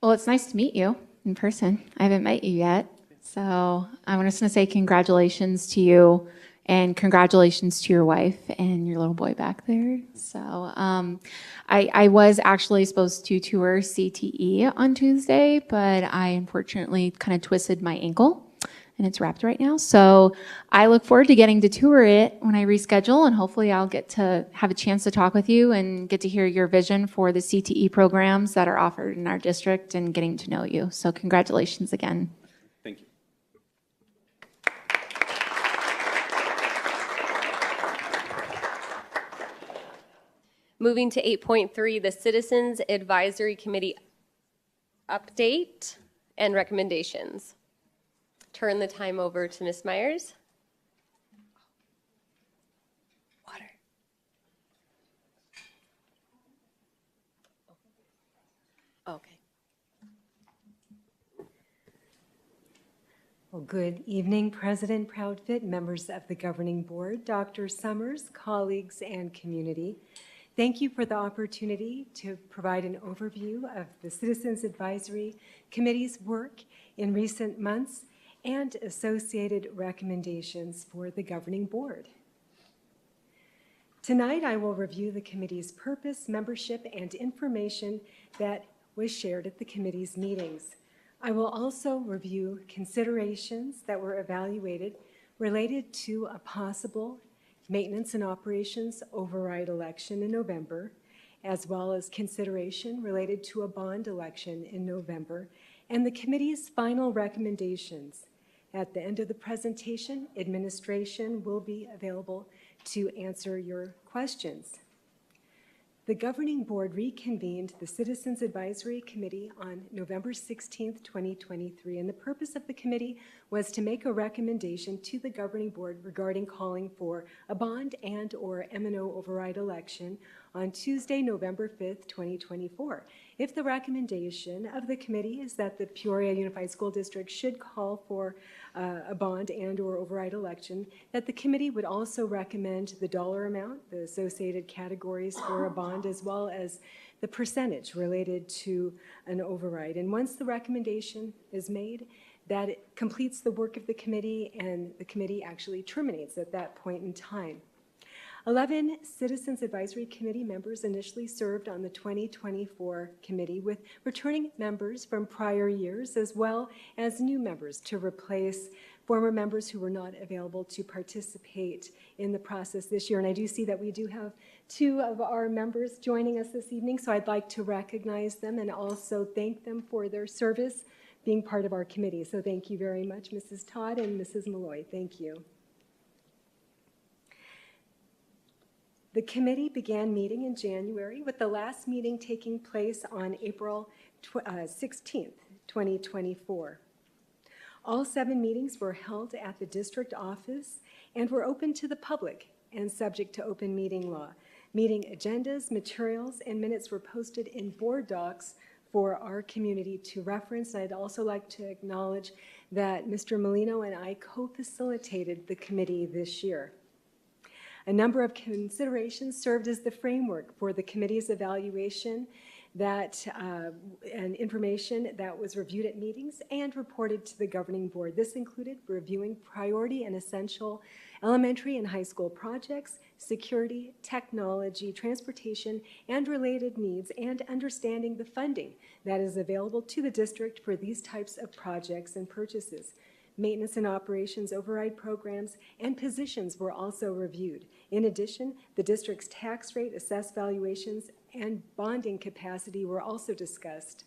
Well, it's nice to meet you in person. I haven't met you yet. So I'm just going to say congratulations to you and congratulations to your wife and your little boy back there. So I was actually supposed to tour CTE on Tuesday, but I unfortunately kind of twisted my ankle and it's wrapped right now. So I look forward to getting to tour it when I reschedule, and hopefully I'll get to have a chance to talk with you and get to hear your vision for the CTE programs that are offered in our district and getting to know you. So congratulations again. Thank you. Moving to 8.3, the Citizens Advisory Committee update and recommendations. Turn the time over to Ms. Myers. Water. Okay. Well, good evening, President Proudfit, members of the governing board, Dr. Summers, colleagues, and community. Thank you for the opportunity to provide an overview of the Citizens Advisory Committee's work in recent months and associated recommendations for the governing board. Tonight, I will review the committee's purpose, membership, and information that was shared at the committee's meetings. I will also review considerations that were evaluated related to a possible maintenance and operations override election in November, as well as consideration related to a bond election in November, and the committee's final recommendations. At the end of the presentation, administration will be available to answer your questions. The governing board reconvened the Citizens Advisory Committee on November 16th, 2023, and the purpose of the committee was to make a recommendation to the governing board regarding calling for a bond and/or M&O override election on Tuesday, November 5th, 2024. If the recommendation of the committee is that the Peoria Unified School District should call for a bond and/or override election, that the committee would also recommend the dollar amount, the associated categories for a bond, as well as the percentage related to an override. And once the recommendation is made, that it completes the work of the committee, and the committee actually terminates at that point in time. 11 Citizens Advisory Committee members initially served on the 2024 committee, with returning members from prior years as well as new members to replace former members who were not available to participate in the process this year. And I do see that we do have two of our members joining us this evening, so I'd like to recognize them and also thank them for their service being part of our committee. So thank you very much, Mrs. Todd and Mrs. Malloy. Thank you. The committee began meeting in January, with the last meeting taking place on April 16th, 2024. All 7 meetings were held at the district office and were open to the public and subject to open meeting law. Meeting agendas, materials, and minutes were posted in board docs for our community to reference. I'd also like to acknowledge that Mr. Molino and I co-facilitated the committee this year. A number of considerations served as the framework for the committee's evaluation and information that was reviewed at meetings and reported to the governing board. This included reviewing priority and essential elementary and high school projects, security, technology, transportation, and related needs, and understanding the funding that is available to the district for these types of projects and purchases. Maintenance and operations override programs and positions were also reviewed. In addition, the district's tax rate, assessed valuations, and bonding capacity were also discussed.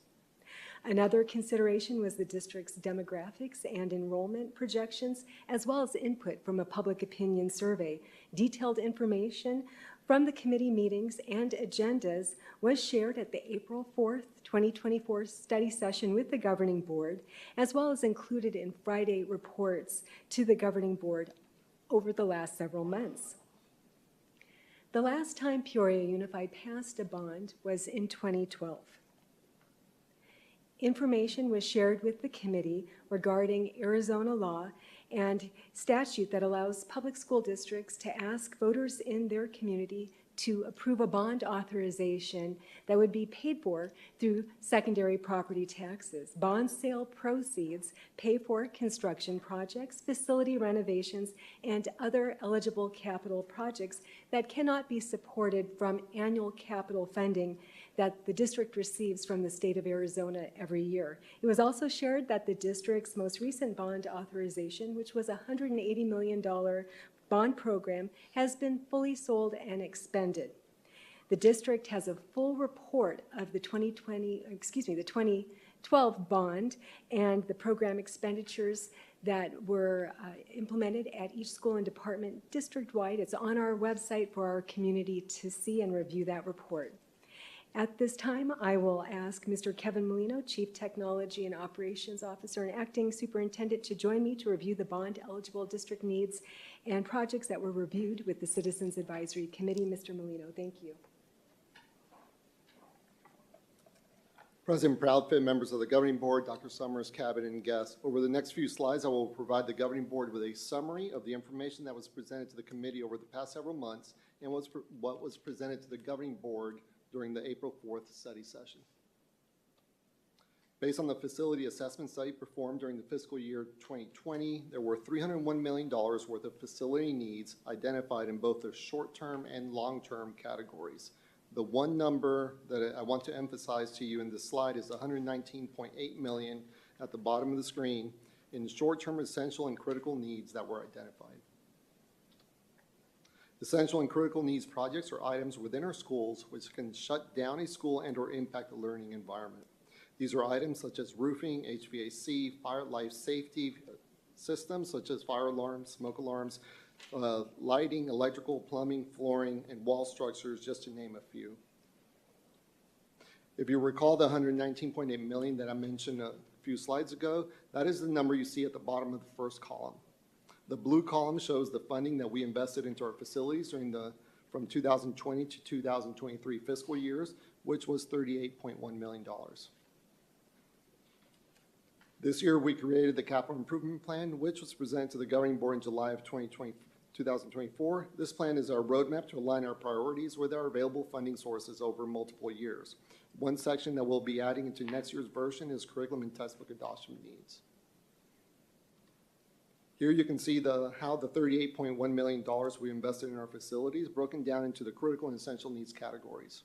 Another consideration was the district's demographics and enrollment projections, as well as input from a public opinion survey. Detailed information from the committee meetings and agendas was shared at the April 4th, 2024 study session with the governing board, as well as included in Friday reports to the governing board over the last several months. The last time Peoria Unified passed a bond was in 2012. Information was shared with the committee regarding Arizona law and statute that allows public school districts to ask voters in their community to approve a bond authorization that would be paid for through secondary property taxes. Bond sale proceeds pay for construction projects, facility renovations, and other eligible capital projects that cannot be supported from annual capital funding that the district receives from the state of Arizona every year. It was also shared that the district's most recent bond authorization, which was a $180 million bond program, has been fully sold and expended. The district has a full report of the 2012 bond and the program expenditures that were implemented at each school and department district-wide. It's on our website for our community to see and review that report. At this time, I will ask Mr. Kevin Molino, Chief Technology and Operations Officer and Acting Superintendent, to join me to review the bond-eligible district needs and projects that were reviewed with the Citizens Advisory Committee. Mr. Molino, thank you. President Proudfit, members of the governing board, Dr. Summers, cabinet, and guests. Over the next few slides, I will provide the governing board with a summary of the information that was presented to the committee over the past several months and what was presented to the governing board during the April 4th study session. Based on the facility assessment study performed during the fiscal year 2020, there were $301 million worth of facility needs identified in both the short-term and long-term categories. The one number that I want to emphasize to you in this slide is the $119.8 million at the bottom of the screen in short-term essential and critical needs that were identified. Essential and critical needs projects are items within our schools which can shut down a school and or impact the learning environment. These are items such as roofing, HVAC, fire life safety systems such as fire alarms, smoke alarms, lighting, electrical, plumbing, flooring, and wall structures, just to name a few. If you recall the $119.8 million that I mentioned a few slides ago, that is the number you see at the bottom of the first column. The blue column shows the funding that we invested into our facilities from 2020 to 2023 fiscal years, which was $38.1 million. This year, we created the capital improvement plan, which was presented to the governing board in July of 2024. This plan is our roadmap to align our priorities with our available funding sources over multiple years. One section that we'll be adding into next year's version is curriculum and textbook adoption needs. Here you can see how the $38.1 million we invested in our facilities broken down into the critical and essential needs categories.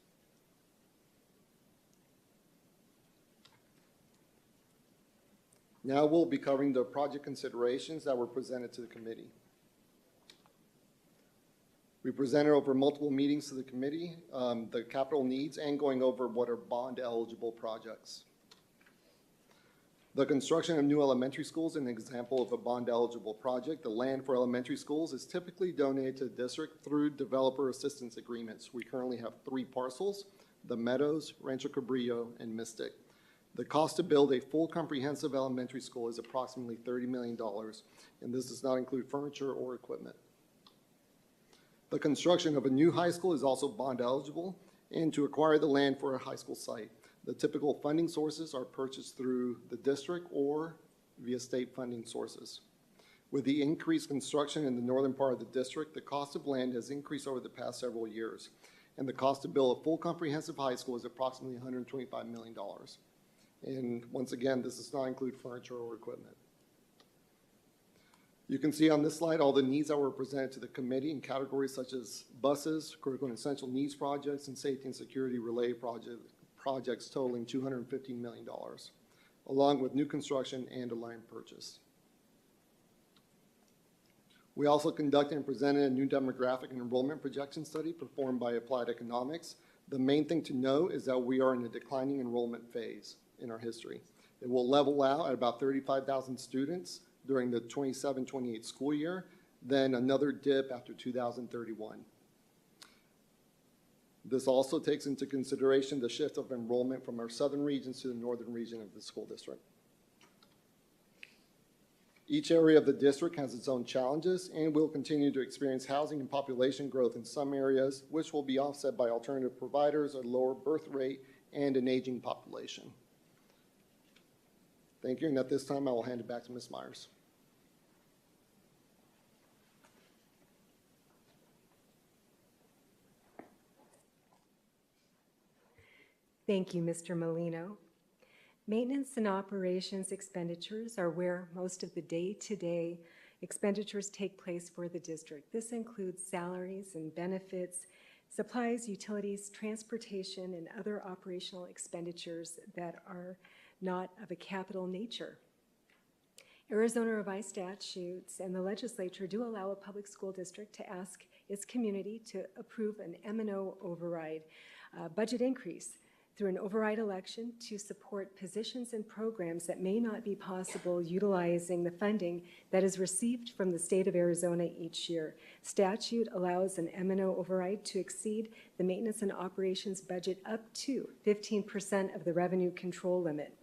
Now we'll be covering the project considerations that were presented to the committee. We presented over multiple meetings to the committee the capital needs and going over what are bond eligible projects. The construction of new elementary schools is an example of a bond-eligible project. The land for elementary schools is typically donated to the district through developer assistance agreements. We currently have 3 parcels, the Meadows, Rancho Cabrillo, and Mystic. The cost to build a full comprehensive elementary school is approximately $30 million, and this does not include furniture or equipment. The construction of a new high school is also bond-eligible, and to acquire the land for a high school site. The typical funding sources are purchased through the district or via state funding sources. With the increased construction in the northern part of the district, the cost of land has increased over the past several years, and the cost to build a full comprehensive high school is approximately $125 million. And once again, this does not include furniture or equipment. You can see on this slide all the needs that were presented to the committee in categories such as buses, critical and essential needs projects, and safety and security related projects totaling $215 million, along with new construction and a land purchase. We also conducted and presented a new demographic and enrollment projection study performed by Applied Economics. The main thing to know is that we are in a declining enrollment phase in our history. It will level out at about 35,000 students during the 27-28 school year, then another dip after 2031. This also takes into consideration the shift of enrollment from our southern regions to the northern region of the school district. Each area of the district has its own challenges and will continue to experience housing and population growth in some areas, which will be offset by alternative providers, a lower birth rate, and an aging population. Thank you, and at this time, I will hand it back to Ms. Myers. Thank you, Mr. Molino. Maintenance and operations expenditures are where most of the day-to-day expenditures take place for the district. This includes salaries and benefits, supplies, utilities, transportation, and other operational expenditures that are not of a capital nature. Arizona revised statutes and the legislature do allow a public school district to ask its community to approve an M&O override budget increase through an override election to support positions and programs that may not be possible utilizing the funding that is received from the state of Arizona each year. Statute allows an M&O override to exceed the maintenance and operations budget up to 15% of the revenue control limit.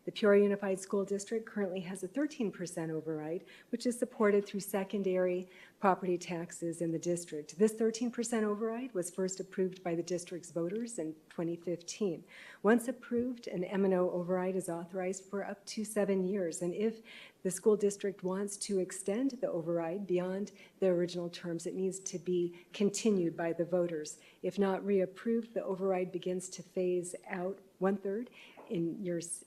The Peoria Unified School District currently has a 13% override, which is supported through secondary property taxes in the district. This 13% override was first approved by the district's voters in 2015. Once approved, an M&O override is authorized for up to 7 years, and if the school district wants to extend the override beyond the original terms, it needs to be continued by the voters. If not reapproved, the override begins to phase out 1/3 in years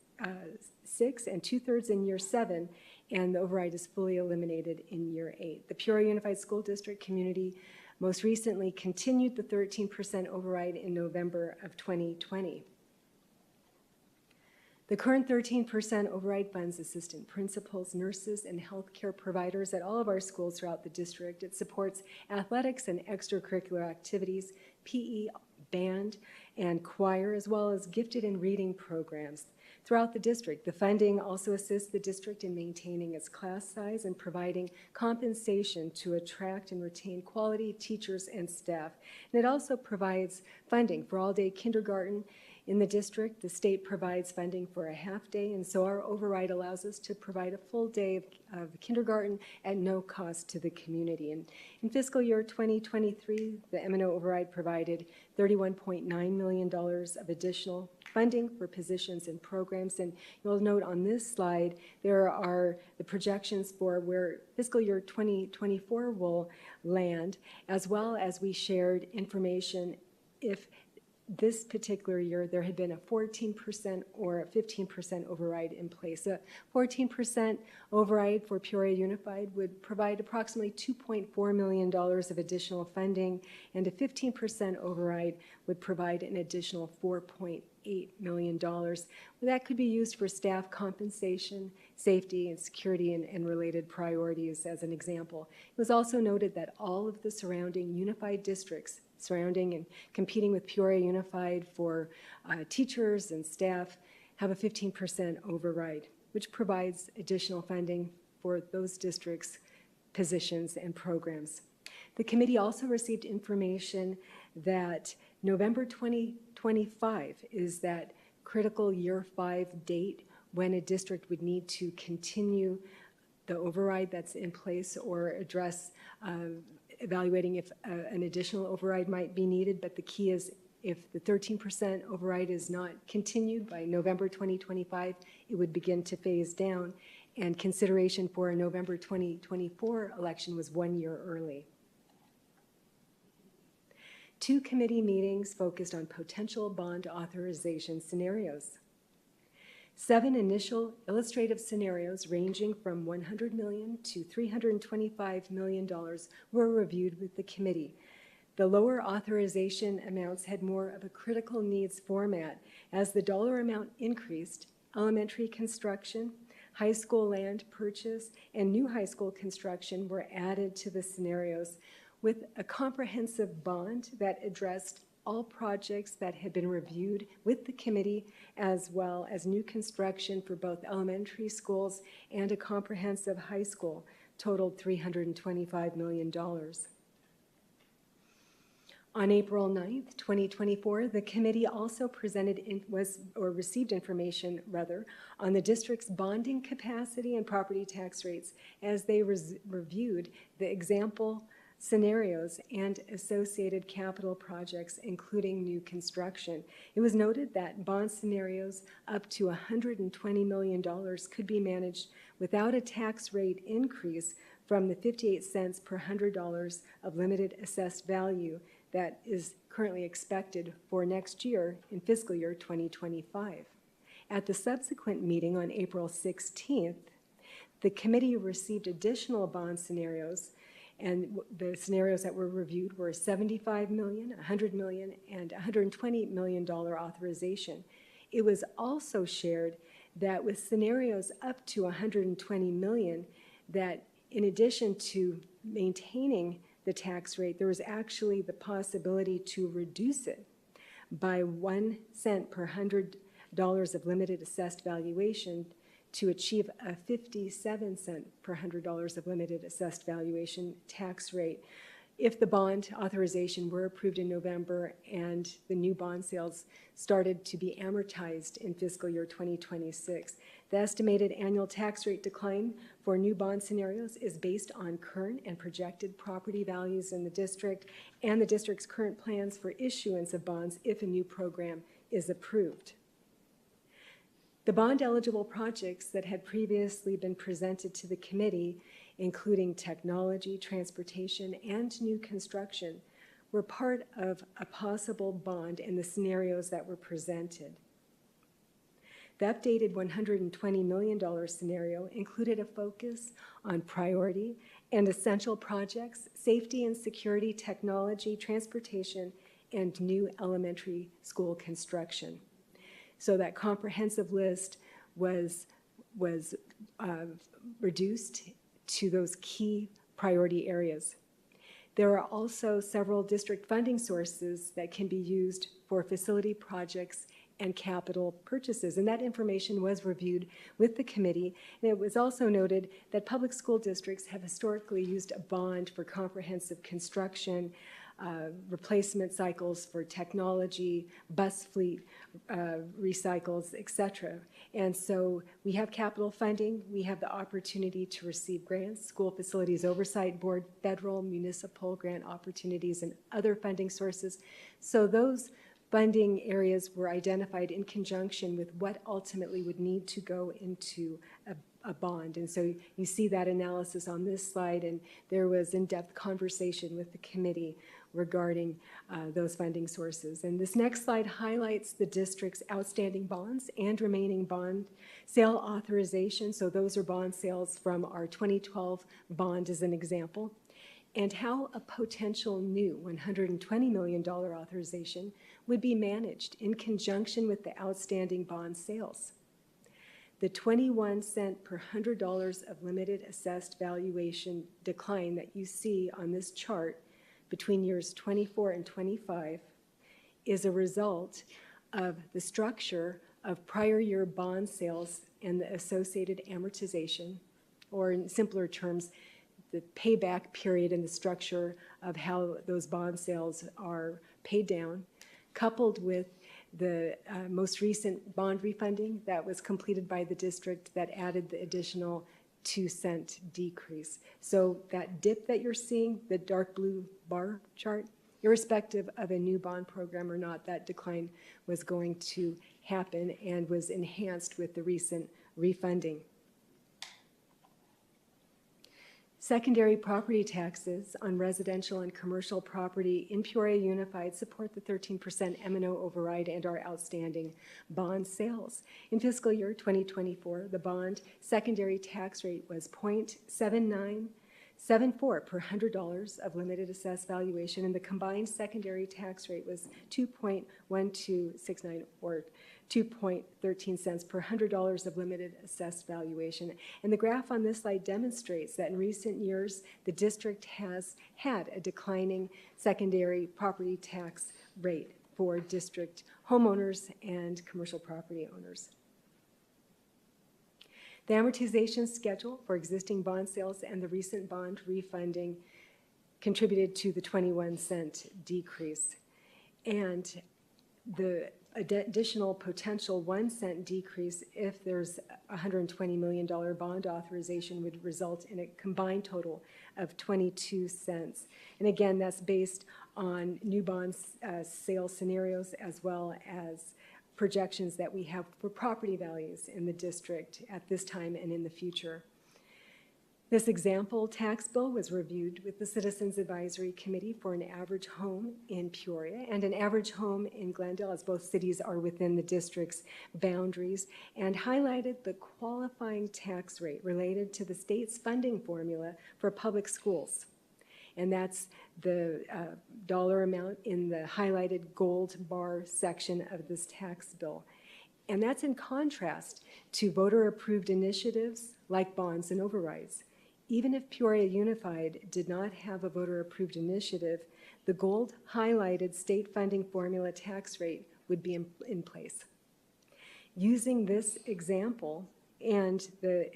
6 and 2/3 in year 7, and the override is fully eliminated in year 8. The Peoria Unified School District community most recently continued the 13% override in November of 2020. The current 13% override funds assistant principals, nurses, and healthcare providers at all of our schools throughout the district. It supports athletics and extracurricular activities, PE, band, and choir, as well as gifted and reading programs. Throughout the district, the funding also assists the district in maintaining its class size and providing compensation to attract and retain quality teachers and staff. And it also provides funding for all-day kindergarten in the district. The state provides funding for a half day, and so our override allows us to provide a full day of kindergarten at no cost to the community. And in fiscal year 2023, the M&O override provided $31.9 million of additional funding for positions and programs. And you'll note on this slide, there are the projections for where fiscal year 2024 will land, as well as we shared information if this particular year there had been a 14% or a 15% override in place. A 14% override for Peoria Unified would provide approximately $2.4 million of additional funding, and a 15% override would provide an additional $4.8 million. That could be used for staff compensation, safety, and security and related priorities, as an example. It was also noted that all of the surrounding unified districts surrounding and competing with Peoria Unified for teachers and staff have a 15% override, which provides additional funding for those districts' positions and programs. The committee also received information that November 2025 is that critical year 5 date when a district would need to continue the override that's in place or address evaluating if an additional override might be needed. But the key is if the 13% override is not continued by November 2025, it would begin to phase down. and consideration for a November 2024 election was 1 year early. 2 committee meetings focused on potential bond authorization scenarios. 7 initial illustrative scenarios ranging from $100 million to $325 million were reviewed with the committee. The lower authorization amounts had more of a critical needs format. As the dollar amount increased, elementary construction, high school land purchase, and new high school construction were added to the scenarios with a comprehensive bond that addressed all projects that had been reviewed with the committee, as well as new construction for both elementary schools and a comprehensive high school, totaled $325 million. On April 9th, 2024, the committee also received information on the district's bonding capacity and property tax rates as they reviewed the example scenarios and associated capital projects, including new construction. It was noted that bond scenarios up to $120 million could be managed without a tax rate increase from the 58 cents per $100 of limited assessed value that is currently expected for next year in fiscal year 2025. At the subsequent meeting on April 16th, the committee received additional bond scenarios, and the scenarios that were reviewed were $75 million, $100 million, and $120 million authorization. It was also shared that with scenarios up to $120 million, that in addition to maintaining the tax rate, there was actually the possibility to reduce it by 1 cent per $100 of limited assessed valuation to achieve a 57 cent per $100 of limited assessed valuation tax rate. If the bond authorization were approved in November and the new bond sales started to be amortized in fiscal year 2026, the estimated annual tax rate decline for new bond scenarios is based on current and projected property values in the district and the district's current plans for issuance of bonds if a new program is approved. The bond-eligible projects that had previously been presented to the committee, including technology, transportation, and new construction, were part of a possible bond in the scenarios that were presented. The updated $120 million scenario included a focus on priority and essential projects, safety and security, technology, transportation, and new elementary school construction. So that comprehensive list was reduced to those key priority areas. There are also several district funding sources that can be used for facility projects and capital purchases, and that information was reviewed with the committee. And it was also noted that public school districts have historically used a bond for comprehensive construction, replacement cycles for technology, bus fleet recycles, et cetera. And so we have capital funding, we have the opportunity to receive grants, School Facilities Oversight Board, federal, municipal grant opportunities, and other funding sources. So those funding areas were identified in conjunction with what ultimately would need to go into a bond. And so you see that analysis on this slide, and there was in-depth conversation with the committee regarding those funding sources. And this next slide highlights the district's outstanding bonds and remaining bond sale authorization. So those are bond sales from our 2012 bond as an example, and how a potential new $120 million authorization would be managed in conjunction with the outstanding bond sales. The 21 cent per $100 of limited assessed valuation decline that you see on this chart between years 24 and 25 is a result of the structure of prior year bond sales and the associated amortization, or in simpler terms, the payback period and the structure of how those bond sales are paid down, coupled with the most recent bond refunding that was completed by the district that added the additional 2 cent decrease. So that dip that you're seeing, the dark blue bar chart, irrespective of a new bond program or not, that decline was going to happen and was enhanced with the recent refunding. Secondary property taxes on residential and commercial property in Peoria Unified support the 13% M&O override and our outstanding bond sales. In fiscal year 2024, the bond secondary tax rate was 0.7974 per $100 of limited assessed valuation, and the combined secondary tax rate was 2.1269 or 2.13 cents per $100 of limited assessed valuation. And the graph on this slide demonstrates that in recent years, the district has had a declining secondary property tax rate for district homeowners and commercial property owners. The amortization schedule for existing bond sales and the recent bond refunding contributed to the 21-cent decrease. And the additional potential 1-cent decrease if there's a $120 million bond authorization would result in a combined total of 22 cents. And again, that's based on new bond sales scenarios as well as projections that we have for property values in the district at this time and in the future. This example tax bill was reviewed with the Citizens Advisory Committee for an average home in Peoria and an average home in Glendale, as both cities are within the district's boundaries, and highlighted the qualifying tax rate related to the state's funding formula for public schools. And that's the dollar amount in the highlighted gold bar section of this tax bill. And that's in contrast to voter-approved initiatives like bonds and overrides. Even if Peoria Unified did not have a voter-approved initiative, the gold highlighted state funding formula tax rate would be in place. Using this example and the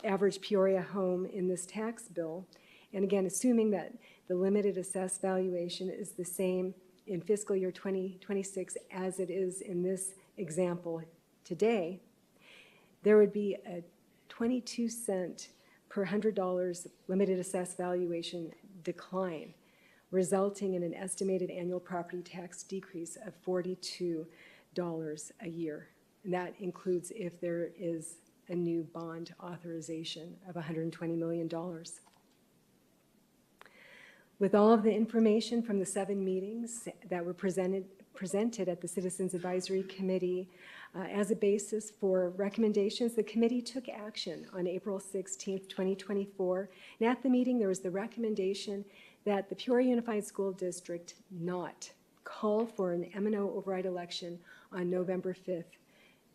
average Peoria home in this tax bill, and again, assuming that the limited assessed valuation is the same in fiscal year 2026 as it is in this example today, there would be a 22-cent per $100 limited assessed valuation decline, resulting in an estimated annual property tax decrease of $42 a year. And that includes if there is a new bond authorization of $120 million. With all of the information from the 7 meetings that were presented at the Citizens Advisory Committee as a basis for recommendations, the committee took action on April 16th, 2024. And at the meeting, there was the recommendation that the Peoria Unified School District not call for an M&O override election on November 5th,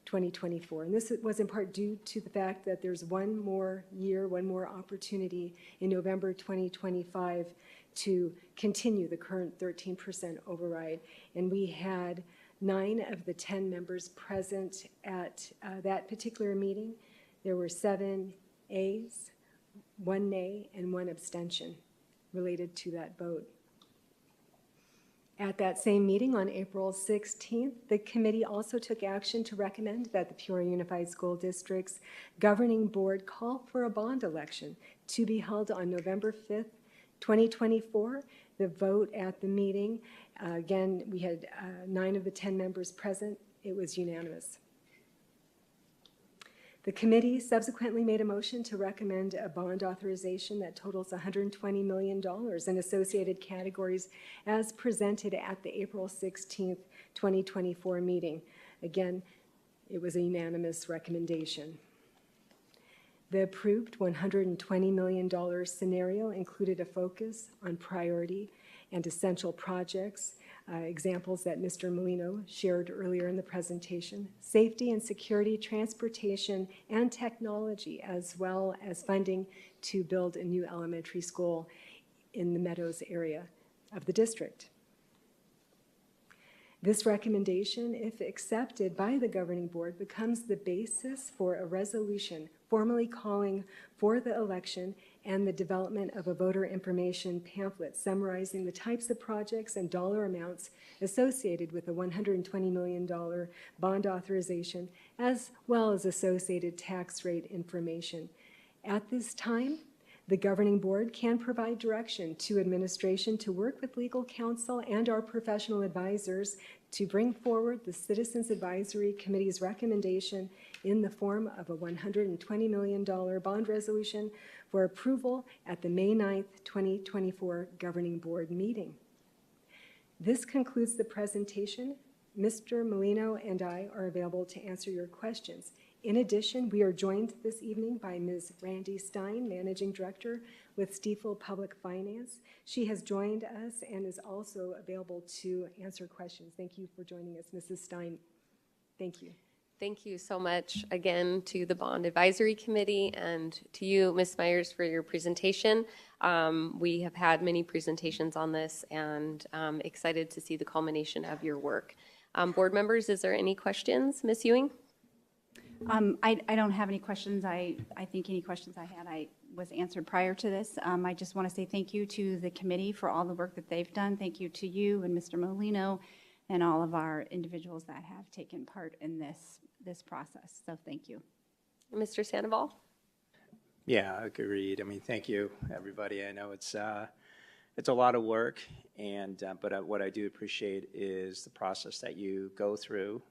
2024. And this was in part due to the fact that there's one more year, one more opportunity in November 2025 to continue the current 13% override. And we had 9 of the 10 members present at that particular meeting. There were 7 ayes, 1 nay, and 1 abstention related to that vote. At that same meeting on April 16th, the committee also took action to recommend that the Peoria Unified School District's governing board call for a bond election to be held on November 5th, 2024. The vote at the meeting, again, we had 9 of the 10 members present. It was unanimous. The committee subsequently made a motion to recommend a bond authorization that totals $120 million in associated categories as presented at the April 16th, 2024 meeting. Again, it was a unanimous recommendation. The approved $120 million scenario included a focus on priority and essential projects, examples that Mr. Molino shared earlier in the presentation, safety and security, transportation, and technology, as well as funding to build a new elementary school in the Meadows area of the district. This recommendation, if accepted by the governing board, becomes the basis for a resolution formally calling for the election and the development of a voter information pamphlet summarizing the types of projects and dollar amounts associated with the $120 million bond authorization, as well as associated tax rate information. At this time, the governing board can provide direction to administration to work with legal counsel and our professional advisors to bring forward the Citizens Advisory Committee's recommendation in the form of a $120 million bond resolution for approval at the May 9th, 2024 Governing Board meeting. This concludes the presentation. Mr. Molino and I are available to answer your questions. In addition, we are joined this evening by Ms. Randy Stein, Managing Director with Stiefel Public Finance. She has joined us and is also available to answer questions. Thank you for joining us, Mrs. Stein. Thank you. Thank you so much again to the Bond Advisory Committee and to you, Ms. Myers, for your presentation. We have had many presentations on this and excited to see the culmination of your work. Board members, is there any questions? Ms. Ewing? I don't have any questions. I think any questions I had was answered prior to this. I just want to say thank you to the committee for all the work that they've done. Thank you to you and Mr. Molino and all of our individuals that have taken part in this process. So thank you. Mr. Sandoval? Yeah, agreed. I mean, thank you, everybody. I know it's a lot of work, and but what I do appreciate is the process that you go through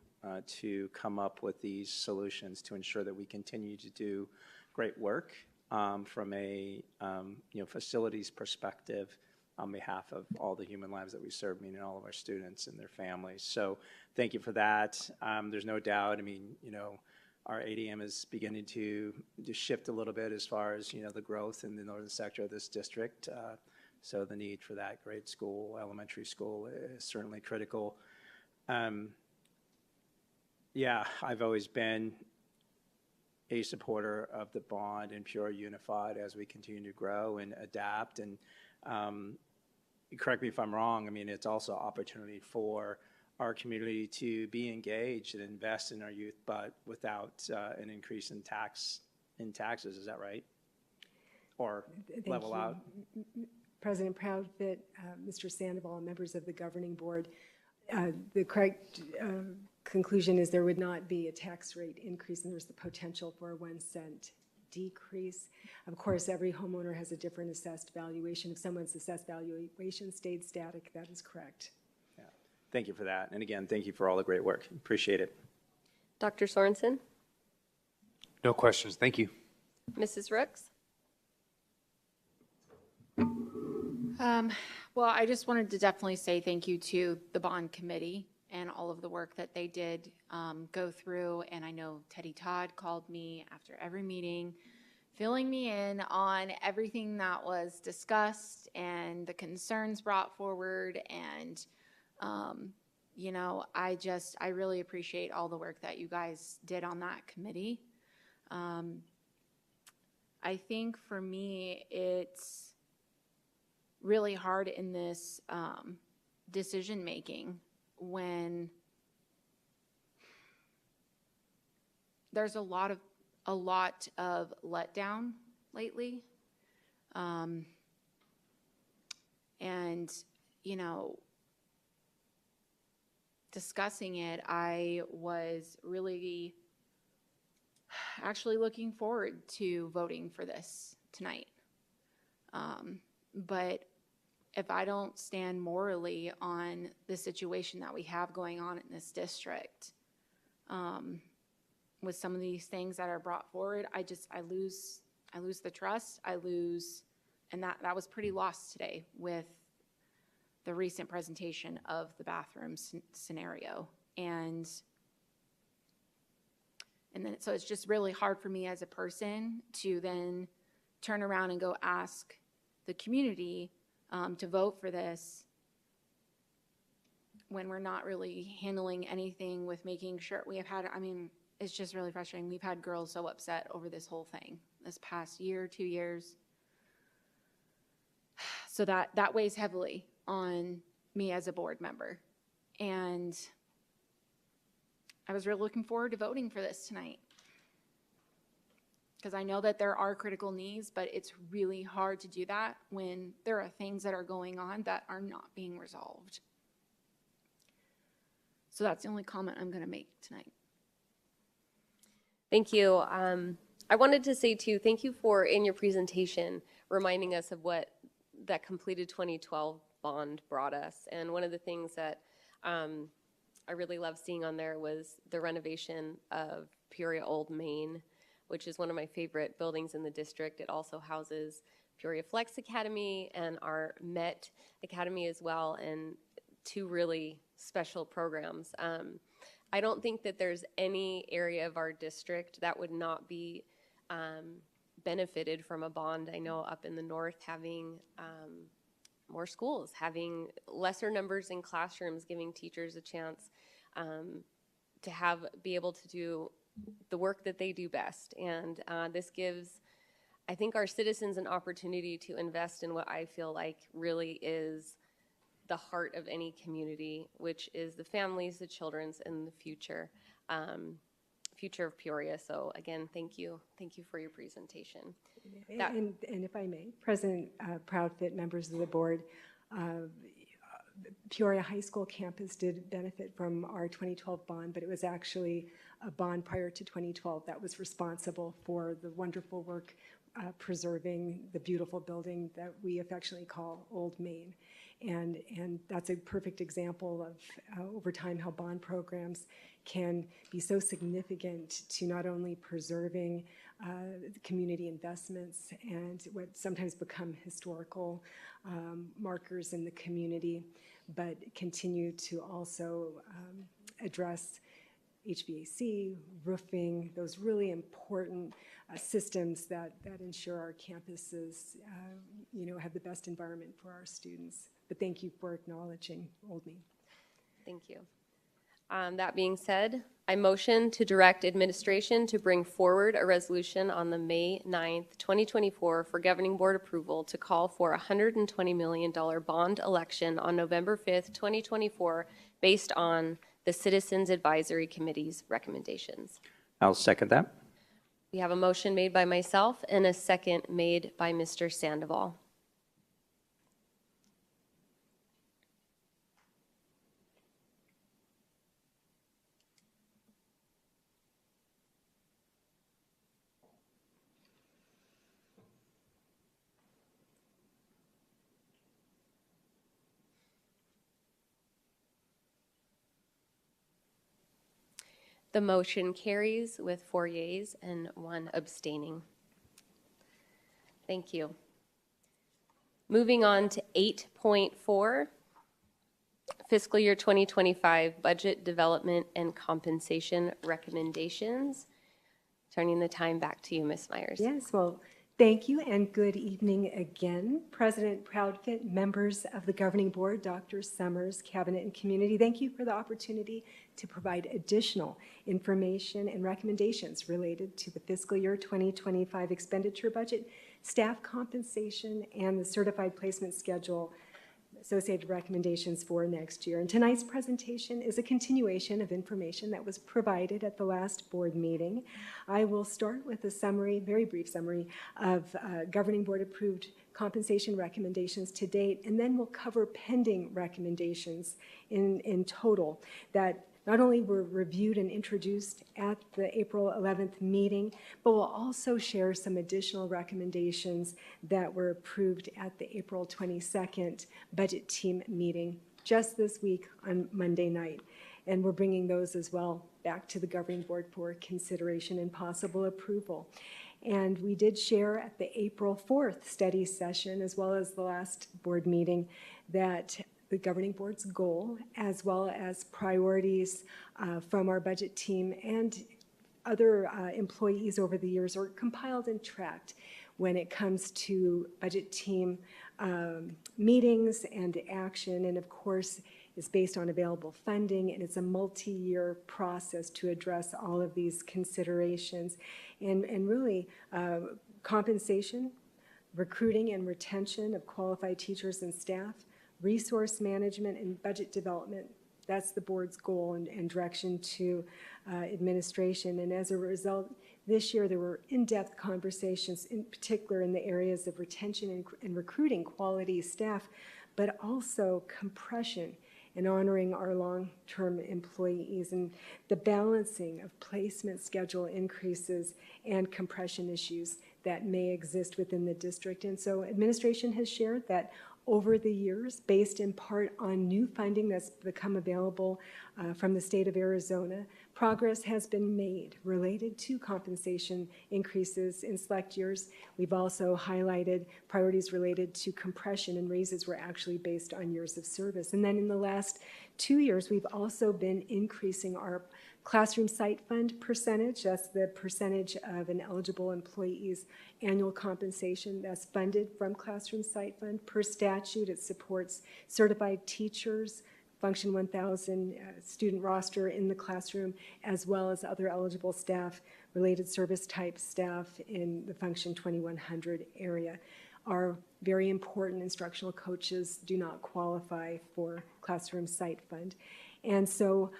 to come up with these solutions to ensure that we continue to do great work from a facilities perspective on behalf of all the human lives that we serve, meaning all of our students and their families. So thank you for that. There's no doubt, I mean, our ADM is beginning to shift a little bit as far as, the growth in the northern sector of this district. So the need for that grade school, elementary school is certainly critical. Yeah, I've always been a supporter of the bond and Peoria Unified as we continue to grow and adapt. And correct me if I'm wrong, I mean, it's also opportunity for our community to be engaged and invest in our youth, but without an increase in taxes. Is that right? Or Thank level you. out? President Proudfit, Mr. Sandoval, and members of the governing board, the correct conclusion is there would not be a tax rate increase, and there's the potential for a 1 cent decrease. Of course, every homeowner has a different assessed valuation. If someone's assessed valuation stayed static, that is correct. Yeah. Thank you for that. And again, thank you for all the great work. Appreciate it. Dr. Sorensen? No questions. Thank you. Mrs. Rooks? Well, I just wanted to definitely say thank you to the bond committee and all of the work that they did go through. And I know Teddy Todd called me after every meeting, filling me in on everything that was discussed and the concerns brought forward. And, I really appreciate all the work that you guys did on that committee. I think for me, it's really hard in this decision making when there's a lot of letdown lately, and discussing it, I was really actually looking forward to voting for this tonight, but if I don't stand morally on the situation that we have going on in this district, with some of these things that are brought forward, I lose the trust. And that was pretty lost today with the recent presentation of the bathroom scenario. And then, so it's just really hard for me as a person to then turn around and go ask the community to vote for this when we're not really handling anything with making sure we have had, it's just really frustrating. We've had girls so upset over this whole thing this past year, 2 years. So that weighs heavily on me as a board member. And I was really looking forward to voting for this tonight, because I know that there are critical needs, but it's really hard to do that when there are things that are going on that are not being resolved. So that's the only comment I'm going to make tonight. Thank you. I wanted to say too, thank you for, in your presentation, reminding us of what that completed 2012 bond brought us. And one of the things that I really love seeing on there was the renovation of Peoria Old Main, which is one of my favorite buildings in the district. It also houses Peoria Flex Academy and our Met Academy as well, and two really special programs. I don't think that there's any area of our district that would not be benefited from a bond. I know up in the north, having more schools, having lesser numbers in classrooms, giving teachers a chance to be able to do the work that they do best. And this gives, I think, our citizens an opportunity to invest in what I feel like really is the heart of any community, which is the families, the children's, and the future of Peoria. So again, thank you for your presentation. And if I may, President Proudfit, members of the board, Peoria High School campus did benefit from our 2012 bond, but it was actually a bond prior to 2012 that was responsible for the wonderful work preserving the beautiful building that we affectionately call Old Main. And that's a perfect example of, over time, how bond programs can be so significant to not only preserving community investments and what sometimes become historical markers in the community, but continue to also address HVAC, roofing, those really important systems that ensure our campuses have the best environment for our students. But thank you for acknowledging Old Main. Thank you. That being said, I motion to direct administration to bring forward a resolution on the May 9th, 2024 for governing board approval to call for a $120 million bond election on November 5th, 2024, based on the Citizens Advisory Committee's recommendations. I'll second that. We have a motion made by myself and a second made by Mr. Sandoval. The motion carries with 4 yeas and 1 abstaining. Thank you. Moving on to 8.4, fiscal year 2025 budget development and compensation recommendations. Turning the time back to you, Ms. Myers. Yes, well, thank you and good evening again. President Proudfit, members of the governing board, Dr. Summers, cabinet and community, thank you for the opportunity to provide additional information and recommendations related to the fiscal year 2025 expenditure budget, staff compensation, and the certified placement schedule, associated recommendations for next year. And tonight's presentation is a continuation of information that was provided at the last board meeting. I will start with a summary, very brief summary, of governing board approved compensation recommendations to date, and then we'll cover pending recommendations in total that not only were reviewed and introduced at the April 11th meeting, but we'll also share some additional recommendations that were approved at the April 22nd budget team meeting just this week on Monday night. And we're bringing those as well back to the governing board for consideration and possible approval. And we did share at the April 4th study session, as well as the last board meeting, that the governing board's goal, as well as priorities from our budget team and other employees over the years, are compiled and tracked when it comes to budget team meetings and action, and of course is based on available funding, and it's a multi-year process to address all of these considerations. And really, compensation, recruiting and retention of qualified teachers and staff, resource management and budget development, that's the board's goal and direction to administration. And as a result, this year there were in-depth conversations, in particular in the areas of retention and recruiting quality staff, but also compression and honoring our long-term employees, and the balancing of placement schedule increases and compression issues that may exist within the district. And so administration has shared that over the years, based in part on new funding that's become available from the state of Arizona. Progress has been made related to compensation increases in select years. We've also highlighted priorities related to compression, and raises were actually based on years of service. And then in the last 2 years, we've also been increasing our classroom site fund percentage. That's the percentage of an eligible employee's annual compensation that's funded from classroom site fund. Per statute, it supports certified teachers, Function 1000 student roster in the classroom, as well as other eligible staff, related service type staff in the Function 2100 area. Our very important instructional coaches do not qualify for classroom site fund. And so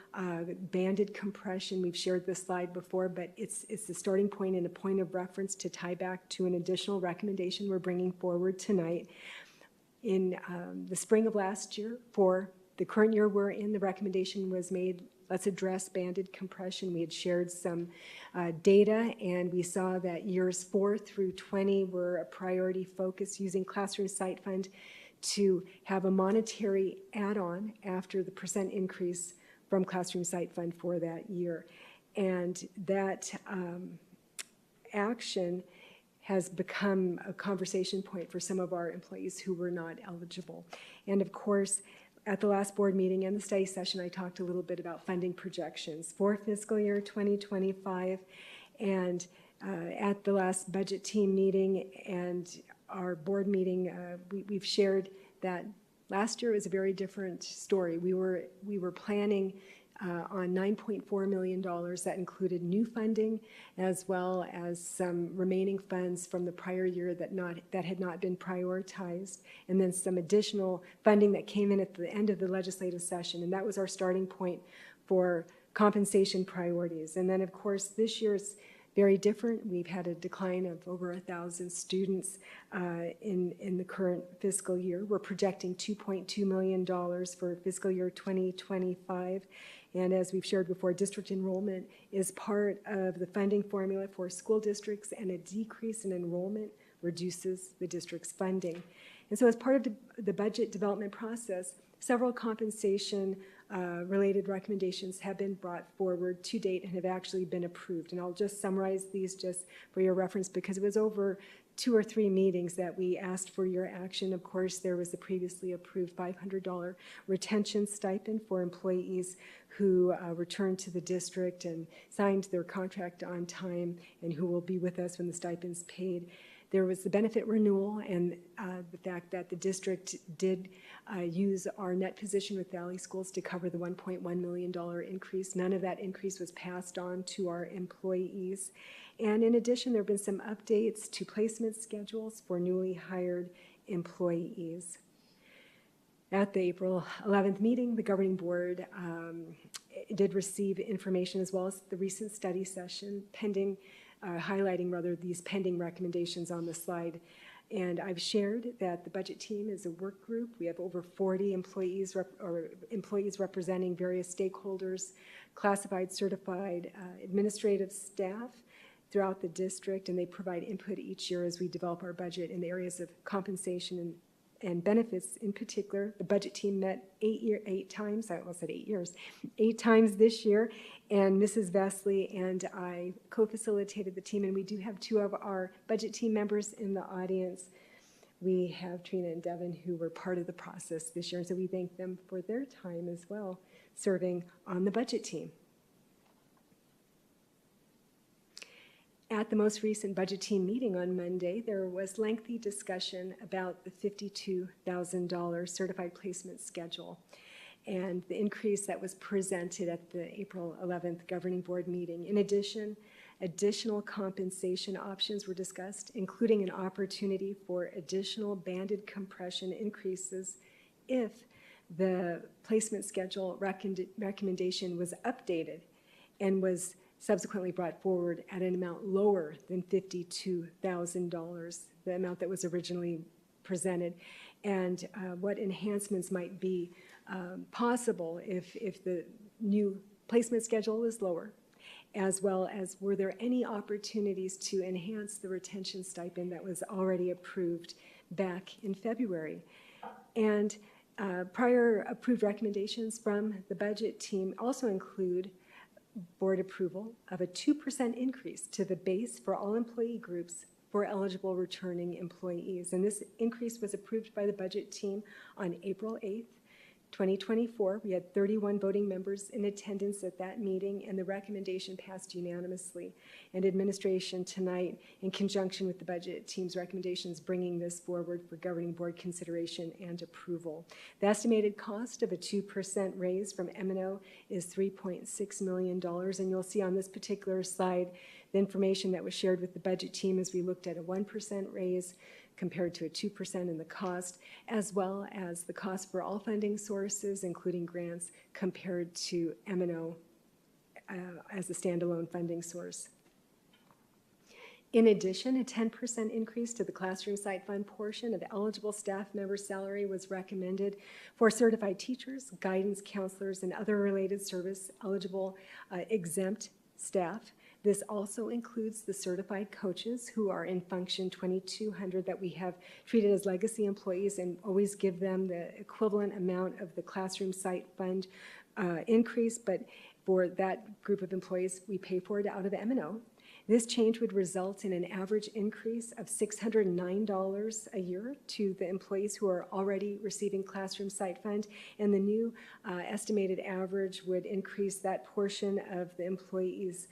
banded compression, we've shared this slide before, but it's the starting point and a point of reference to tie back to an additional recommendation we're bringing forward tonight. In the spring of last year, for the current year we're in, the recommendation was made, let's address banded compression. We had shared some data, and we saw that years 4 through 20 were a priority focus, using classroom site fund to have a monetary add-on after the percent increase from classroom site fund for that year. And that action has become a conversation point for some of our employees who were not eligible. And of course, at the last board meeting and the study session, I talked a little bit about funding projections for fiscal year 2025. And at the last budget team meeting and our board meeting, we've shared that last year was a very different story. We were planning on $9.4 million that included new funding, as well as some remaining funds from the prior year that had not been prioritized, and then some additional funding that came in at the end of the legislative session. And that was our starting point for compensation priorities. And then, of course, this year's very different. We've had a decline of over 1,000 students in the current fiscal year. We're projecting $2.2 million for fiscal year 2025. And as we've shared before, district enrollment is part of the funding formula for school districts, and a decrease in enrollment reduces the district's funding. And so as part of the budget development process, several compensation related recommendations have been brought forward to date and have actually been approved. And I'll just summarize these just for your reference, because it was over 2 or 3 meetings that we asked for your action. Of course, there was the previously approved $500 retention stipend for employees who returned to the district and signed their contract on time, and who will be with us when the stipend's paid. There was the benefit renewal, and the fact that the district did use our net position with Valley Schools to cover the $1.1 million increase. None of that increase was passed on to our employees. And in addition, there have been some updates to placement schedules for newly hired employees. At the April 11th meeting, the governing board did receive information, as well as the recent study session, highlighting rather these pending recommendations on the slide. And I've shared that the budget team is a work group. We have over 40 employees representing various stakeholders, classified, certified, administrative staff throughout the district, and they provide input each year as we develop our budget in the areas of compensation and benefits in particular. The budget team met 8 times, I almost said 8 years, 8 times this year, and Mrs. Vesley and I co-facilitated the team, and we do have 2 of our budget team members in the audience. We have Trina and Devin, who were part of the process this year, and so we thank them for their time as well, serving on the budget team. At the most recent budget team meeting on Monday, there was lengthy discussion about the $52,000 certified placement schedule and the increase that was presented at the April 11th governing board meeting. In addition, additional compensation options were discussed, including an opportunity for additional banded compression increases if the placement schedule recommendation was updated and was subsequently brought forward at an amount lower than $52,000, the amount that was originally presented, and what enhancements might be possible if the new placement schedule is lower, as well as were there any opportunities to enhance the retention stipend that was already approved back in February. And prior approved recommendations from the budget team also include board approval of a 2% increase to the base for all employee groups for eligible returning employees. And this increase was approved by the budget team on April 8th, 2024. We had 31 voting members in attendance at that meeting, and the recommendation passed unanimously. And administration tonight, in conjunction with the budget team's recommendations, bringing this forward for governing board consideration and approval. The estimated cost of a 2% raise from M&O is $3.6 million, and you'll see on this particular slide the information that was shared with the budget team as we looked at a 1% raise compared to a 2% in the cost, as well as the cost for all funding sources, including grants, compared to M&O as a standalone funding source. In addition, a 10% increase to the classroom site fund portion of eligible staff member salary was recommended for certified teachers, guidance counselors, and other related service eligible exempt staff. This also includes the certified coaches who are in function 2200 that we have treated as legacy employees and always give them the equivalent amount of the classroom site fund increase, but for that group of employees, we pay for it out of M&O. This change would result in an average increase of $609 a year to the employees who are already receiving classroom site fund, and the new estimated average would increase that portion of the employees'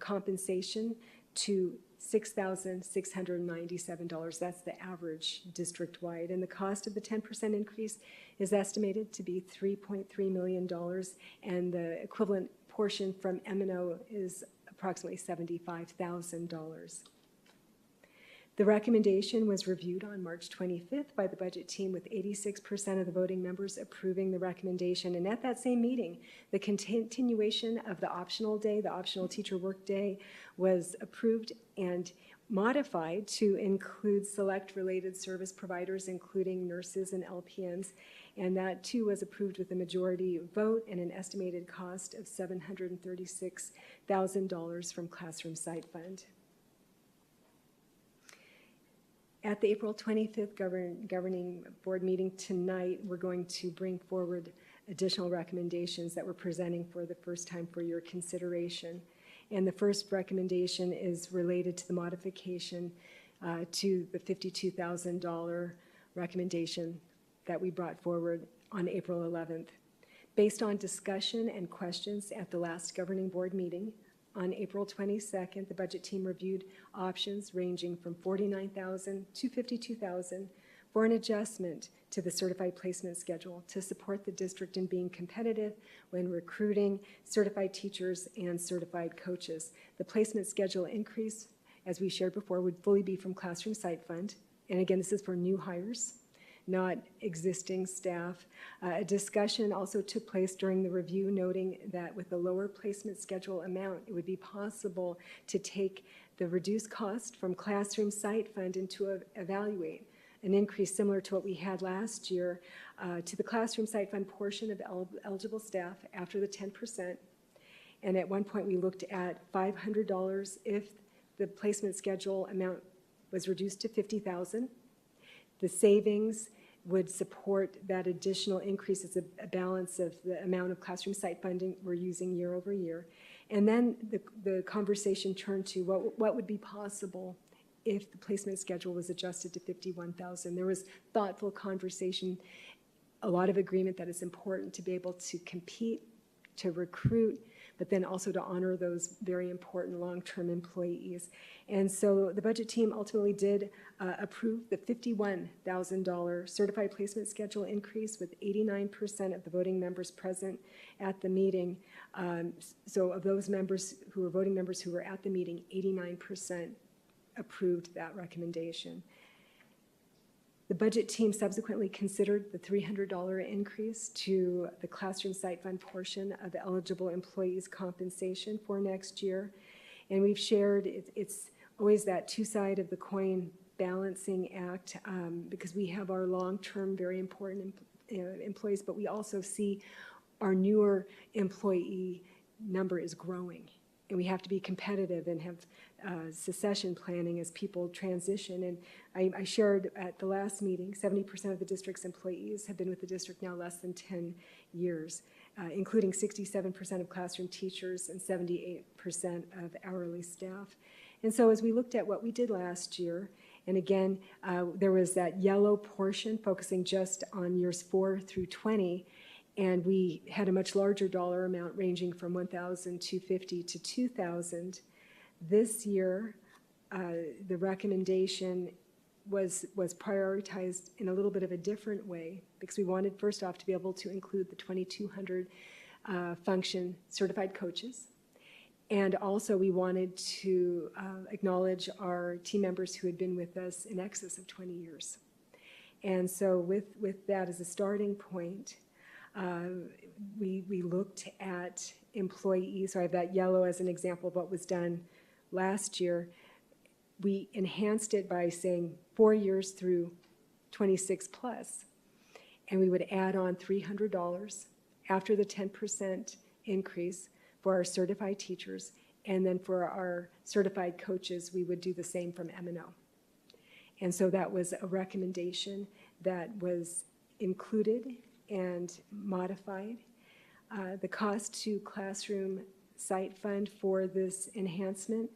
compensation to $6,697. That's the average district-wide, and the cost of the 10% increase is estimated to be $3.3 million, and the equivalent portion from M&O is approximately $75,000. The recommendation was reviewed on March 25th by the budget team with 86% of the voting members approving the recommendation. And at that same meeting, the continuation of the optional day, the optional teacher work day, was approved and modified to include select related service providers, including nurses and LPNs. And that too was approved with a majority vote and an estimated cost of $736,000 from Classroom Site Fund. At the April 25th governing board meeting tonight, we're going to bring forward additional recommendations that we're presenting for the first time for your consideration. And the first recommendation is related to the modification to the $52,000 recommendation that we brought forward on April 11th. Based on discussion and questions at the last governing board meeting, on April 22nd, the budget team reviewed options ranging from $49,000 to $52,000 for an adjustment to the certified placement schedule to support the district in being competitive when recruiting certified teachers and certified coaches. The placement schedule increase, as we shared before, would fully be from Classroom Site Fund. And again, this is for new hires, not existing staff. A discussion also took place during the review, noting that with the lower placement schedule amount, it would be possible to take the reduced cost from Classroom Site Fund and to evaluate an increase similar to what we had last year to the Classroom Site Fund portion of eligible staff after the 10%. And at one point, we looked at $500 if the placement schedule amount was reduced to $50,000. The savings would support that additional increase as a balance of the amount of classroom site funding we're using year over year. And then the conversation turned to what would be possible if the placement schedule was adjusted to $51,000. There was thoughtful conversation, a lot of agreement that it's important to be able to compete, to recruit, but then also to honor those very important long-term employees. And so the budget team ultimately did approve the $51,000 certified placement schedule increase with 89% of the voting members present at the meeting. So of those members who were voting members who were at the meeting, 89% approved that recommendation. The budget team subsequently considered the $300 increase to the Classroom Site Fund portion of the eligible employees' compensation for next year. And we've shared, it's always that two-side of the coin balancing act because we have our long-term, very important employees, but we also see our newer employee number is growing. and we have to be competitive and have succession planning as people transition. And I shared at the last meeting, 70% of the district's employees have been with the district now less than 10 years, including 67% of classroom teachers and 78% of hourly staff. And so as we looked at what we did last year, and again, there was that yellow portion focusing just on years 4 through 20, and we had a much larger dollar amount ranging from $1,250 to $2,000. This year, the recommendation was prioritized in a little bit of a different way, because we wanted, first off, to be able to include the 2,200 function certified coaches. And also we wanted to acknowledge our team members who had been with us in excess of 20 years. And so with that as a starting point, we looked at employees. So I have that yellow as an example of what was done last year. We enhanced it by saying 4 years through 26 plus, and we would add on $300 after the 10% increase for our certified teachers, and then for our certified coaches, we would do the same from M&O. And so that was a recommendation that was included and modified. The cost to classroom site fund for this enhancement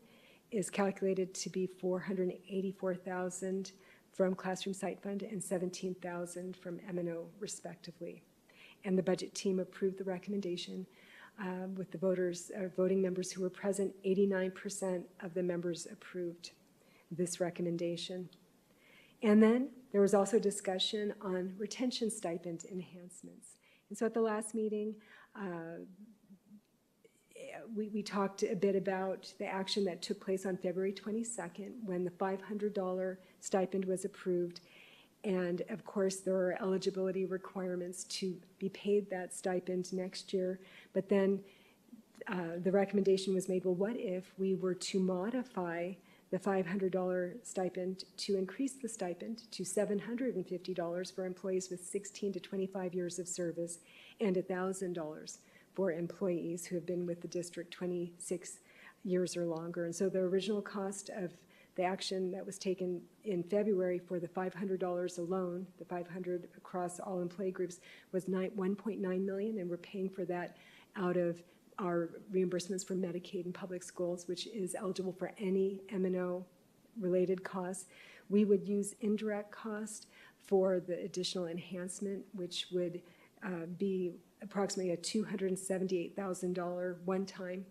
is calculated to be $484,000 from classroom site fund and $17,000 from M&O respectively. And the budget team approved the recommendation with the voting members who were present. 89% of the members approved this recommendation. And then there was also discussion on retention stipend enhancements. And so at the last meeting, we talked a bit about the action that took place on February 22nd when the $500 stipend was approved. And of course, there are eligibility requirements to be paid that stipend next year. But then the recommendation was made, well, what if we were to modify the $500 stipend to increase the stipend to $750 for employees with 16 to 25 years of service and $1,000 for employees who have been with the district 26 years or longer. And so the original cost of the action that was taken in February for the $500 alone, the $500 across all employee groups, was $1.9 million, and we're paying for that out of our reimbursements from Medicaid and public schools, which is eligible for any M&O related costs. We would use indirect cost for the additional enhancement, which would be approximately a $278,000 one-time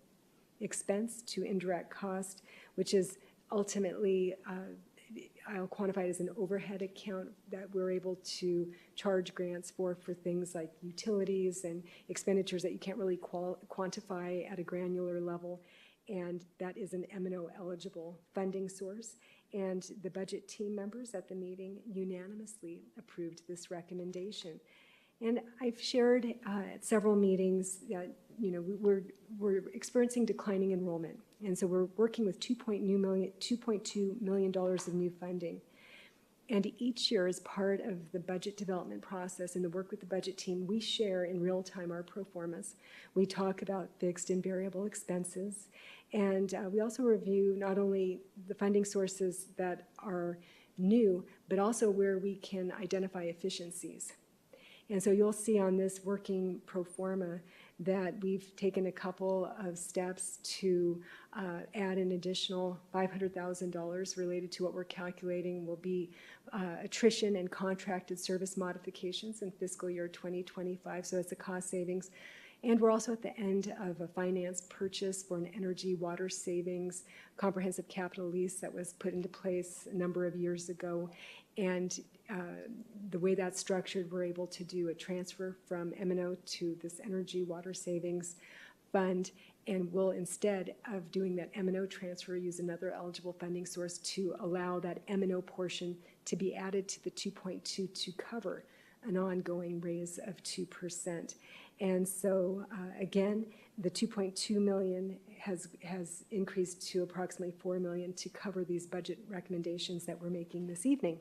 expense to indirect cost, which is ultimately, I'll quantify it as an overhead account that we're able to charge grants for things like utilities and expenditures that you can't really quantify at a granular level. And that is an M&O eligible funding source. And the budget team members at the meeting unanimously approved this recommendation. And I've shared at several meetings that we're experiencing declining enrollment, and so we're working with $2.2 million of new funding. And each year, as part of the budget development process and the work with the budget team, we share in real time our pro formas. We talk about fixed and variable expenses, and we also review not only the funding sources that are new, but also where we can identify efficiencies. And so you'll see on this working pro forma that we've taken a couple of steps to add an additional $500,000 related to what we're calculating will be attrition and contracted service modifications in fiscal year 2025. So it's a cost savings. And we're also at the end of a finance purchase for an energy water savings comprehensive capital lease that was put into place a number of years ago. And the way that's structured, we're able to do a transfer from M&O to this energy water savings fund, and we'll, instead of doing that M&O transfer, use another eligible funding source to allow that M&O portion to be added to the 2.2 to cover an ongoing raise of 2%. And so again, the $2.2 million has increased to approximately $4 million to cover these budget recommendations that we're making this evening.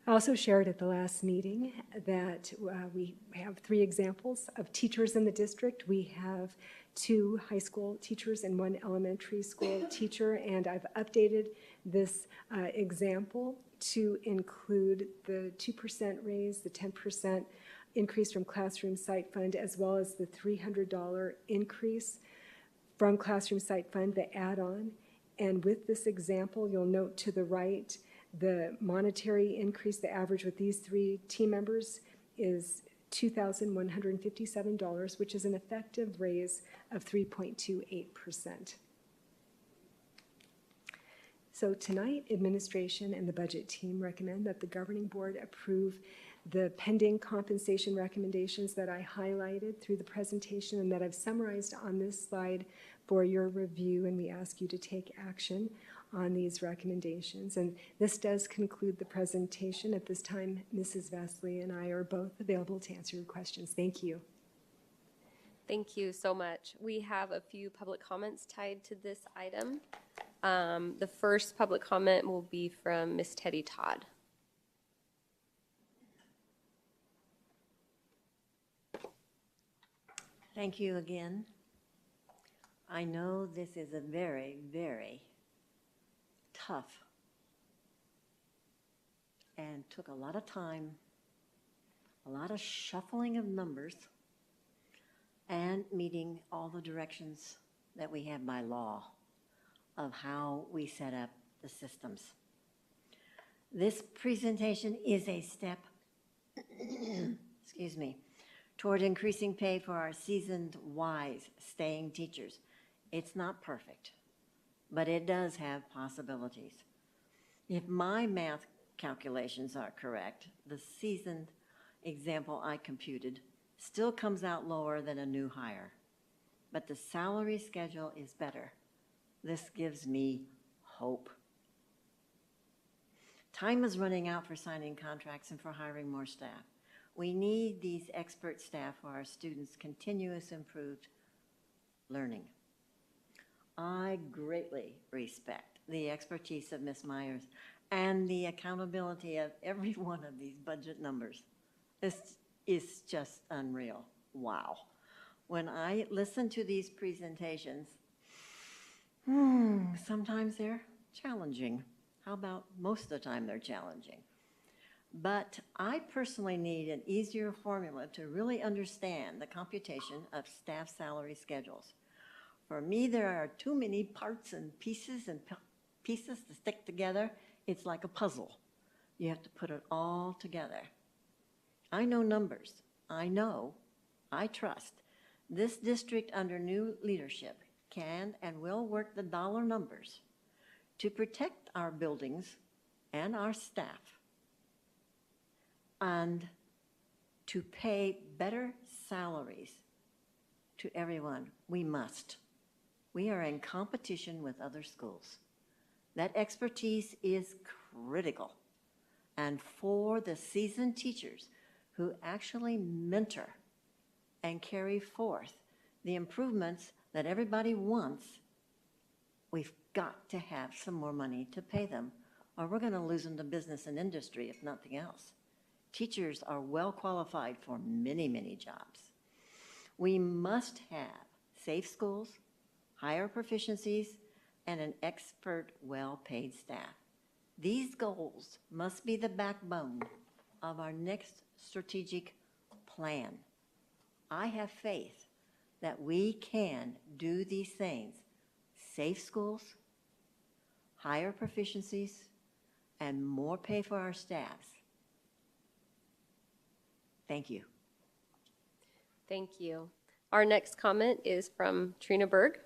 I also shared at the last meeting that we have 3 examples of teachers in the district. We have 2 high school teachers and 1 elementary school teacher, and I've updated this example to include the 2% raise, the 10% increase from Classroom Site Fund, as well as the $300 increase from Classroom Site Fund, the add-on. And with this example, you'll note to the right, the monetary increase, the average with these 3 team members is $2,157, which is an effective raise of 3.28%. So tonight, administration and the budget team recommend that the governing board approve the pending compensation recommendations that I highlighted through the presentation and that I've summarized on this slide for your review, and we ask you to take action on these recommendations. And this does conclude the presentation. At this time, Mrs. Vasily and I are both available to answer your questions. Thank you. Thank you so much. We have a few public comments tied to this item. The first public comment will be from Ms. Teddy Todd. Thank you again. I know this is a very, very tough and took a lot of time, a lot of shuffling of numbers, and meeting all the directions that we have by law of how we set up the systems. This presentation is a step, excuse me, toward increasing pay for our seasoned, wise, staying teachers. It's not perfect, but it does have possibilities. If my math calculations are correct, the seasoned example I computed still comes out lower than a new hire, but the salary schedule is better. This gives me hope. Time is running out for signing contracts and for hiring more staff. We need these expert staff for our students' continuous improved learning. I greatly respect the expertise of Ms. Myers and the accountability of every one of these budget numbers. This is just unreal. Wow. When I listen to these presentations, sometimes they're challenging. How about most of the time they're challenging? But I personally need an easier formula to really understand the computation of staff salary schedules. For me, there are too many parts and pieces to stick together. It's like a puzzle. You have to put it all together. I know numbers. I trust. This district under new leadership can and will work the dollar numbers to protect our buildings and our staff and to pay better salaries to everyone. We must. We are in competition with other schools. That expertise is critical. And for the seasoned teachers who actually mentor and carry forth the improvements that everybody wants, we've got to have some more money to pay them, or we're going to lose them to business and industry, if nothing else. Teachers are well qualified for many, many jobs. We must have safe schools, higher proficiencies, and an expert, well-paid staff. These goals must be the backbone of our next strategic plan. I have faith that we can do these things: safe schools, higher proficiencies, and more pay for our staffs. Thank you. Thank you. Our next comment is from Trina Berg.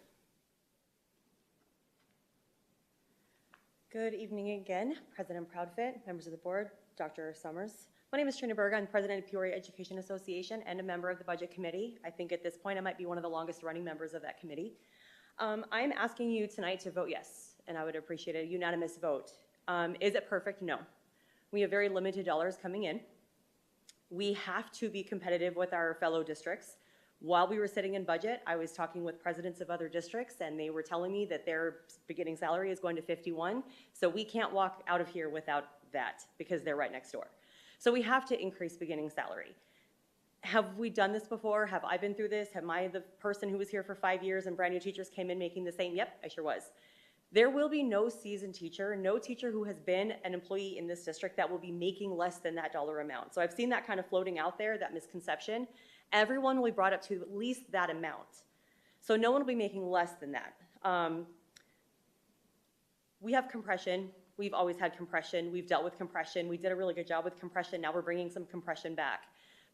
Good evening again, President Proudfit, members of the board, Dr. Summers. My name is Trina Berg. I'm president of Peoria Education Association and a member of the budget committee. I think at this point I might be one of the longest running members of that committee. I'm asking you tonight to vote yes, and I would appreciate a unanimous vote. Is it perfect? No. We have very limited dollars coming in. We have to be competitive with our fellow districts. While we were sitting in budget, I was talking with presidents of other districts, and they were telling me that their beginning salary is going to 51. So we can't walk out of here without that because they're right next door. So we have to increase beginning salary. Have we done this before? Have I been through this? Am I the person who was here for 5 years and brand new teachers came in making the same? Yep, I sure was. There will be no seasoned teacher, no teacher who has been an employee in this district that will be making less than that dollar amount. So I've seen that kind of floating out there, that misconception. Everyone will be brought up to at least that amount. So no one will be making less than that. We have compression. We've always had compression. We've dealt with compression. We did a really good job with compression. Now we're bringing some compression back.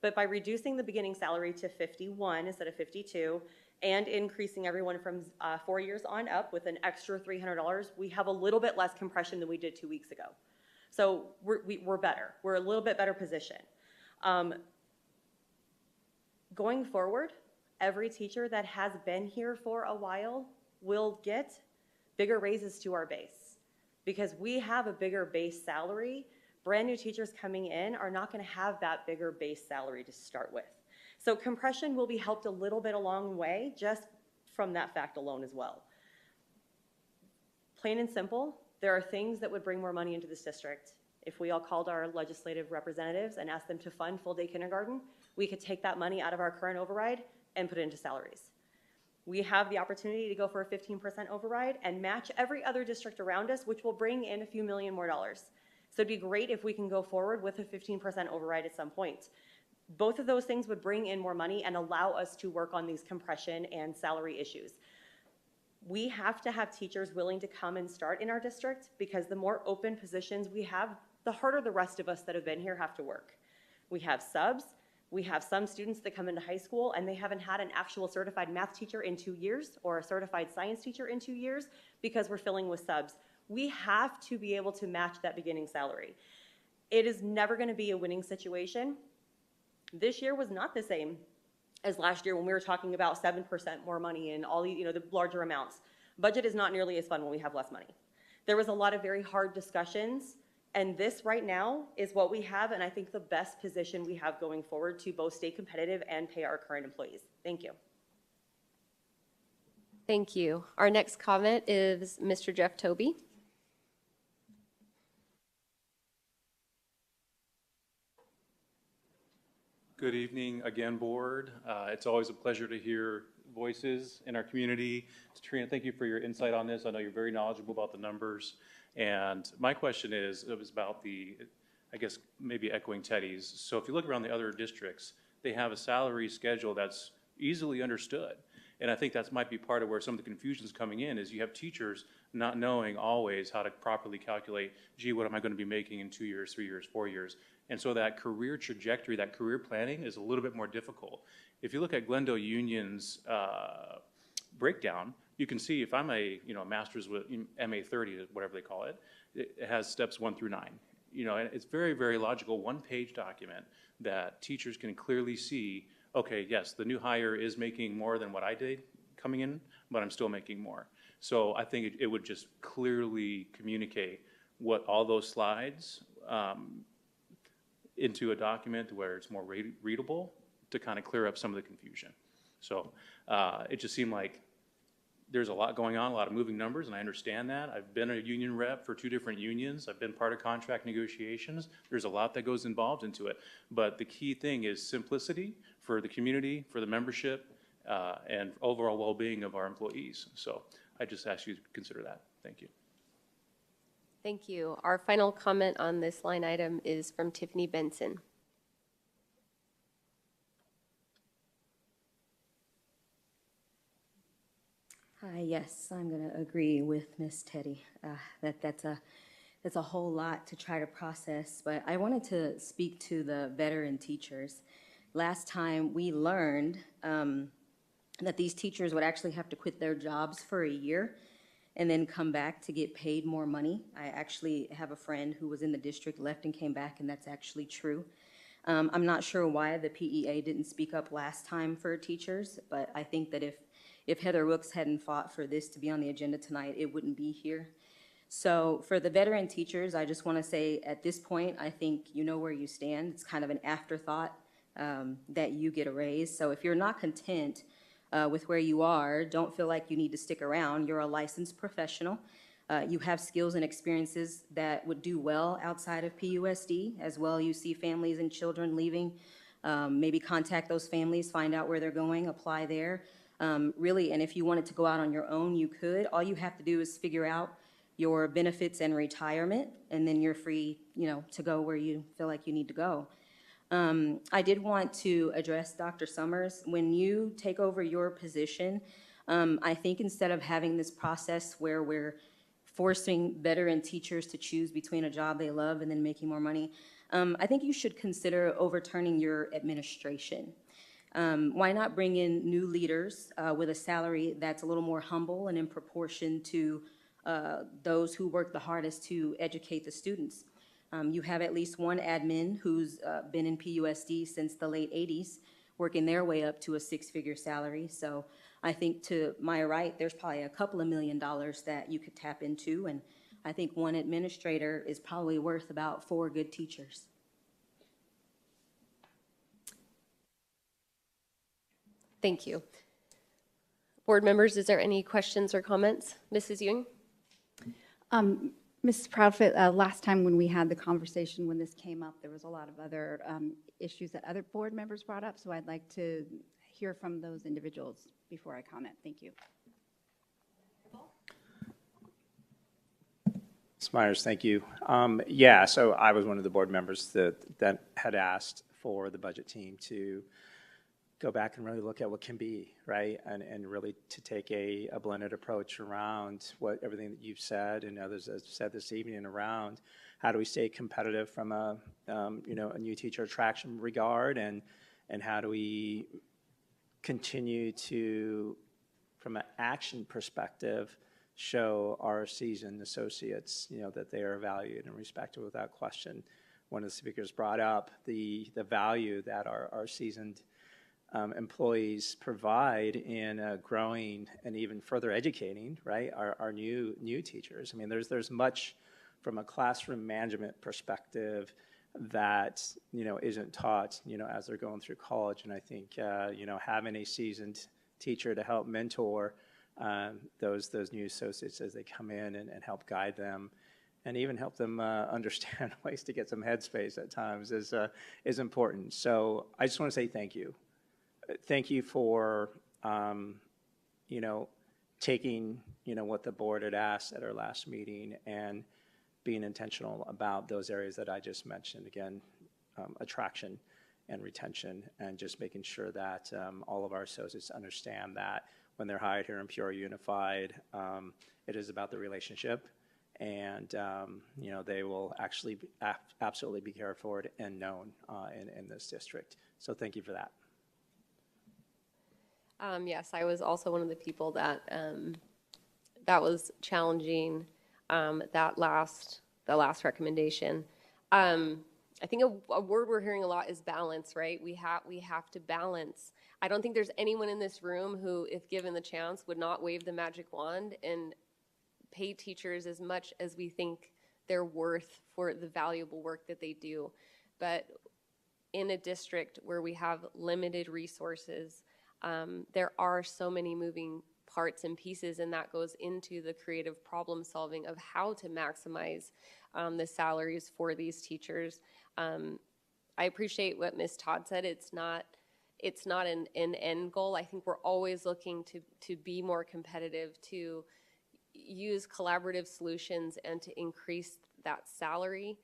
But by reducing the beginning salary to 51 instead of 52 and increasing everyone from 4 years on up with an extra $300, we have a little bit less compression than we did 2 weeks ago. So we're better. We're a little bit better position. Going forward, every teacher that has been here for a while will get bigger raises to our base because we have a bigger base salary. Brand new teachers coming in are not going to have that bigger base salary to start with. So compression will be helped a little bit along the way just from that fact alone as well. Plain and simple, there are things that would bring more money into this district. If we all called our legislative representatives and asked them to fund full-day kindergarten, we could take that money out of our current override and put it into salaries. We have the opportunity to go for a 15% override and match every other district around us, which will bring in a few million more dollars. So it'd be great if we can go forward with a 15% override at some point. Both of those things would bring in more money and allow us to work on these compression and salary issues. We have to have teachers willing to come and start in our district because the more open positions we have, the harder the rest of us that have been here have to work. We have subs. We have some students that come into high school and they haven't had an actual certified math teacher in 2 years or a certified science teacher in 2 years because we're filling with subs. We have to be able to match that beginning salary. It is never going to be a winning situation. This year was not the same as last year when we were talking about 7% more money and all the larger amounts. Budget is not nearly as fun when we have less money. There was a lot of very hard discussions, and this right now is what we have, and I think the best position we have going forward to both stay competitive and pay our current employees. Thank you. Thank you. Our next comment is Mr. Jeff Toby. Good evening again, board. It's always a pleasure to hear voices in our community. Trina, thank you for your insight on this. I know you're very knowledgeable about the numbers. And my question is, it was about I guess maybe echoing Teddy's. So if you look around the other districts, they have a salary schedule that's easily understood. And I think that might be part of where some of the confusion is coming in is you have teachers not knowing always how to properly calculate, gee, what am I going to be making in 2 years, 3 years, 4 years? And so that career trajectory, that career planning is a little bit more difficult. If you look at Glendale Union's breakdown, you can see if I'm a master's with MA 30, whatever they call it, it has steps 1 through 9. And it's very, very logical, one-page document that teachers can clearly see, okay, yes, the new hire is making more than what I did coming in, but I'm still making more. So I think it would just clearly communicate what all those slides into a document where it's more readable to kind of clear up some of the confusion. So it just seemed like there's a lot going on, a lot of moving numbers, and I understand that. I've been a union rep for 2 different unions. I've been part of contract negotiations. There's a lot that goes involved into it. But the key thing is simplicity for the community, for the membership, and overall well-being of our employees. So I just ask you to consider that. Thank you. Thank you. Our final comment on this line item is from Tiffany Benson. Hi, yes, I'm going to agree with Miss Teddy. That's a whole lot to try to process, but I wanted to speak to the veteran teachers. Last time we learned that these teachers would actually have to quit their jobs for a year and then come back to get paid more money. I actually have a friend who was in the district, left and came back, and that's actually true. I'm not sure why the PEA didn't speak up last time for teachers, but I think that if Heather Rooks hadn't fought for this to be on the agenda tonight, it wouldn't be here. So for the veteran teachers, I just want to say at this point, I think you know where you stand. It's kind of an afterthought that you get a raise. So if you're not content with where you are, don't feel like you need to stick around. You're a licensed professional. You have skills and experiences that would do well outside of PUSD. As well, you see families and children leaving. Maybe contact those families, find out where they're going, apply there. Really, and if you wanted to go out on your own, you could. All you have to do is figure out your benefits and retirement, and then you're free, to go where you feel like you need to go. I did want to address Dr. Summers. When you take over your position, I think instead of having this process where we're forcing veteran teachers to choose between a job they love and then making more money, I think you should consider overturning your administration. Why not bring in new leaders with a salary that's a little more humble and in proportion to those who work the hardest to educate the students? You have at least one admin who's been in PUSD since the late 80s, working their way up to a six-figure salary. So I think to my right, there's probably a couple of $1 million that you could tap into, and I think one administrator is probably worth about 4 good teachers. Thank you. Board members, is there any questions or comments? Mrs. Ewing? Mrs. Proudfoot, last time when we had the conversation, when this came up, there was a lot of other issues that other board members brought up, so I'd like to hear from those individuals before I comment. Thank you. Ms. Myers, thank you. Yeah, so I was one of the board members that had asked for the budget team to go back and really look at what can be, right? And really to take a blended approach around everything that you've said and others have said this evening around how do we stay competitive from a new teacher attraction regard, and how do we continue to, from an action perspective, show our seasoned associates, that they are valued and respected without question. One of the speakers brought up the value that our seasoned employees provide in growing and even further educating, right, our new teachers. I mean, there's much from a classroom management perspective that isn't taught as they're going through college. And I think having a seasoned teacher to help mentor those new associates as they come in and help guide them, and even help them understand ways to get some headspace at times is important. So I just want to say thank you. Thank you for, taking, what the board had asked at our last meeting and being intentional about those areas that I just mentioned. Again, attraction and retention, and just making sure that all of our associates understand that when they're hired here in Peoria Unified, it is about the relationship, and, they will actually absolutely be cared for and known in this district. So thank you for that. Yes, I was also one of the people that that was challenging the last recommendation. I think a word we're hearing a lot is balance, right? We have to balance. I don't think there's anyone in this room who, if given the chance, would not wave the magic wand and pay teachers as much as we think they're worth for the valuable work that they do. But in a district where we have limited resources, there are so many moving parts and pieces, and that goes into the creative problem solving of how to maximize the salaries for these teachers. I appreciate what Ms. Todd said. It's not an end goal. I think we're always looking to be more competitive, to use collaborative solutions, and to increase that salary.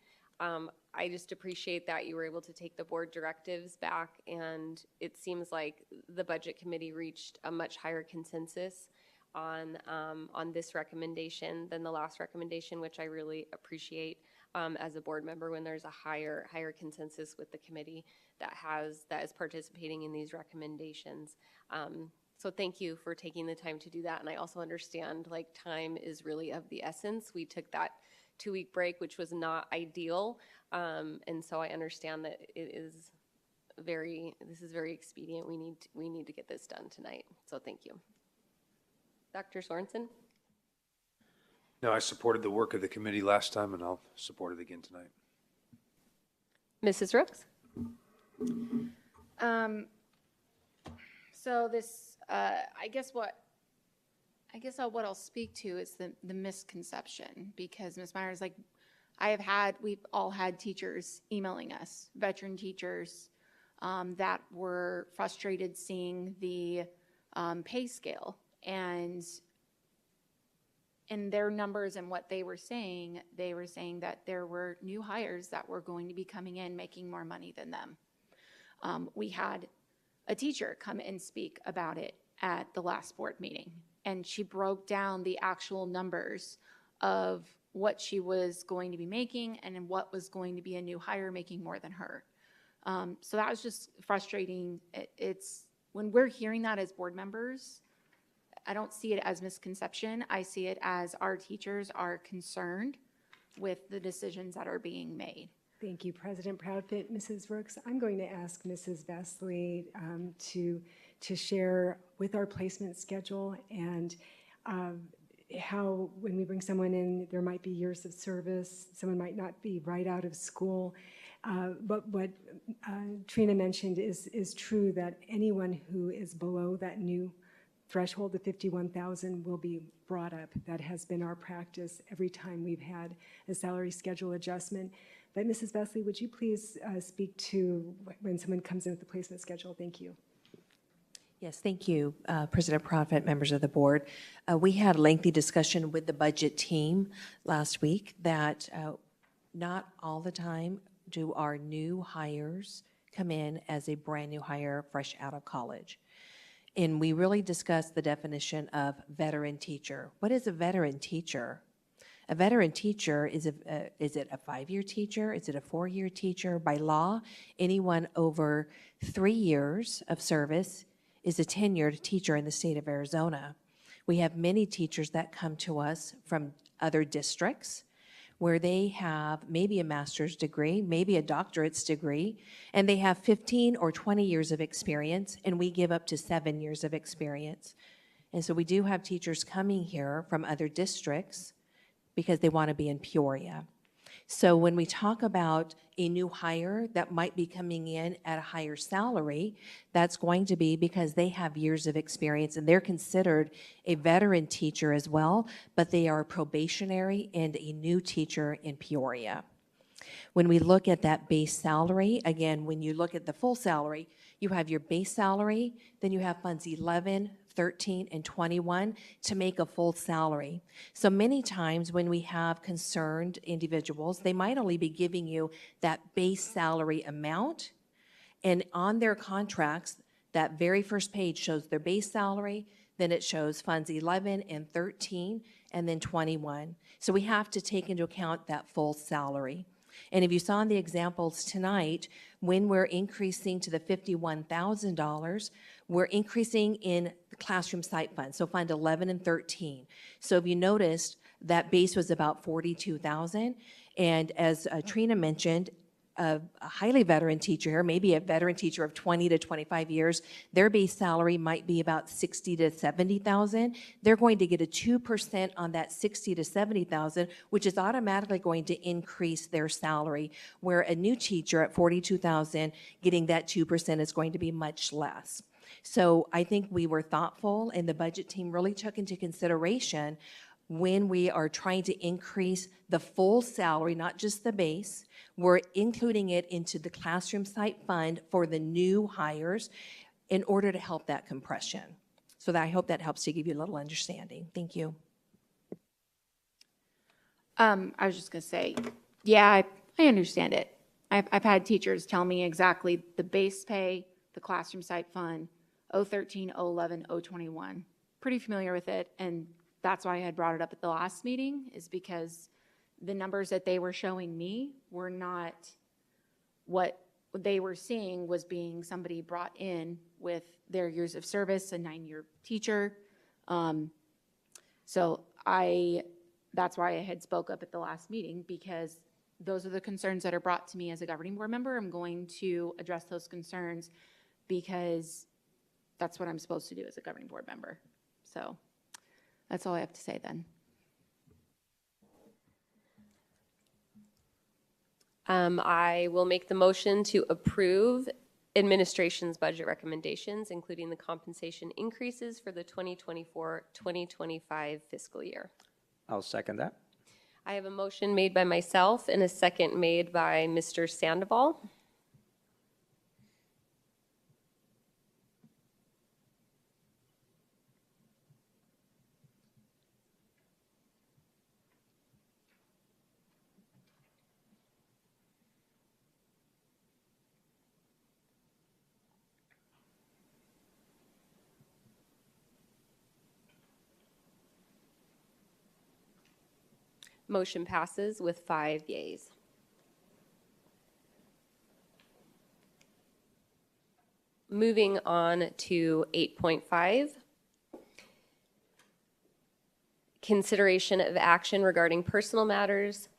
I just appreciate that you were able to take the board directives back, and it seems like the budget committee reached a much higher consensus on this recommendation than the last recommendation, which I really appreciate as a board member when there's a higher consensus with the committee that is participating in these recommendations. So thank you for taking the time to do that, and I also understand time is really of the essence. We took that 2-week break, which was not ideal, and so I understand that this is very expedient. We need to get this done tonight. So thank you. Dr. Sorensen? No, I supported the work of the committee last time, and I'll support it again tonight. Mrs. Rooks? So this, I guess what I'll speak to is the misconception, because Ms. Myers, like, we've all had teachers emailing us, veteran teachers, that were frustrated seeing the pay scale, and in their numbers and what they were saying that there were new hires that were going to be coming in making more money than them. We had a teacher come and speak about it at the last board meeting, and she broke down the actual numbers of what she was going to be making and what was going to be a new hire making more than her. So that was just frustrating. It's when we're hearing that as board members, I don't see it as misconception. I see it as our teachers are concerned with the decisions that are being made. Thank you, President Proudfit. Mrs. Rooks, I'm going to ask Mrs. Vesely to share with our placement schedule and how when we bring someone in, there might be years of service, someone might not be right out of school. But what Trina mentioned is true, that anyone who is below that new threshold of 51,000 will be brought up. That has been our practice every time we've had a salary schedule adjustment. But Mrs. Vesely, would you please speak to when someone comes in with the placement schedule? Thank you. Yes, thank you, President Profit, members of the board. We had a lengthy discussion with the budget team last week that not all the time do our new hires come in as a brand new hire fresh out of college. And we really discussed the definition of veteran teacher. What is a veteran teacher? A veteran teacher is it a 5-year teacher? Is it a 4-year teacher? By law, anyone over 3 years of service is a tenured teacher in the state of Arizona. We have many teachers that come to us from other districts where they have maybe a master's degree, maybe a doctorate's degree, and they have 15 or 20 years of experience, and we give up to 7 years of experience. And so we do have teachers coming here from other districts because they want to be in Peoria. So when we talk about a new hire that might be coming in at a higher salary, that's going to be because they have years of experience and they're considered a veteran teacher as well, but they are probationary and a new teacher in Peoria. When we look at that base salary, again, when you look at the full salary, you have your base salary, then you have funds 11, 13, and 21 to make a full salary. So many times when we have concerned individuals, they might only be giving you that base salary amount, and on their contracts, that very first page shows their base salary, then it shows funds 11 and 13, and then 21. So we have to take into account that full salary. And if you saw in the examples tonight, when we're increasing to the $51,000, we're increasing in the classroom site fund, so fund 11 and 13. So if you noticed, that base was about $42,000, and as Trina mentioned, a highly veteran teacher here, maybe a veteran teacher of 20 to 25 years, their base salary might be about 60 to 70,000. They're going to get a 2% on that 60 to 70,000, which is automatically going to increase their salary, where a new teacher at 42,000 getting that 2% is going to be much less. So I think we were thoughtful, and the budget team really took into consideration when we are trying to increase the full salary, not just the base. We're including it into the classroom site fund for the new hires in order to help that compression. So I hope that helps to give you a little understanding. Thank you. I was just going to say, yeah, I understand it. I've had teachers tell me exactly the base pay, the classroom site fund, 013, 011, 021. Pretty familiar with it, and that's why I had brought it up at the last meeting, is because the numbers that they were showing me were not what they were seeing was being somebody brought in with their years of service, a 9-year teacher. So that's why I had spoke up at the last meeting, because those are the concerns that are brought to me as a governing board member. I'm going to address those concerns because that's what I'm supposed to do as a governing board member. So that's all I have to say then. I will make the motion to approve administration's budget recommendations, including the compensation increases for the 2024-2025 fiscal year. I'll second that. I have a motion made by myself and a second made by Mr. Sandoval. Motion passes with 5 yeas. Moving on to 8.5. Consideration of action regarding personal matters.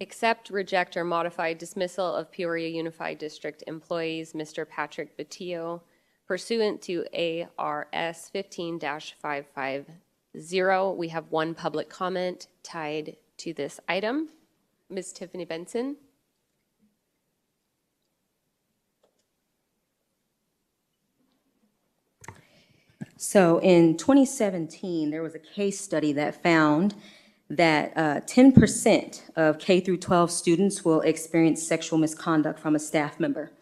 Accept, reject, or modify dismissal of Peoria Unified District employees, Mr. Patrick Batillo, pursuant to ARS 15-550. We have one public comment tied to this item. Ms. Tiffany Benson. So in 2017, there was a case study that found that 10% of K through 12 students will experience sexual misconduct from a staff member.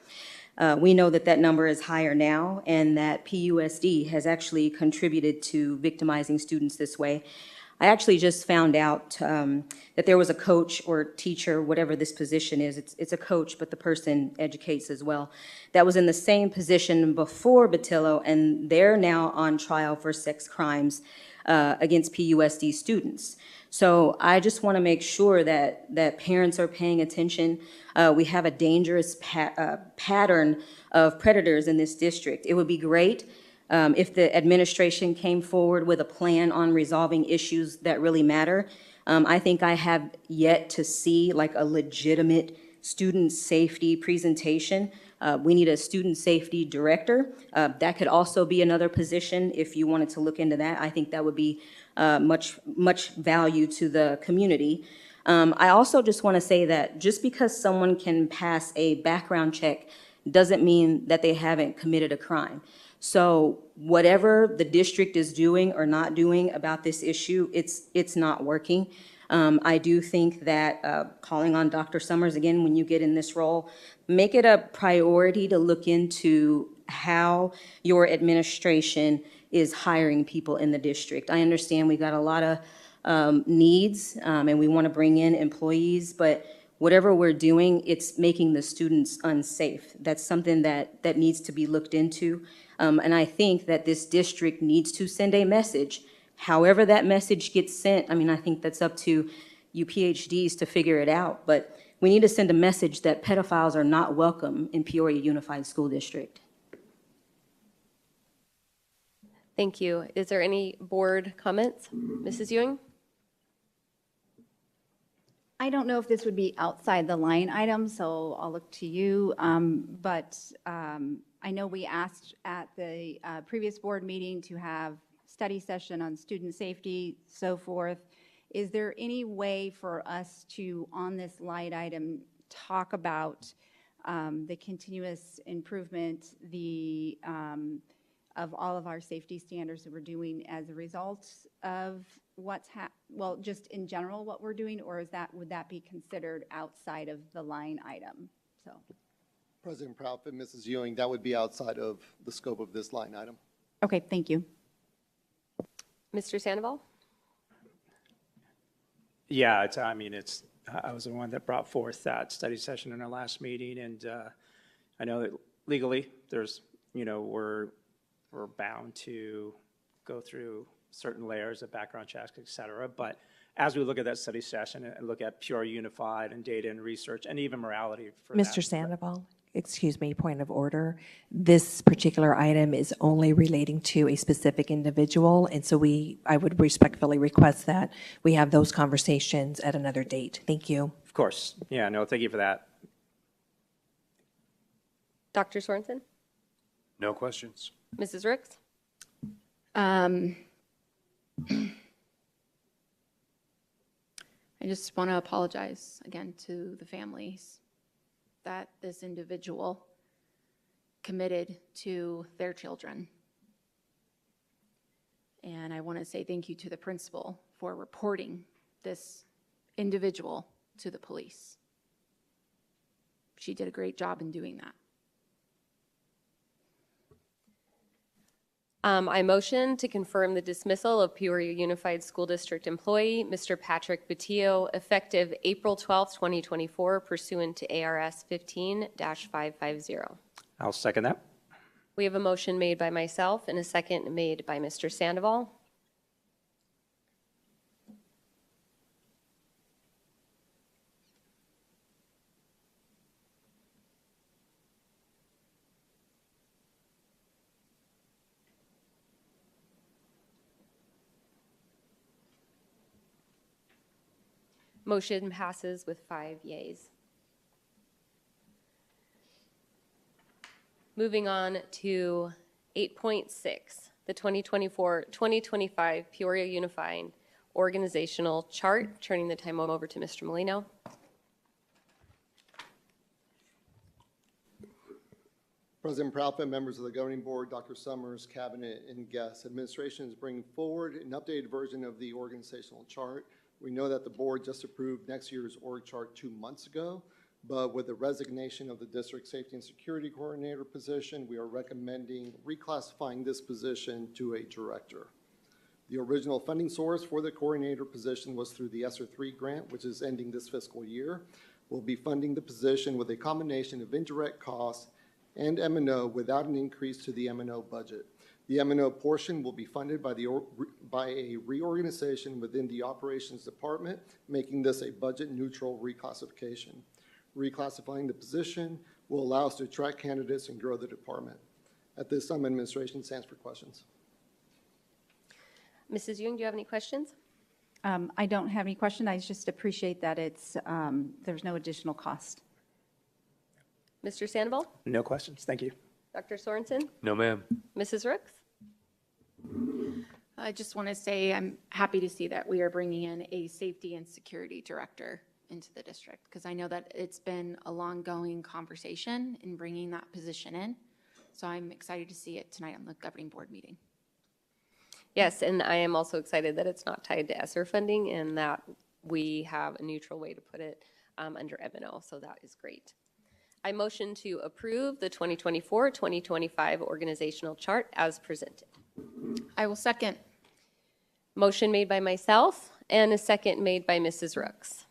We know that that number is higher now, and that PUSD has actually contributed to victimizing students this way. I actually just found out that there was a coach or teacher, whatever this position is, it's a coach, but the person educates as well, that was in the same position before Batillo, and they're now on trial for sex crimes against PUSD students. So I just want to make sure that parents are paying attention. We have a dangerous pattern of predators in this district. It would be great if the administration came forward with a plan on resolving issues that really matter. I think I have yet to see like a legitimate student safety presentation. We need a student safety director. That could also be another position if you wanted to look into that. I think that would be much value to the community. I also just want to say that just because someone can pass a background check doesn't mean that they haven't committed a crime. So whatever the district is doing or not doing about this issue, it's not working. I do think that calling on Dr. Summers again when you get in this role, make it a priority to look into how your administration is hiring people in the district. I understand we got a lot of needs and we want to bring in employees, but whatever we're doing, it's making the students unsafe. That's something that needs to be looked into. And I think that this district needs to send a message. However that message gets sent, I mean, I think that's up to you PhDs to figure it out, but we need to send a message that pedophiles are not welcome in Peoria Unified School District. Thank you. Is there any board comments? Mrs. Ewing? I don't know if this would be outside the line item, so I'll look to you. But I know we asked at the previous board meeting to have study session on student safety, so forth. Is there any way for us to, on this light item, talk about the continuous improvement, of all of our safety standards that we're doing as a result of what's well, just in general what we're doing, or would that be considered outside of the line item? So, President Proudfit, Mrs. Ewing, that would be outside of the scope of this line item. okay, thank you. Mr. Sandoval? Yeah, I was the one that brought forth that study session in our last meeting, and I know that legally there's, we're bound to go through certain layers of background checks, et cetera. But as we look at that study session and look at Peoria Unified and data and research and even morality for Mr. that. Sandoval, excuse me, point of order. This particular item is only relating to a specific individual, and so I would respectfully request that we have those conversations at another date. Thank you. Of course. Yeah, no, thank you for that. Dr. Sorensen? No questions. Mrs. Ricks? I just want to apologize again to the families that this individual committed to their children. And I want to say thank you to the principal for reporting this individual to the police. She did a great job in doing that. I motion to confirm the dismissal of Peoria Unified School District employee, Mr. Patrick Batillo, effective April 12th, 2024, pursuant to ARS 15-550. I'll second that. We have a motion made by myself and a second made by Mr. Sandoval. Motion passes with 5 yeas. Moving on to 8.6, the 2024-2025 Peoria Unified Organizational Chart. Turning the time over to Mr. Molino. President Proudfoot, members of the governing board, Dr. Summers, cabinet, and guests, administration is bringing forward an updated version of the organizational chart. We know that the board just approved next year's org chart 2 months ago, but with the resignation of the district safety and security coordinator position, we are recommending reclassifying this position to a director. The original funding source for the coordinator position was through the ESSER 3 grant, which is ending this fiscal year. We'll be funding the position with a combination of indirect costs and M&O without an increase to the M&O budget. The M&O portion will be funded by a reorganization within the operations department, making this a budget-neutral reclassification. Reclassifying the position will allow us to attract candidates and grow the department. At this time, administration stands for questions. Mrs. Young, do you have any questions? I don't have any question. I just appreciate that it's, there's no additional cost. Mr. Sandoval? No questions. Thank you. Dr. Sorensen? No, ma'am. Mrs. Rooks? I just want to say I'm happy to see that we are bringing in a safety and security director into the district, because I know that it's been a long-going conversation in bringing that position in. So I'm excited to see it tonight on the governing board meeting. Yes, and I am also excited that it's not tied to ESSER funding and that we have a neutral way to put it under M&O, so that is great. I motion to approve the 2024-2025 organizational chart as presented. I will second. Motion made by myself and a second made by Mrs. Rooks.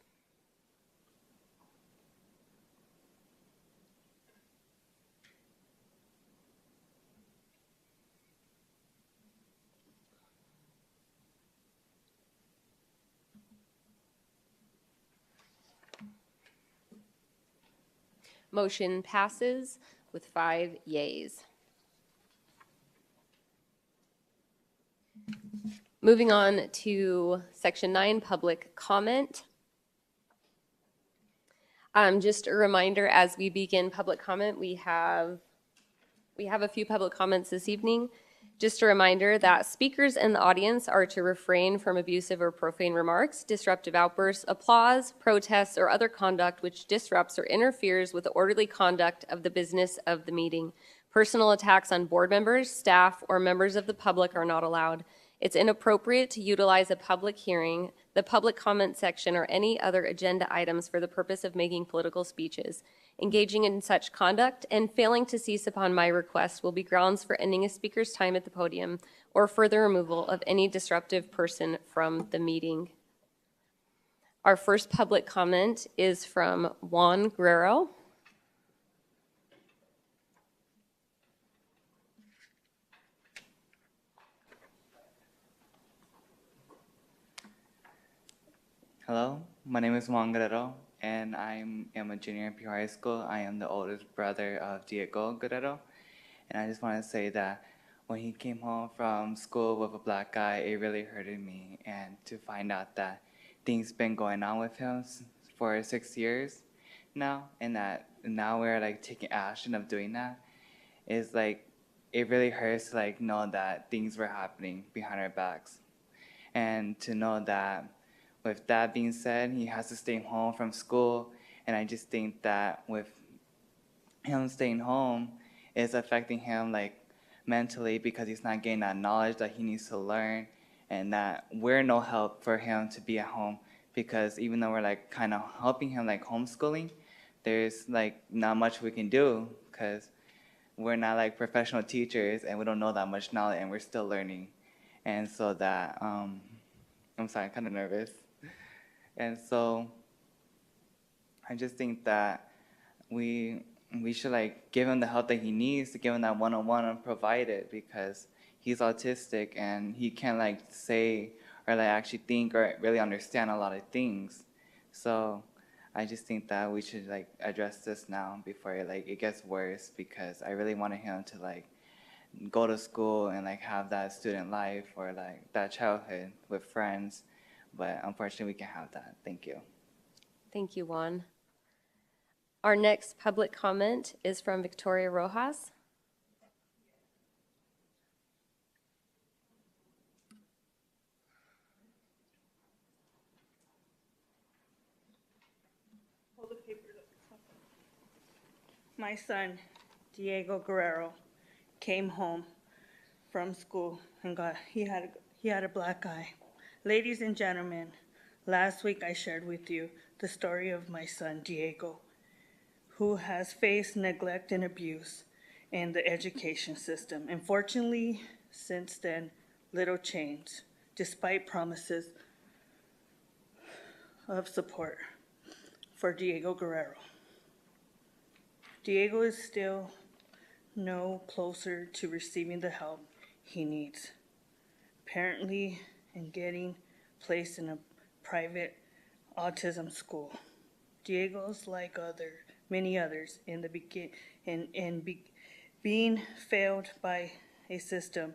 Motion passes with 5 yeas. Moving on to Section 9, public comment. Just a reminder, as we begin public comment, we have a few public comments this evening. Just a reminder that speakers in the audience are to refrain from abusive or profane remarks, disruptive outbursts, applause, protests, or other conduct which disrupts or interferes with the orderly conduct of the business of the meeting. Personal attacks on board members, staff, or members of the public are not allowed. It's inappropriate to utilize a public hearing, the public comment section, or any other agenda items for the purpose of making political speeches. Engaging in such conduct and failing to cease upon my request will be grounds for ending a speaker's time at the podium or further removal of any disruptive person from the meeting. Our first public comment is from Juan Guerrero. Hello, my name is Juan Guerrero, and I am a junior in Peoria High School. I am the oldest brother of Diego Guerrero, and I just want to say that when he came home from school with a black guy, it really hurted me, and to find out that things been going on with him for 6 years now, and that now we're like taking action of doing that, is like, it really hurts to like know that things were happening behind our backs, and to know that with that being said, he has to stay home from school, and I just think that with him staying home, it's affecting him like mentally because he's not getting that knowledge that he needs to learn, and that we're no help for him to be at home, because even though we're like kind of helping him like homeschooling, there's like not much we can do because we're not like professional teachers and we don't know that much knowledge and we're still learning. And so that I'm sorry, I'm kind of nervous. And so I just think that we should like give him the help that he needs, to give him that one-on-one and provide it, because he's autistic and he can't like say or like actually think or really understand a lot of things. So I just think that we should like address this now before it gets worse, because I really wanted him to like go to school and like have that student life or like that childhood with friends, but unfortunately we can't have that. Thank you. Thank you, Juan. Our next public comment is from Victoria Rojas. My son, Diego Guerrero, came home from school and he had a black eye. Ladies and gentlemen, last week I shared with you the story of my son, Diego, who has faced neglect and abuse in the education system. Unfortunately, since then, little changed, despite promises of support for Diego Guerrero. Diego is still no closer to receiving the help he needs, apparently in getting placed in a private autism school. Diego's like many others in the being failed by a system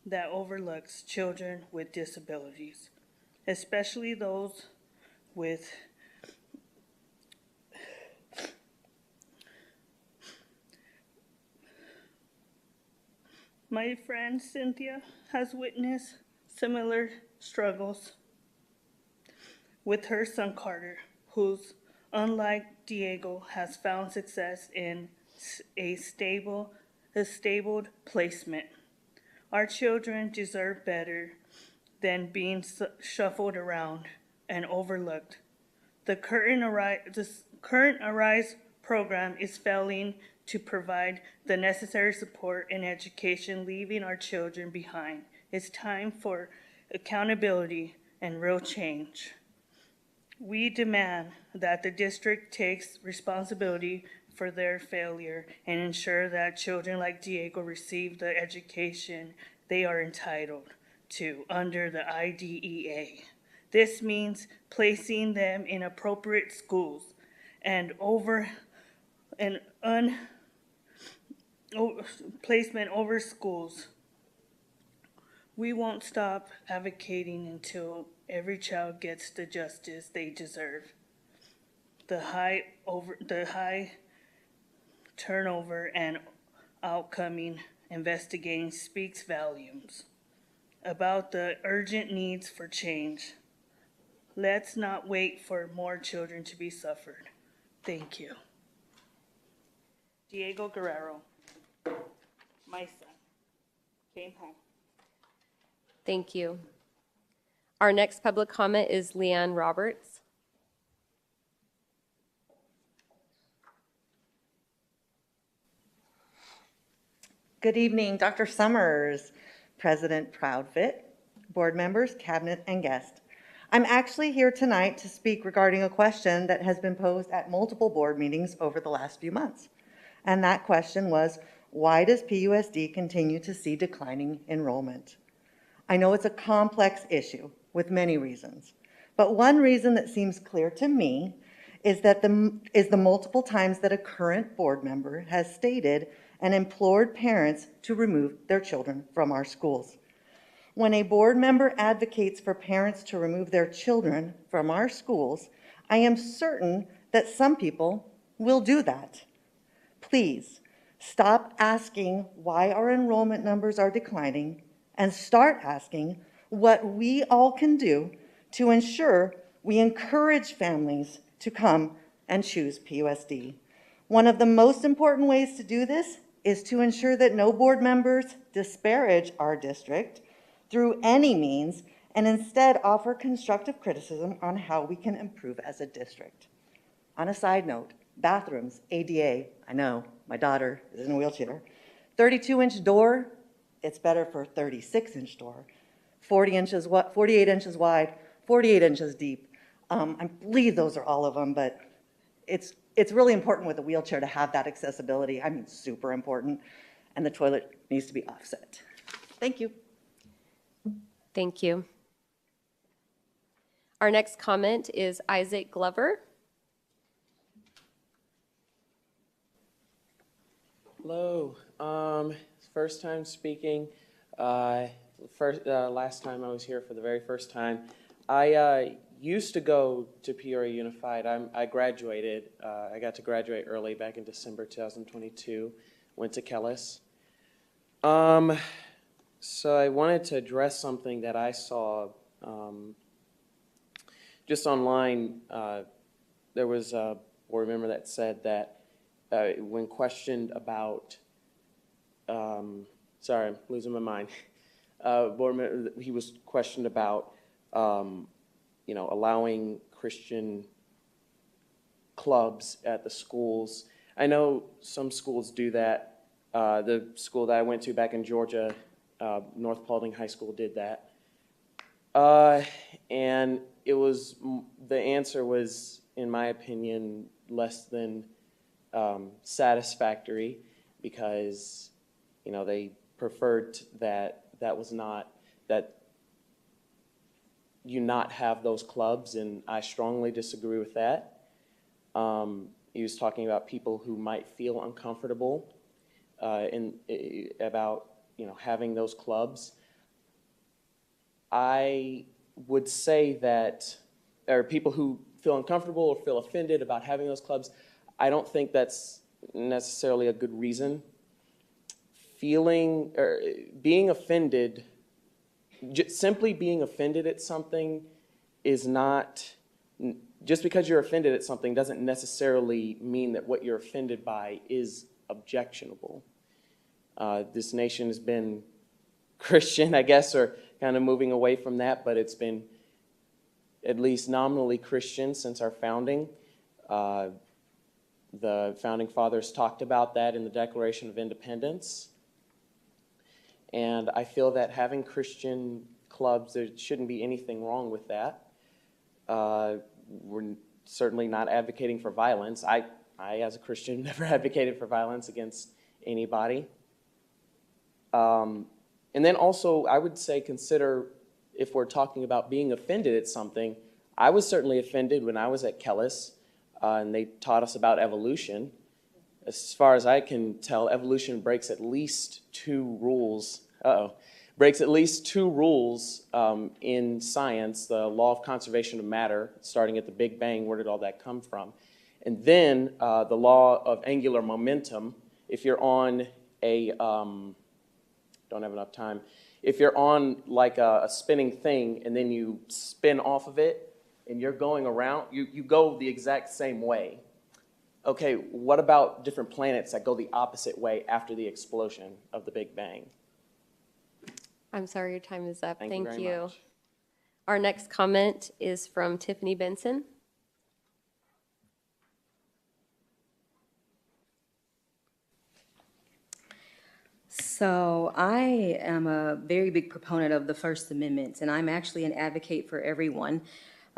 that overlooks children with disabilities, especially those with my friend Cynthia has witnessed similar struggles with her son Carter, who's, unlike Diego, has found success in a stable placement. Our children deserve better than being shuffled around and overlooked. The current Arise program is failing to provide the necessary support and education, leaving our children behind. It's time for accountability and real change. We demand that the district takes responsibility for their failure and ensure that children like Diego receive the education they are entitled to under the IDEA. This means placing them in appropriate schools and placement over schools. We won't stop advocating until every child gets the justice they deserve. The high turnover and outcoming investigating speaks volumes about the urgent needs for change. Let's not wait for more children to be suffered. Thank you. Diego Guerrero, my son, came home. Thank you. Our next public comment is Leanne Roberts. Good evening, Dr. Summers, President Proudfit, board members, cabinet, and guests. I'm actually here tonight to speak regarding a question that has been posed at multiple board meetings over the last few months. And that question was, why does PUSD continue to see declining enrollment? I know it's a complex issue with many reasons, but one reason that seems clear to me is the multiple times that a current board member has stated and implored parents to remove their children from our schools. When a board member advocates for parents to remove their children from our schools, I am certain that some people will do that. Please stop asking why our enrollment numbers are declining and start asking what we all can do to ensure we encourage families to come and choose PUSD. One of the most important ways to do this is to ensure that no board members disparage our district through any means and instead offer constructive criticism on how we can improve as a district. On a side note, bathrooms, ADA, I know, my daughter is in a wheelchair. 32-inch door, it's better for 36-inch door. 48 inches wide, 48 inches deep. I believe those are all of them, but it's really important with a wheelchair to have that accessibility. I mean, super important. And the toilet needs to be offset. Thank you. Thank you. Our next comment is Isaac Glover. Hello. First time speaking. Last time I was here for the very first time. I used to go to Peoria Unified. I graduated. I got to graduate early back in December 2022. Went to Kellis. So I wanted to address something that I saw just online. There was a board member that said that when questioned about, sorry, I'm losing my mind. Board member, he was questioned about, allowing Christian clubs at the schools. I know some schools do that. The school that I went to back in Georgia, North Paulding High School, did that. And it was, the answer was, in my opinion, less than satisfactory, because, they preferred that you not have those clubs, and I strongly disagree with that. He was talking about people who might feel uncomfortable about having those clubs. I would say that there are people who feel uncomfortable or feel offended about having those clubs. I don't think that's necessarily a good reason. Being offended, simply being offended at something is not, just because you're offended at something doesn't necessarily mean that what you're offended by is objectionable. This nation has been Christian, I guess, or kind of moving away from that, but it's been at least nominally Christian since our founding. The founding fathers talked about that in the Declaration of Independence. And I feel that having Christian clubs, there shouldn't be anything wrong with that. We're certainly not advocating for violence. I, as a Christian, never advocated for violence against anybody. And then also, I would say, consider, if we're talking about being offended at something, I was certainly offended when I was at Kellis, and they taught us about evolution. As far as I can tell, evolution breaks at least two rules. In science: the law of conservation of matter, starting at the Big Bang. Where did all that come from? And then the law of angular momentum. If you're on a don't have enough time. If you're on like a spinning thing and then you spin off of it and you're going around, you go the exact same way. Okay, what about different planets that go the opposite way after the explosion of the Big Bang? I'm sorry, your time is up. Thank you very much. Our next comment is from Tiffany Benson. So I am a very big proponent of the First Amendment, and I'm actually an advocate for everyone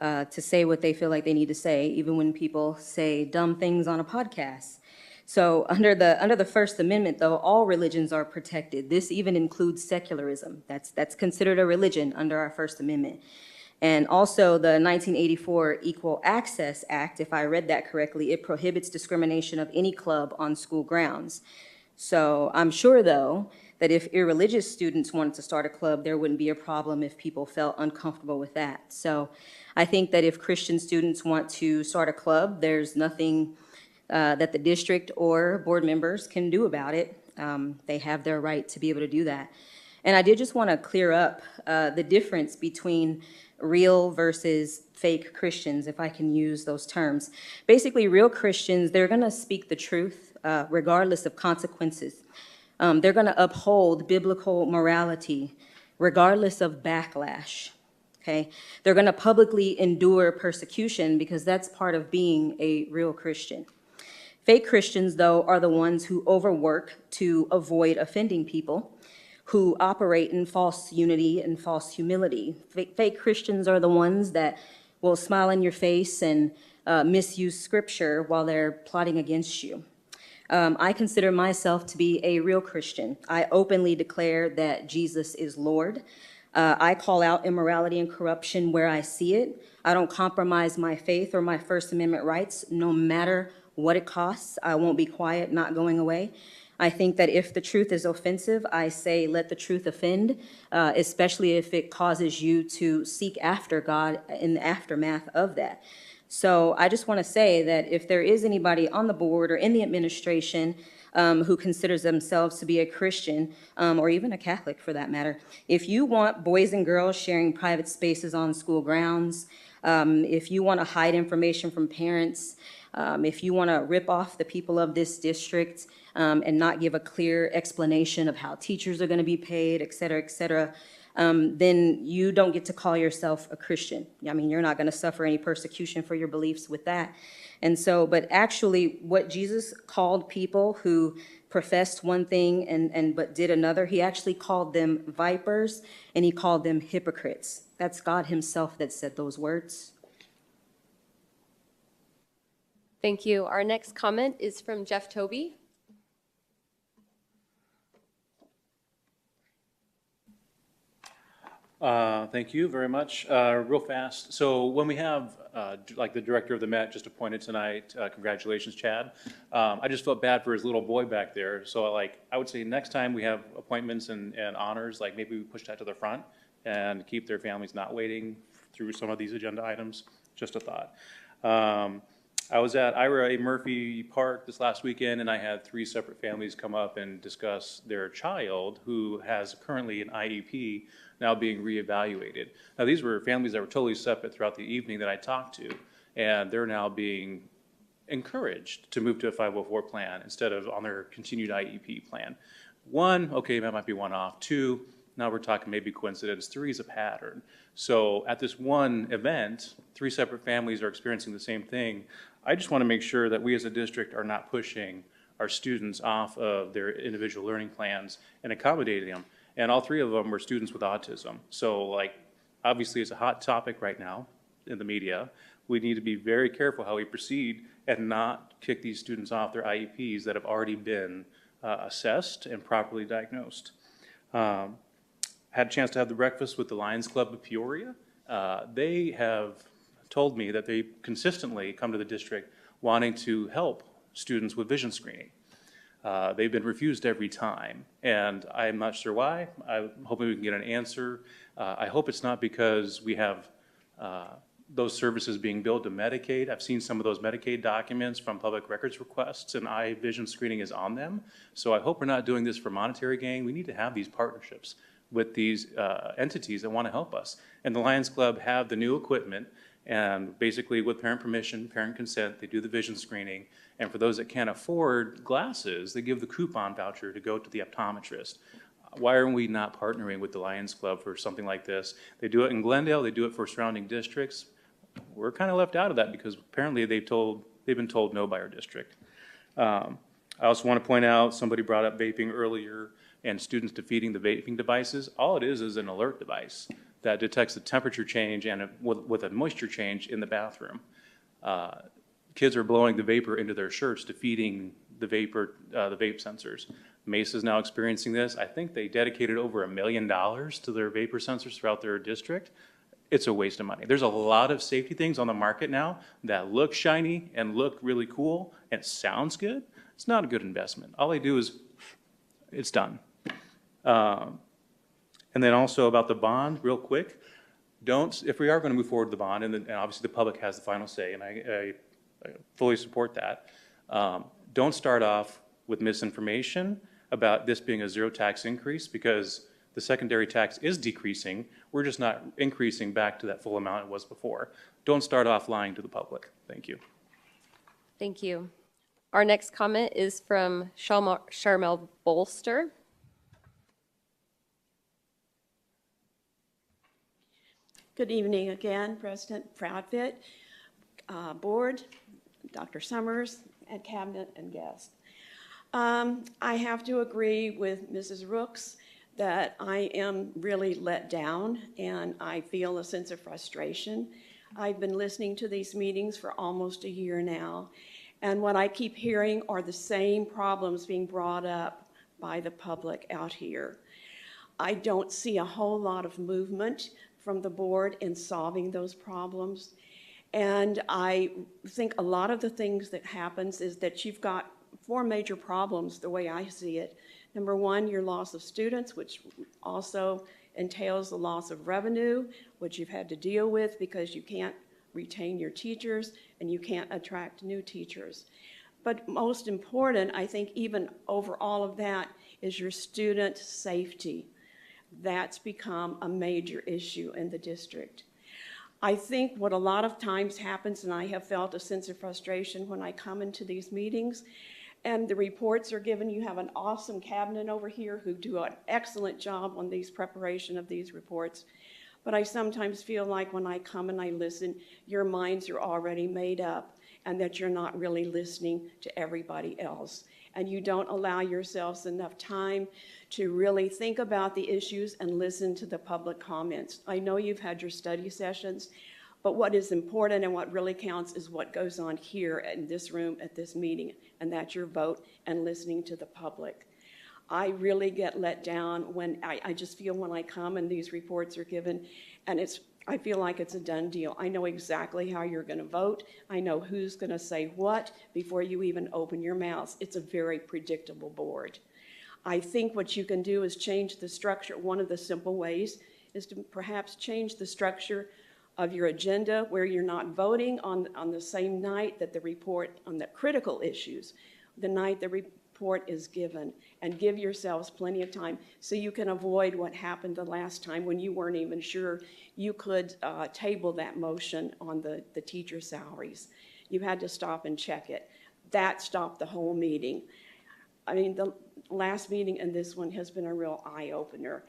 to say what they feel like they need to say, even when people say dumb things on a podcast. So under the First Amendment, though, all religions are protected. This even includes secularism. That's considered a religion under our First Amendment. And also the 1984 Equal Access Act, if I read that correctly, it prohibits discrimination of any club on school grounds. So I'm sure, though, that if irreligious students wanted to start a club, there wouldn't be a problem if people felt uncomfortable with that. So I think that if Christian students want to start a club, there's nothing that the district or board members can do about it. They have their right to be able to do that. And I did just want to clear up the difference between real versus fake Christians, if I can use those terms. Basically, real Christians, they're going to speak the truth regardless of consequences. They're going to uphold biblical morality regardless of backlash. Okay? They're going to publicly endure persecution because that's part of being a real Christian. Fake Christians, though, are the ones who overwork to avoid offending people, who operate in false unity and false humility. Fake Christians are the ones that will smile in your face and misuse scripture while they're plotting against you. I consider myself to be a real Christian. I openly declare that Jesus is Lord. I call out immorality and corruption where I see it. I don't compromise my faith or my First Amendment rights, no matter what it costs. I won't be quiet, not going away. I think that if the truth is offensive, I say let the truth offend, especially if it causes you to seek after God in the aftermath of that. So I just want to say that if there is anybody on the board or in the administration who considers themselves to be a Christian, or even a Catholic for that matter, if you want boys and girls sharing private spaces on school grounds, if you want to hide information from parents, if you want to rip off the people of this district and not give a clear explanation of how teachers are going to be paid, et cetera, then you don't get to call yourself a Christian. I mean, you're not going to suffer any persecution for your beliefs with that. And so, but actually what Jesus called people who professed one thing but did another, he actually called them vipers and he called them hypocrites. That's God himself that said those words. Thank you. Our next comment is from Jeff Toby. Thank you very much. Real fast. So when we have, like the director of the Met just appointed tonight, congratulations, Chad. I just felt bad for his little boy back there. So I would say next time we have appointments and honors, like maybe we push that to the front and keep their families not waiting through some of these agenda items. Just a thought. I was at Ira A. Murphy Park this last weekend, and I had 3 separate families come up and discuss their child who has currently an IEP now being reevaluated. Now, these were families that were totally separate throughout the evening that I talked to, and they're now being encouraged to move to a 504 plan instead of on their continued IEP plan. 1, okay, that might be one off. 2, now we're talking maybe coincidence. 3 is a pattern. So at this one event, 3 separate families are experiencing the same thing. I just want to make sure that we as a district are not pushing our students off of their individual learning plans and accommodating them. And all 3 of them were students with autism. So obviously it's a hot topic right now in the media. We need to be very careful how we proceed and not kick these students off their IEPs that have already been assessed and properly diagnosed. Had a chance to have the breakfast with the Lions Club of Peoria. They have told me that they consistently come to the district wanting to help students with vision screening. They've been refused every time, and I'm not sure why. I'm hoping we can get an answer. I hope it's not because we have those services being billed to Medicaid. I've seen some of those Medicaid documents from public records requests, and eye vision screening is on them. So I hope we're not doing this for monetary gain. We need to have these partnerships with these entities that want to help us. And the Lions Club have the new equipment, and basically with parent permission, parent consent, they do the vision screening. And for those that can't afford glasses, they give the coupon voucher to go to the optometrist. Why are we not partnering with the Lions Club for something like this? They do it in Glendale, they do it for surrounding districts. We're kind of left out of that because apparently they've been told no by our district. I also want to point out, somebody brought up vaping earlier and students defeating the vaping devices. All it is an alert device that detects the temperature change and with a moisture change in the bathroom. Kids are blowing the vapor into their shirts, defeating the vape sensors. Mesa is now experiencing this. I think they dedicated over $1 million to their vapor sensors throughout their district. It's a waste of money. There's a lot of safety things on the market now that look shiny and look really cool and sounds good. It's not a good investment. All they do is, it's done. And then also about the bond, real quick, if we are going to move forward with the bond, and obviously the public has the final say, and I fully support that, don't start off with misinformation about this being a zero tax increase, because the secondary tax is decreasing. We're just not increasing back to that full amount it was before. Don't start off lying to the public. Thank you. Thank you. Our next comment is from Charmel Bolster. Good evening again, President Proudfit, Board, Dr. Summers, and Cabinet and guests. I have to agree with Mrs. Rooks that I am really let down and I feel a sense of frustration. I've been listening to these meetings for almost a year now, and what I keep hearing are the same problems being brought up by the public out here. I don't see a whole lot of movement from the board in solving those problems. And I think a lot of the things that happens is that you've got 4 major problems the way I see it. Number 1, your loss of students, which also entails the loss of revenue, which you've had to deal with because you can't retain your teachers and you can't attract new teachers. But most important, I think even over all of that, is your student safety. That's become a major issue in the district. I think what a lot of times happens, and I have felt a sense of frustration when I come into these meetings, and the reports are given. You have an awesome cabinet over here who do an excellent job on these preparation of these reports. But I sometimes feel like when I come and I listen, your minds are already made up and that you're not really listening to everybody else. And you don't allow yourselves enough time to really think about the issues and listen to the public comments. I know you've had your study sessions, but what is important and what really counts is what goes on here in this room at this meeting, and that's your vote and listening to the public. I really get let down when I just feel when I come and these reports are given, and I feel like it's a done deal. I know exactly how you're going to vote. I know who's going to say what before you even open your mouths. It's a very predictable board. I think what you can do is change the structure. One of the simple ways is to perhaps change the structure of your agenda where you're not voting on the same night that the report on the critical issues, the night the report is given, and give yourselves plenty of time so you can avoid what happened the last time when you weren't even sure you could table that motion on the teacher salaries. You had to stop and check it. That stopped the whole meeting. I mean, the last meeting and this one has been a real eye-opener,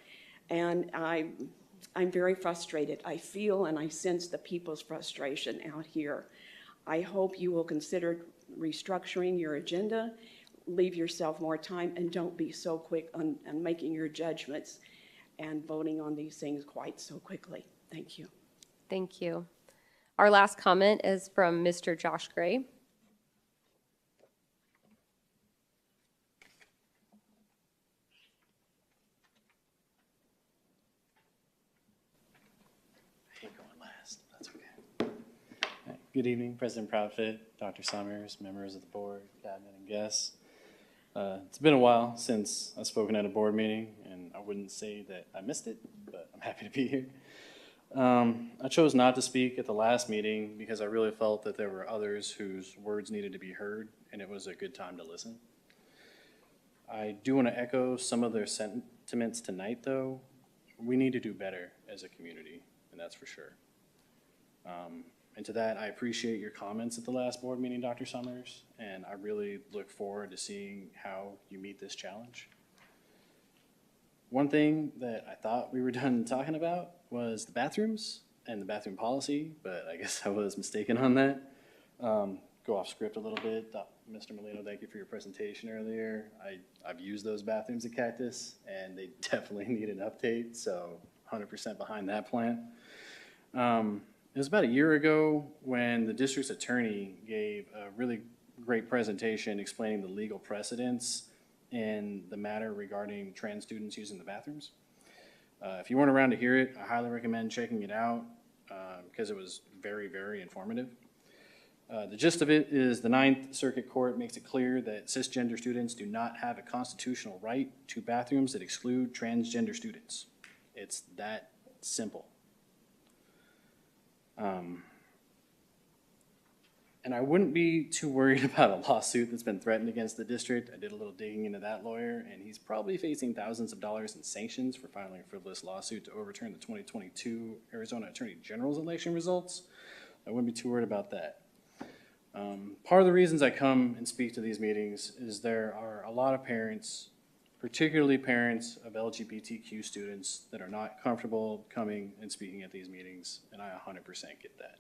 and I'm very frustrated. I feel and I sense the people's frustration out here. I hope you will consider restructuring your agenda, leave yourself more time, and don't be so quick on making your judgments and voting on these things quite so quickly. Thank you. Thank you. Our last comment is from Mr. Josh Gray. Good evening, President Proudfit, Dr. Summers, members of the board, cabinet, and guests. It's been a while since I've spoken at a board meeting, and I wouldn't say that I missed it, but I'm happy to be here. I chose not to speak at the last meeting because I really felt that there were others whose words needed to be heard, and it was a good time to listen. I do want to echo some of their sentiments tonight, though. We need to do better as a community, and that's for sure. And to that, I appreciate your comments at the last board meeting, Dr. Summers, and I really look forward to seeing how you meet this challenge. One thing that I thought we were done talking about was the bathrooms and the bathroom policy, but I guess I was mistaken on that. Go off script a little bit. Mr. Molino, thank you for your presentation earlier. I've used those bathrooms at Cactus, and they definitely need an update, so 100% behind that plan. It was about a year ago when the district's attorney gave a really great presentation explaining the legal precedents in the matter regarding trans students using the bathrooms. If you weren't around to hear it, I highly recommend checking it out because it was very, very informative. The gist of it is the Ninth Circuit Court makes it clear that cisgender students do not have a constitutional right to bathrooms that exclude transgender students. It's that simple. And I wouldn't be too worried about a lawsuit that's been threatened against the district. I did a little digging into that lawyer, and he's probably facing thousands of dollars in sanctions for filing a frivolous lawsuit to overturn the 2022 Arizona Attorney General's election results. I wouldn't be too worried about that. Part of the reasons I come and speak to these meetings is there are a lot of parents, particularly parents of LGBTQ students, that are not comfortable coming and speaking at these meetings, and I 100% get that.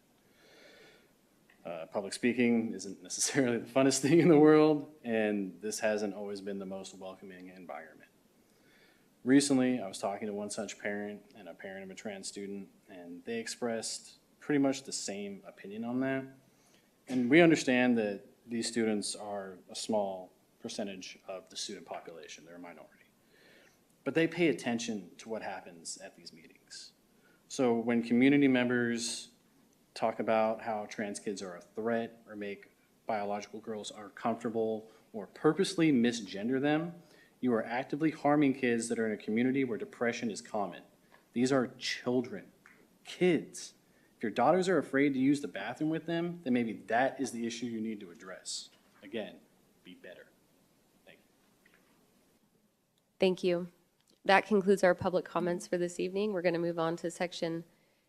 Public speaking isn't necessarily the funnest thing in the world, and this hasn't always been the most welcoming environment. Recently, I was talking to one such parent and a parent of a trans student, and they expressed pretty much the same opinion on that. And we understand that these students are a small percentage of the student population, they're a minority. But they pay attention to what happens at these meetings. So when community members talk about how trans kids are a threat or make biological girls uncomfortable or purposely misgender them, you are actively harming kids that are in a community where depression is common. These are children, kids. If your daughters are afraid to use the bathroom with them, then maybe that is the issue you need to address. Again, be better. Thank you. Thank you. That concludes our public comments for this evening. We're going to move on to section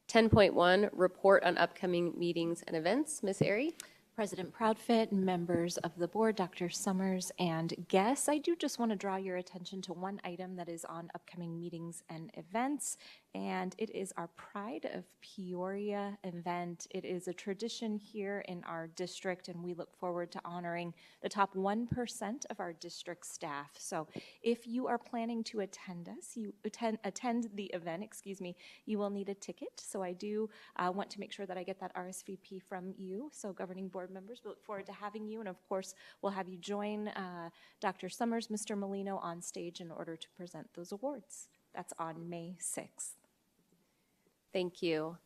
10.1, report on upcoming meetings and events. Ms. Airy? President Proudfit, members of the board, Dr. Summers, and guests, I do just want to draw your attention to one item that is on upcoming meetings and events, and it is our Pride of Peoria event. It is a tradition here in our district, and we look forward to honoring the top 1% of our district staff. So if you are planning to attend us, attend the event, you will need a ticket. So I do want to make sure that I get that RSVP from you. So governing board members, we look forward to having you, and of course, we'll have you join Dr. Summers, Mr. Molino on stage in order to present those awards. That's on May 6th. Thank you.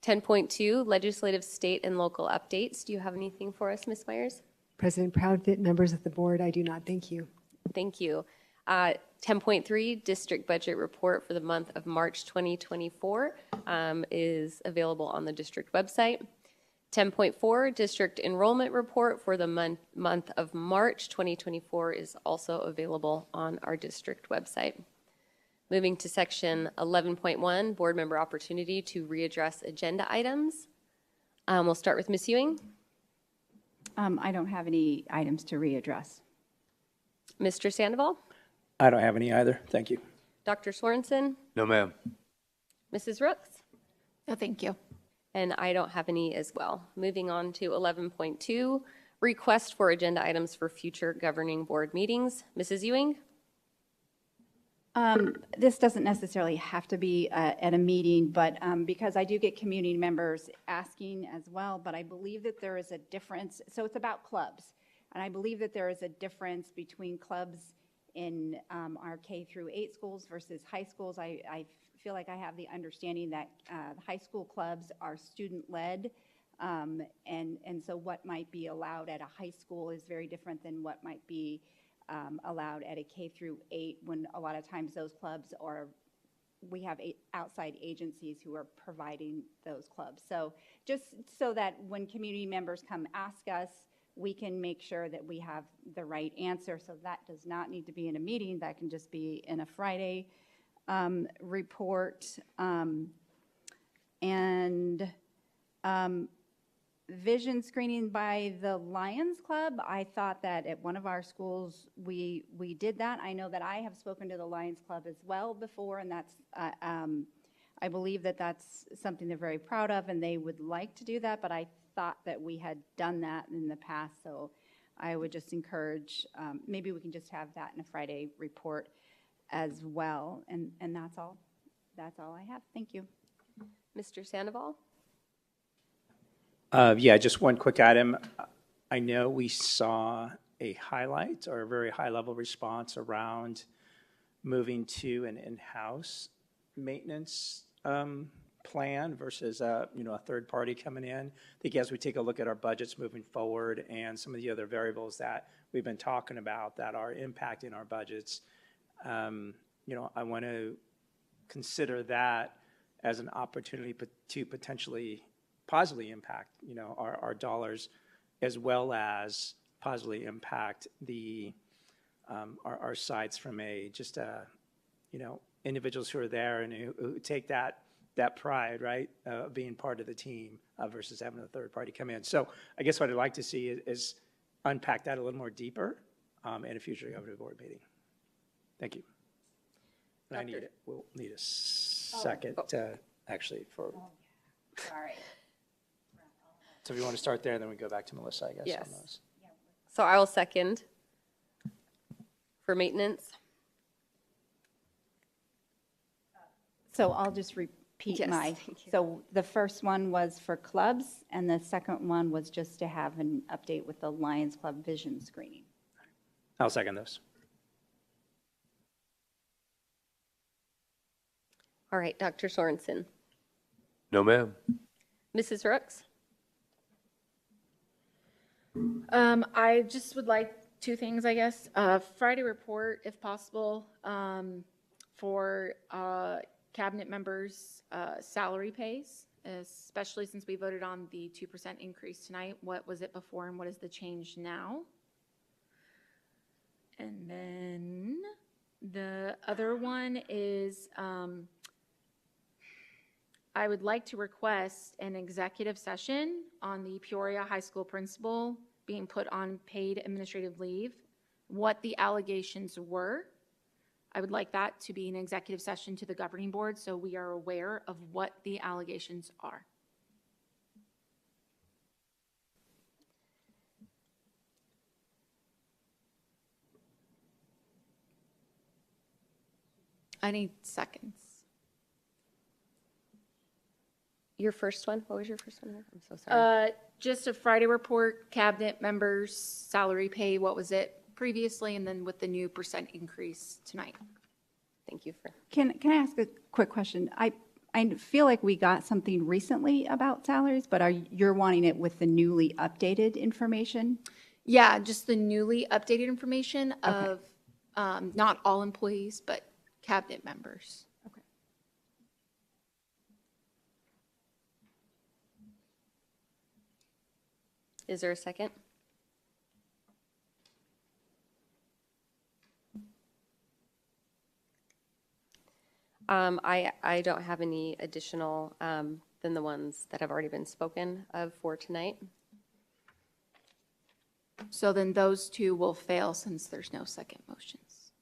10.2, legislative, state, and local updates. Do you have anything for us, Ms. Myers? President Proudfit, members of the board, I do not. Thank you. Thank you. 10.3, district budget report for the month of March 2024 is available on the district website. 10.4, district enrollment report for the month of March 2024 is also available on our district website. Moving to section 11.1, board member opportunity to readdress agenda items. We'll start with Ms. Ewing. I don't have any items to readdress. Mr. Sandoval? I don't have any either. Thank you. Dr. Sorensen? No, ma'am. Mrs. Rooks? No, thank you. And I don't have any as well. Moving on to 11.2, request for agenda items for future governing board meetings. Mrs. Ewing? This doesn't necessarily have to be at a meeting, but because I do get community members asking as well, but I believe that there is a difference. So it's about clubs, and I believe that there is a difference between clubs in our K through 8 schools versus high schools. I feel like I have the understanding that high school clubs are student-led, and so what might be allowed at a high school is very different than what might be allowed at a K through 8, when a lot of times those clubs we have outside agencies who are providing those clubs. So just so that when community members come ask us, we can make sure that we have the right answer. So that does not need to be in a meeting. That can just be in a Friday report. Vision screening by the Lions Club. I thought that at one of our schools we did that. I know that I have spoken to the Lions Club as well before, and that's I believe that that's something they're very proud of, and they would like to do that. But I thought that we had done that in the past, so I would just encourage maybe we can just have that in a Friday report as well. And that's all. That's all I have. Thank you, Mr. Sandoval. Yeah, just one quick item. I know we saw a highlight or a very high-level response around moving to an in-house maintenance plan versus a third party coming in. I think as we take a look at our budgets moving forward and some of the other variables that we've been talking about that are impacting our budgets, I want to consider that as an opportunity to potentially positively impact, our dollars, as well as positively impact our sites from individuals who are there and who take that that pride, right, being part of the team versus having a third party come in. So I guess what I'd like to see is unpack that a little more deeper in a future governing board meeting. Thank you. And I need it. We'll need a second, actually, for. Sorry. So if you want to start there, then we go back to Melissa, I guess, Yes. on those. So I will second for maintenance. So I'll just repeat Yes, my, thank you. so the first one was for clubs, and the second one was just to have an update with the Lions Club vision screening. I'll second those. All right, Dr. Sorensen. No, ma'am. Mrs. Rooks? I just would like two things, I guess. Friday report, if possible, for cabinet members' salary pays, especially since we voted on the 2% increase tonight. What was it before and what is the change now? And then the other one is I would like to request an executive session on the Peoria High School principal being put on paid administrative leave, what the allegations were. I would like that to be an executive session to the governing board so we are aware of what the allegations are. I need seconds. Your first one? What was your first one? I'm so sorry. Just a Friday report, cabinet members' salary pay, what was it previously, and then with the new percent increase tonight. Thank you for. Can I ask a quick question? I feel like we got something recently about salaries, but you're wanting it with the newly updated information? Yeah, just the newly updated information of not all employees, but cabinet members. Okay. Is there a second? I don't have any additional than the ones that have already been spoken of for tonight. So then those two will fail since there's no second motions.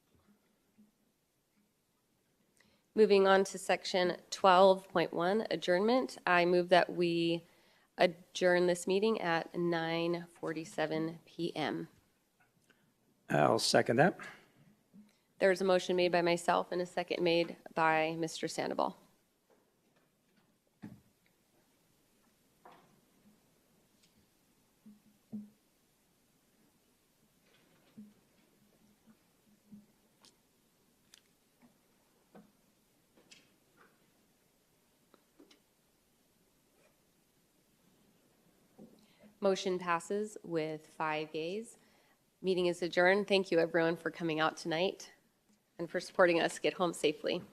Moving on to section 12.1, adjournment. I move that we adjourn this meeting at 9:47 p.m. I'll second that. There's a motion made by myself and a second made by Mr. Sandoval. Motion passes with 5 yeas. Meeting is adjourned. Thank you, everyone, for coming out tonight and for supporting us get home safely.